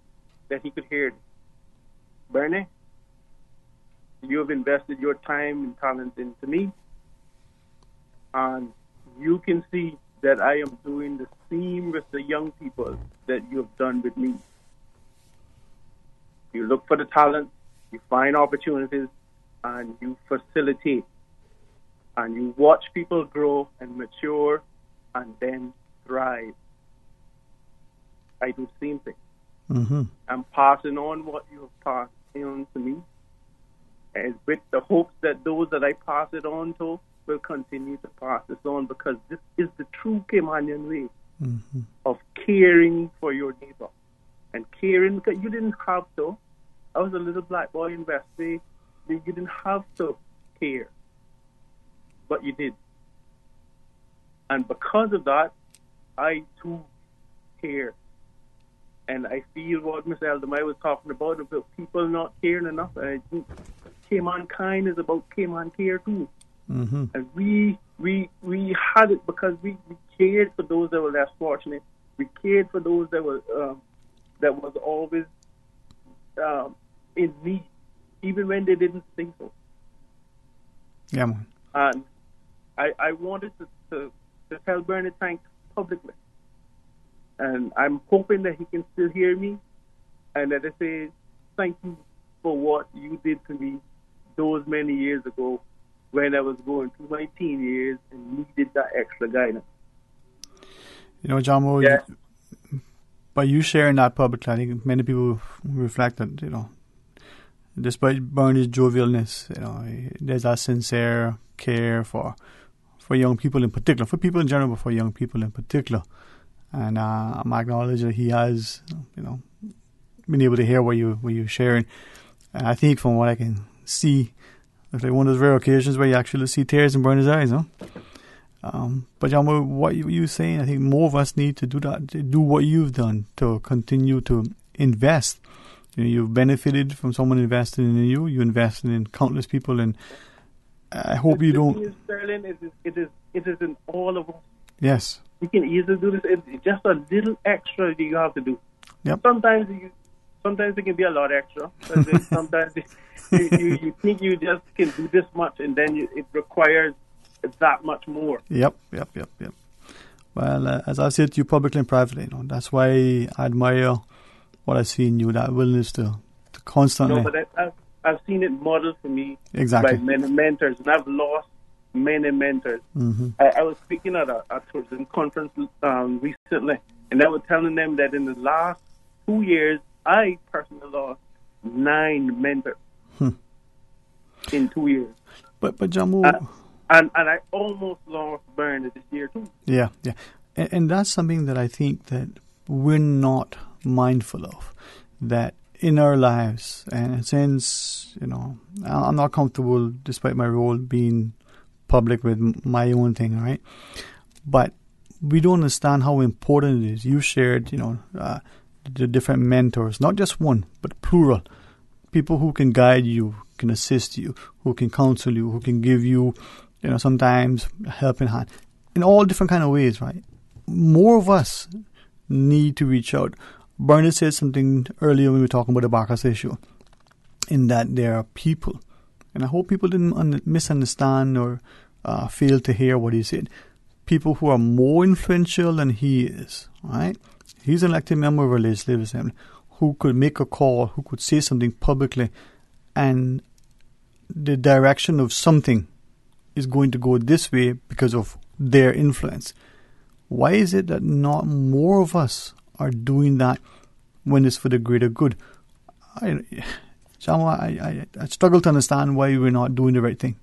that he could hear it. Bernie, you have invested your time and talent into me, and you can see that I am doing the same with the young people that you have done with me. You look for the talent, you find opportunities, and you facilitate. And you watch people grow and mature and then thrive. I do the same thing. Mm-hmm. I'm passing on what you have passed on to me, and with the hopes that those that I pass it on to will continue to pass this on, because this is the true Caymanian way of caring for your neighbor. And caring, because you didn't have to. I was a little black boy in West Bay. You didn't have to care, but you did. And because of that, I too care. And I feel what Ms. Eldamai was talking about people not caring enough. And I think Cayman kind is about Cayman care too. Mm-hmm. And we had it because we cared for those that were less fortunate. We cared for those that were that was always in need, even when they didn't think so. Yeah, man. And I wanted to tell Bernie thanks publicly. And I'm hoping that he can still hear me, and that I say thank you for what you did to me those many years ago when I was going through my teen years and needed that extra guidance. You know, Jamo, by you sharing that publicly, I think many people reflect that, you know, despite Bernie's jovialness, you know, there's that sincere care for young people in particular, for people in general, but for young people in particular. And I'm acknowledging that he has, you know, been able to hear what you're sharing. And I think from what I can see, it's like one of those rare occasions where you actually see tears in Bernie's eyes, huh? But John, what you saying, I think more of us need to do that, to do what you've done, to continue to invest. You know, you've benefited from someone investing in you. You invested in countless people, and I hope you don't. Sterling, it is in all of us. Yes. You can easily do this. It's just a little extra that you have to do. Yep. Sometimes it can be a lot extra. Sometimes you think you just can do this much, and then it requires that much more. Yep. Well, as I've said to you publicly and privately, you know, that's why I admire what I see in you, that willingness to constantly. No, but I've seen it modeled for me exactly by many mentors, and I've lost many mentors. Mm-hmm. I was speaking at a tourism conference recently, and I was telling them that in the last 2 years, I personally lost 9 mentors in 2 years. But Jamu, and I almost lost Bernie this year too. Yeah, and that's something that I think that we're not mindful of, that in our lives, and since, you know, I'm not comfortable, despite my role, being public with my own thing, right? But we don't understand how important it is. You shared, you know, the different mentors, not just one, but plural. People who can guide you, can assist you, who can counsel you, who can give you, you know, sometimes a helping hand in all different kind of ways, right? More of us need to reach out. Bernie said something earlier when we were talking about the Bacchus issue, in that there are people, and I hope people didn't misunderstand or fail to hear what he said. People who are more influential than he is, right? He's an elected member of our Legislative Assembly who could make a call, who could say something publicly, and the direction of something is going to go this way because of their influence. Why is it that not more of us are doing that when it's for the greater good? I struggle to understand why we're not doing the right thing.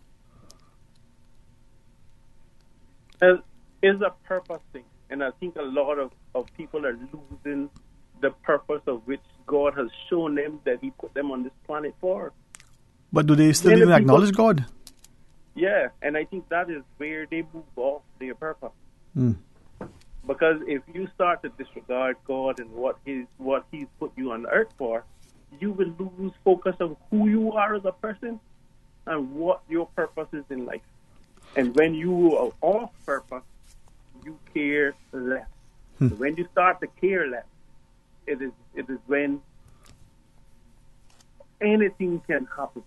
It's a purpose thing, and I think a lot of people are losing the purpose of which God has shown them that He put them on this planet for. But do they still even acknowledge God? Yeah, and I think that is where they move off their purpose. Because if you start to disregard God and what He's put you on the earth for, you will lose focus of who you are as a person and what your purpose is in life. And when you are off purpose, you care less. When you start to care less, it is when anything can happen.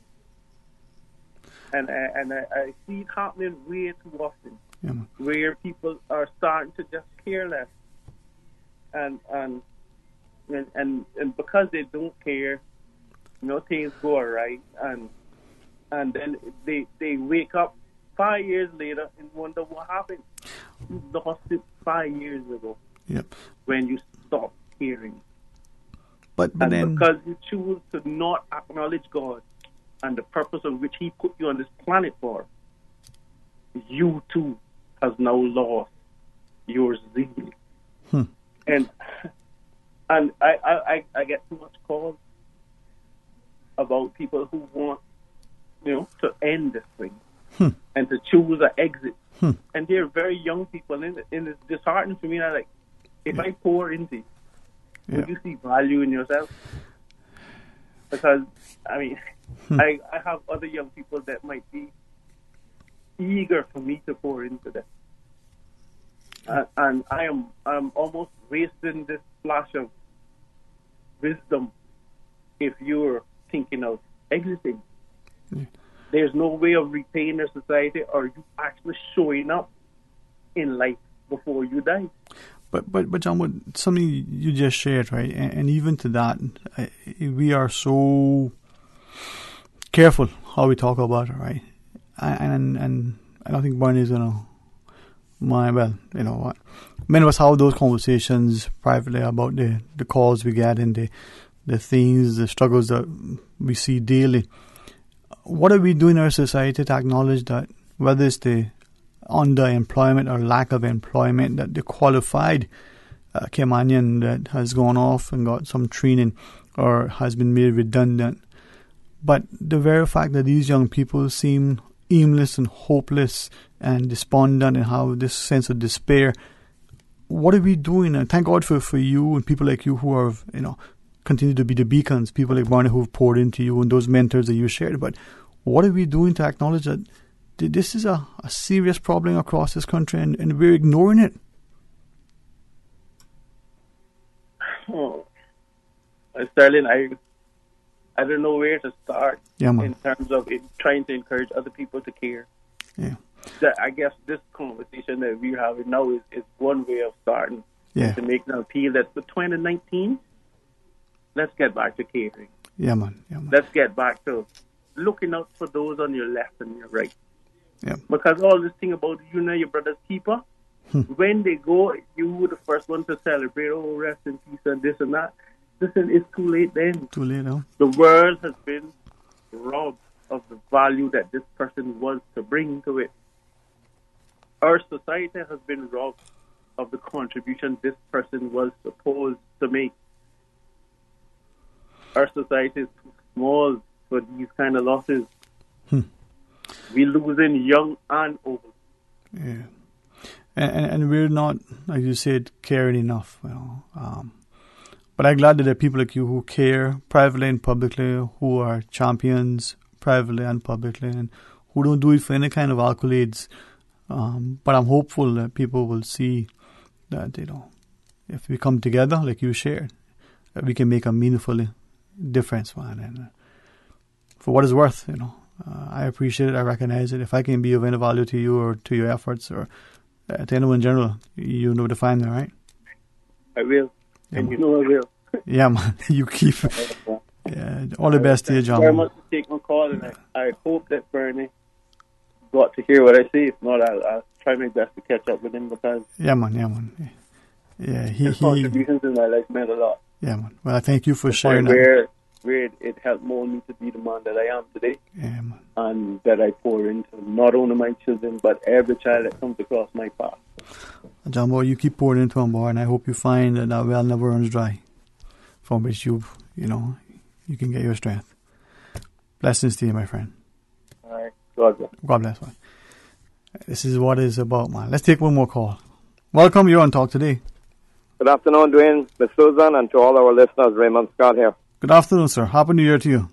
And I see it happening way too often, where people are starting to just care less, and because they don't care, things go awry, and then they wake up 5 years later and wonder what happened. You lost it 5 years ago. Yep. When you stop caring. But then, because you choose to not acknowledge God and the purpose on which He put you on this planet for, you too has now lost your zeal. And I get too much calls about people who want, to end this thing and to choose an exit. And they're very young people, and it's disheartening for me. I'm like, if I pour into you, would you see value in yourself? Because, I have other young people that might be eager for me to pour into them. And I'm almost wasting this flash of wisdom if you're thinking of exiting. There's no way of repaying the society or you actually showing up in life before you die. But John, something you just shared, right? And even to that, we are so careful how we talk about it, right? And I don't think Bernie's gonna mind. Well, you know what? Many of us have those conversations privately about the calls we get and the things, the struggles that we see daily. What are we doing in our society to acknowledge that, whether it's the underemployment or lack of employment, that the qualified Caymanian that has gone off and got some training or has been made redundant, but the very fact that these young people seem aimless and hopeless and despondent and have this sense of despair, what are we doing? And thank God for you and people like you who are, continue to be the beacons, people like Barney who've poured into you and those mentors that you shared. But what are we doing to acknowledge that this is a serious problem across this country and we're ignoring it? Sterling, I don't know where to start in terms of trying to encourage other people to care. Yeah. I guess this conversation that we're having now is one way of starting to make an appeal that for 2019, let's get back to caring. Yeah, man. Let's get back to looking out for those on your left and your right. Yeah. Because all this thing about your brother's keeper, when they go, you were the first one to celebrate, rest in peace and this and that. Listen, it's too late then. Too late now. The world has been robbed of the value that this person was to bring to it. Our society has been robbed of the contribution this person was supposed to make. Our society is too small for these kind of losses. We're losing young and old. Yeah. And we're not, like you said, caring enough. But I'm glad that there are people like you who care privately and publicly, who are champions privately and publicly, and who don't do it for any kind of accolades. But I'm hopeful that people will see that, if we come together, like you shared, that we can make a meaningful difference, man. And for what it's worth, I appreciate it, I recognize it. If I can be of any value to you or to your efforts or to anyone in general, you know to find me, right? I will. Yeah, and I will. Yeah, man. You keep. All the best to you, John. Very much to take my call, and I hope that Bernie got to hear what I say. If not, I'll try my best to catch up with him because. Yeah, man. Yeah, his contributions in my life meant a lot. Yeah, man. Well, I thank you for sharing that. Where it helped mold me to be the man that I am today. Yeah, man. And that I pour into not only my children, but every child that comes across my path. John Boy, you keep pouring into him, boy, and I hope you find that well never runs dry, from which you can get your strength. Blessings to you, my friend. All right. God bless. God bless, man. This is what it's about, man. Let's take one more call. Welcome. You're on Talk Today. Good afternoon, Dwayne, Miss Susan, and to all our listeners. Raymond Scott here. Good afternoon, sir. Happy New Year to you.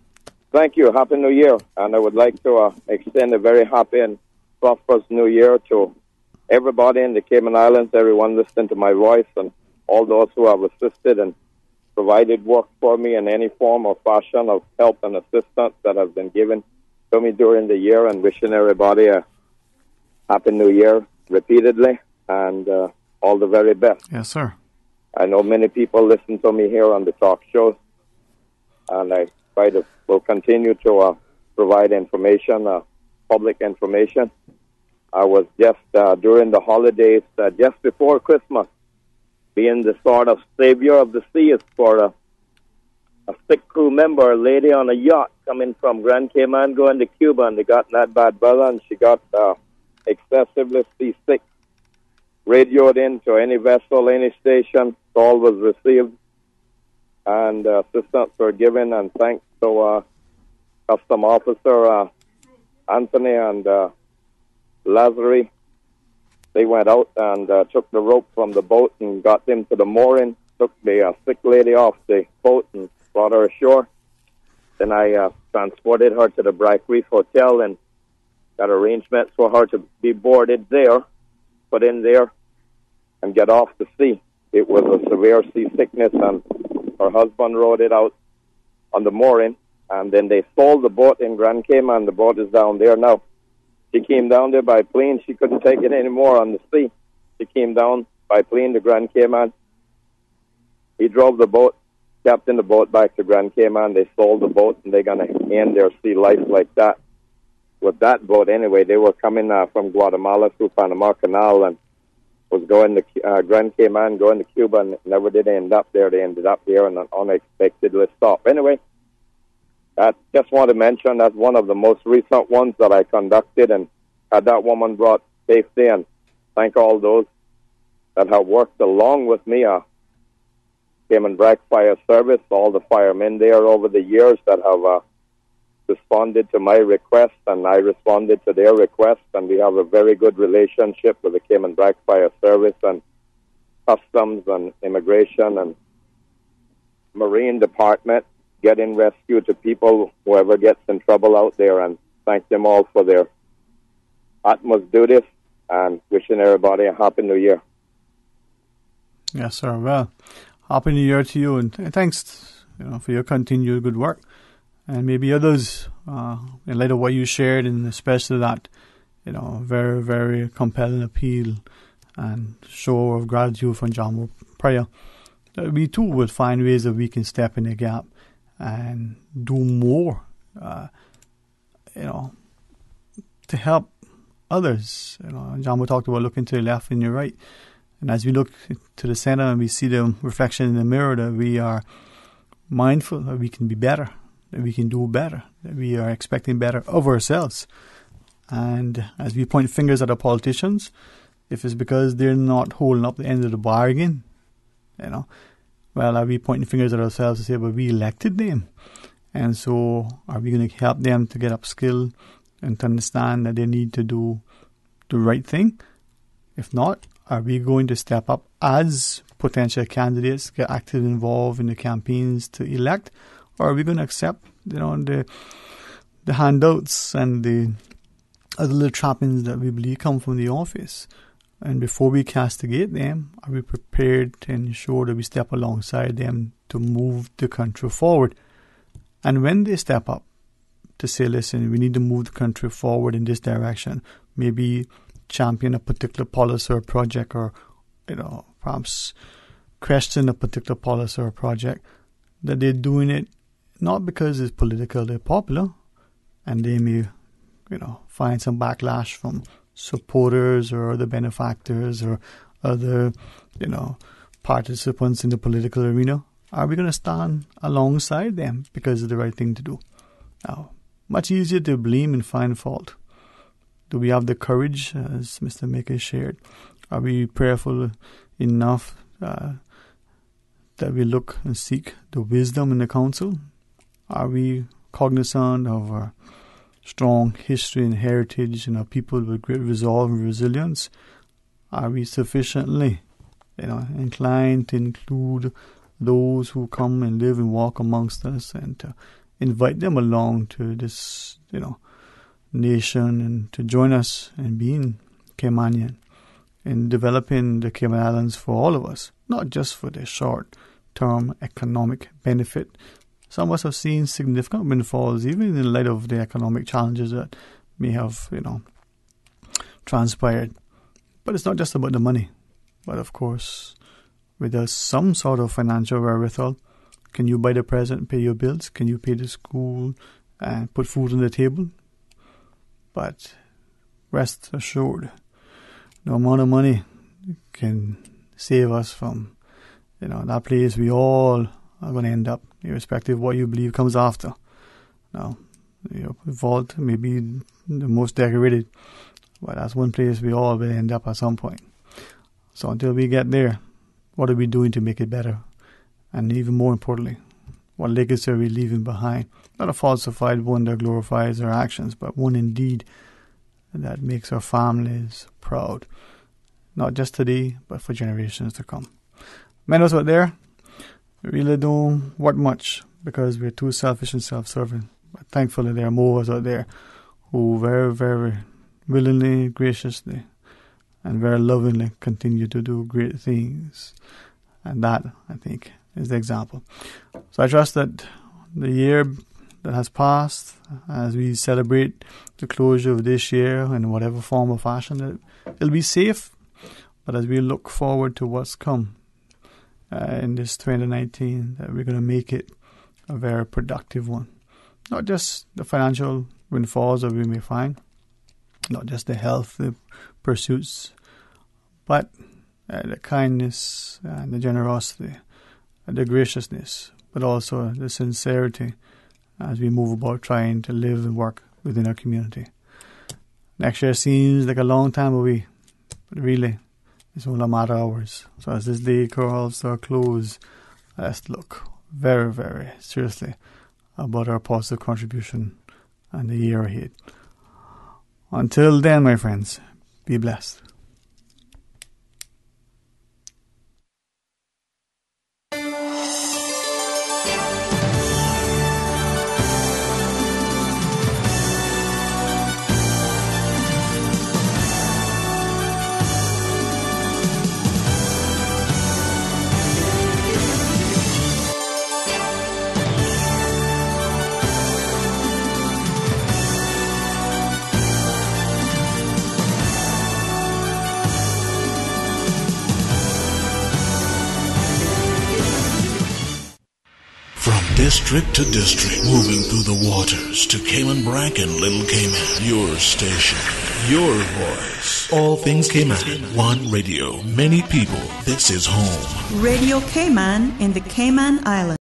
Thank you. Happy New Year. And I would like to extend a very happy and prosperous New Year to everybody in the Cayman Islands, everyone listening to my voice, and all those who have assisted and provided work for me in any form or fashion of help and assistance that has been given to me during the year, and wishing everybody a Happy New Year repeatedly, and all the very best. Yes, sir. I know many people listen to me here on the talk shows, and I will continue to provide information, public information. I was just during the holidays, just before Christmas, being the sort of savior of the seas for a sick crew member, a lady on a yacht coming from Grand Cayman going to Cuba, and they got in that bad weather, and she got excessively seasick. Radioed in to any vessel, any station, call was received, and assistance were given, and thanks to Custom Officer Anthony and Lazary, they went out and took the rope from the boat and got them to the mooring, took the sick lady off the boat and brought her ashore. Then I transported her to the Bright Reef Hotel and got arrangements for her to be boarded there, put in there, and get off the sea. It was a severe seasickness, and her husband rode it out on the mooring, and then they sold the boat in Grand Cayman. The boat is down there now. She came down there by plane. She couldn't take it anymore on the sea. She came down by plane to Grand Cayman. He drove the boat, captained the boat back to Grand Cayman. They sold the boat, and they're going to end their sea life like that. With that boat, anyway, they were coming from Guatemala through Panama Canal and was going to Grand Cayman, going to Cuba, and never did end up there. They ended up here and unexpectedly stopped. Anyway, I just want to mention that's one of the most recent ones that I conducted and had that woman brought safely, and thank all those that have worked along with me. Cayman Brac Fire Service, all the firemen there over the years that have responded to my request, and I responded to their request, and we have a very good relationship with the Cayman Brac Fire Service and Customs and Immigration and Marine Department, getting rescue to people, whoever gets in trouble out there, and thank them all for their utmost duties, and wishing everybody a Happy New Year. Yes, sir. Well, Happy New Year to you, and thanks for your continued good work. And maybe others, in light of what you shared, and especially that, very, very compelling appeal and show of gratitude from Jamo prior, that we too will find ways that we can step in the gap and do more, to help others. Jamo talked about looking to the left and your right. And as we look to the center and we see the reflection in the mirror, that we are mindful that we can be better, that we can do better, that we are expecting better of ourselves. And as we point fingers at our politicians, if it's because they're not holding up the end of the bargain, well, are we pointing fingers at ourselves to say, well, we elected them? And so are we going to help them to get upskilled and to understand that they need to do the right thing? If not, are we going to step up as potential candidates, get actively involved in the campaigns to elect? Or are we going to accept, the handouts and the other little trappings that we believe come from the office? And before we castigate them, are we prepared to ensure that we step alongside them to move the country forward? And when they step up to say, listen, we need to move the country forward in this direction, maybe champion a particular policy or project, or, perhaps question a particular policy or project, that they're doing it not because it's politically popular, and they may, find some backlash from supporters or other benefactors or other, participants in the political arena. Are we going to stand alongside them because it's the right thing to do? Now, much easier to blame and find fault. Do we have the courage, as Mr. Maker shared? Are we prayerful enough that we look and seek the wisdom in the council? Are we cognizant of our strong history and heritage and our people with great resolve and resilience? are we sufficiently, inclined to include those who come and live and walk amongst us, and to invite them along to this, nation, and to join us in being Caymanian, in developing the Cayman Islands for all of us, not just for the short-term economic benefit. Some of us have seen significant windfalls, even in light of the economic challenges that may have, transpired. But it's not just about the money. But of course, with some sort of financial wherewithal, can you buy the present, pay your bills? Can you pay the school and put food on the table? But rest assured, no amount of money can save us from, that place we all are going to end up, irrespective of what you believe comes after. Now, your vault may be the most decorated, but that's one place we all will end up at some point. So until we get there, what are we doing to make it better? And even more importantly, what legacy are we leaving behind? Not a falsified one that glorifies our actions, but one indeed that makes our families proud. Not just today, but for generations to come. Many of us out there really don't want much because we're too selfish and self-serving. But thankfully, there are more of us out there who very, very willingly, graciously, and very lovingly continue to do great things. And that, I think, is the example. So I trust that the year that has passed, as we celebrate the closure of this year in whatever form or fashion, it'll be safe. But as we look forward to what's come in this 2019, that we're going to make it a very productive one. Not just the financial windfalls that we may find, not just the health, the pursuits, but the kindness and the generosity, the graciousness, but also the sincerity as we move about trying to live and work within our community. Next year seems like a long time away, but really, it's only a matter of hours. So as this day calls our close, let's look very, very seriously about our positive contribution and the year ahead. Until then, my friends, be blessed. District to district, moving through the waters to Cayman Brac and Little Cayman. Your station, your voice. All things Cayman. One radio, many people. This is home. Radio Cayman in the Cayman Islands.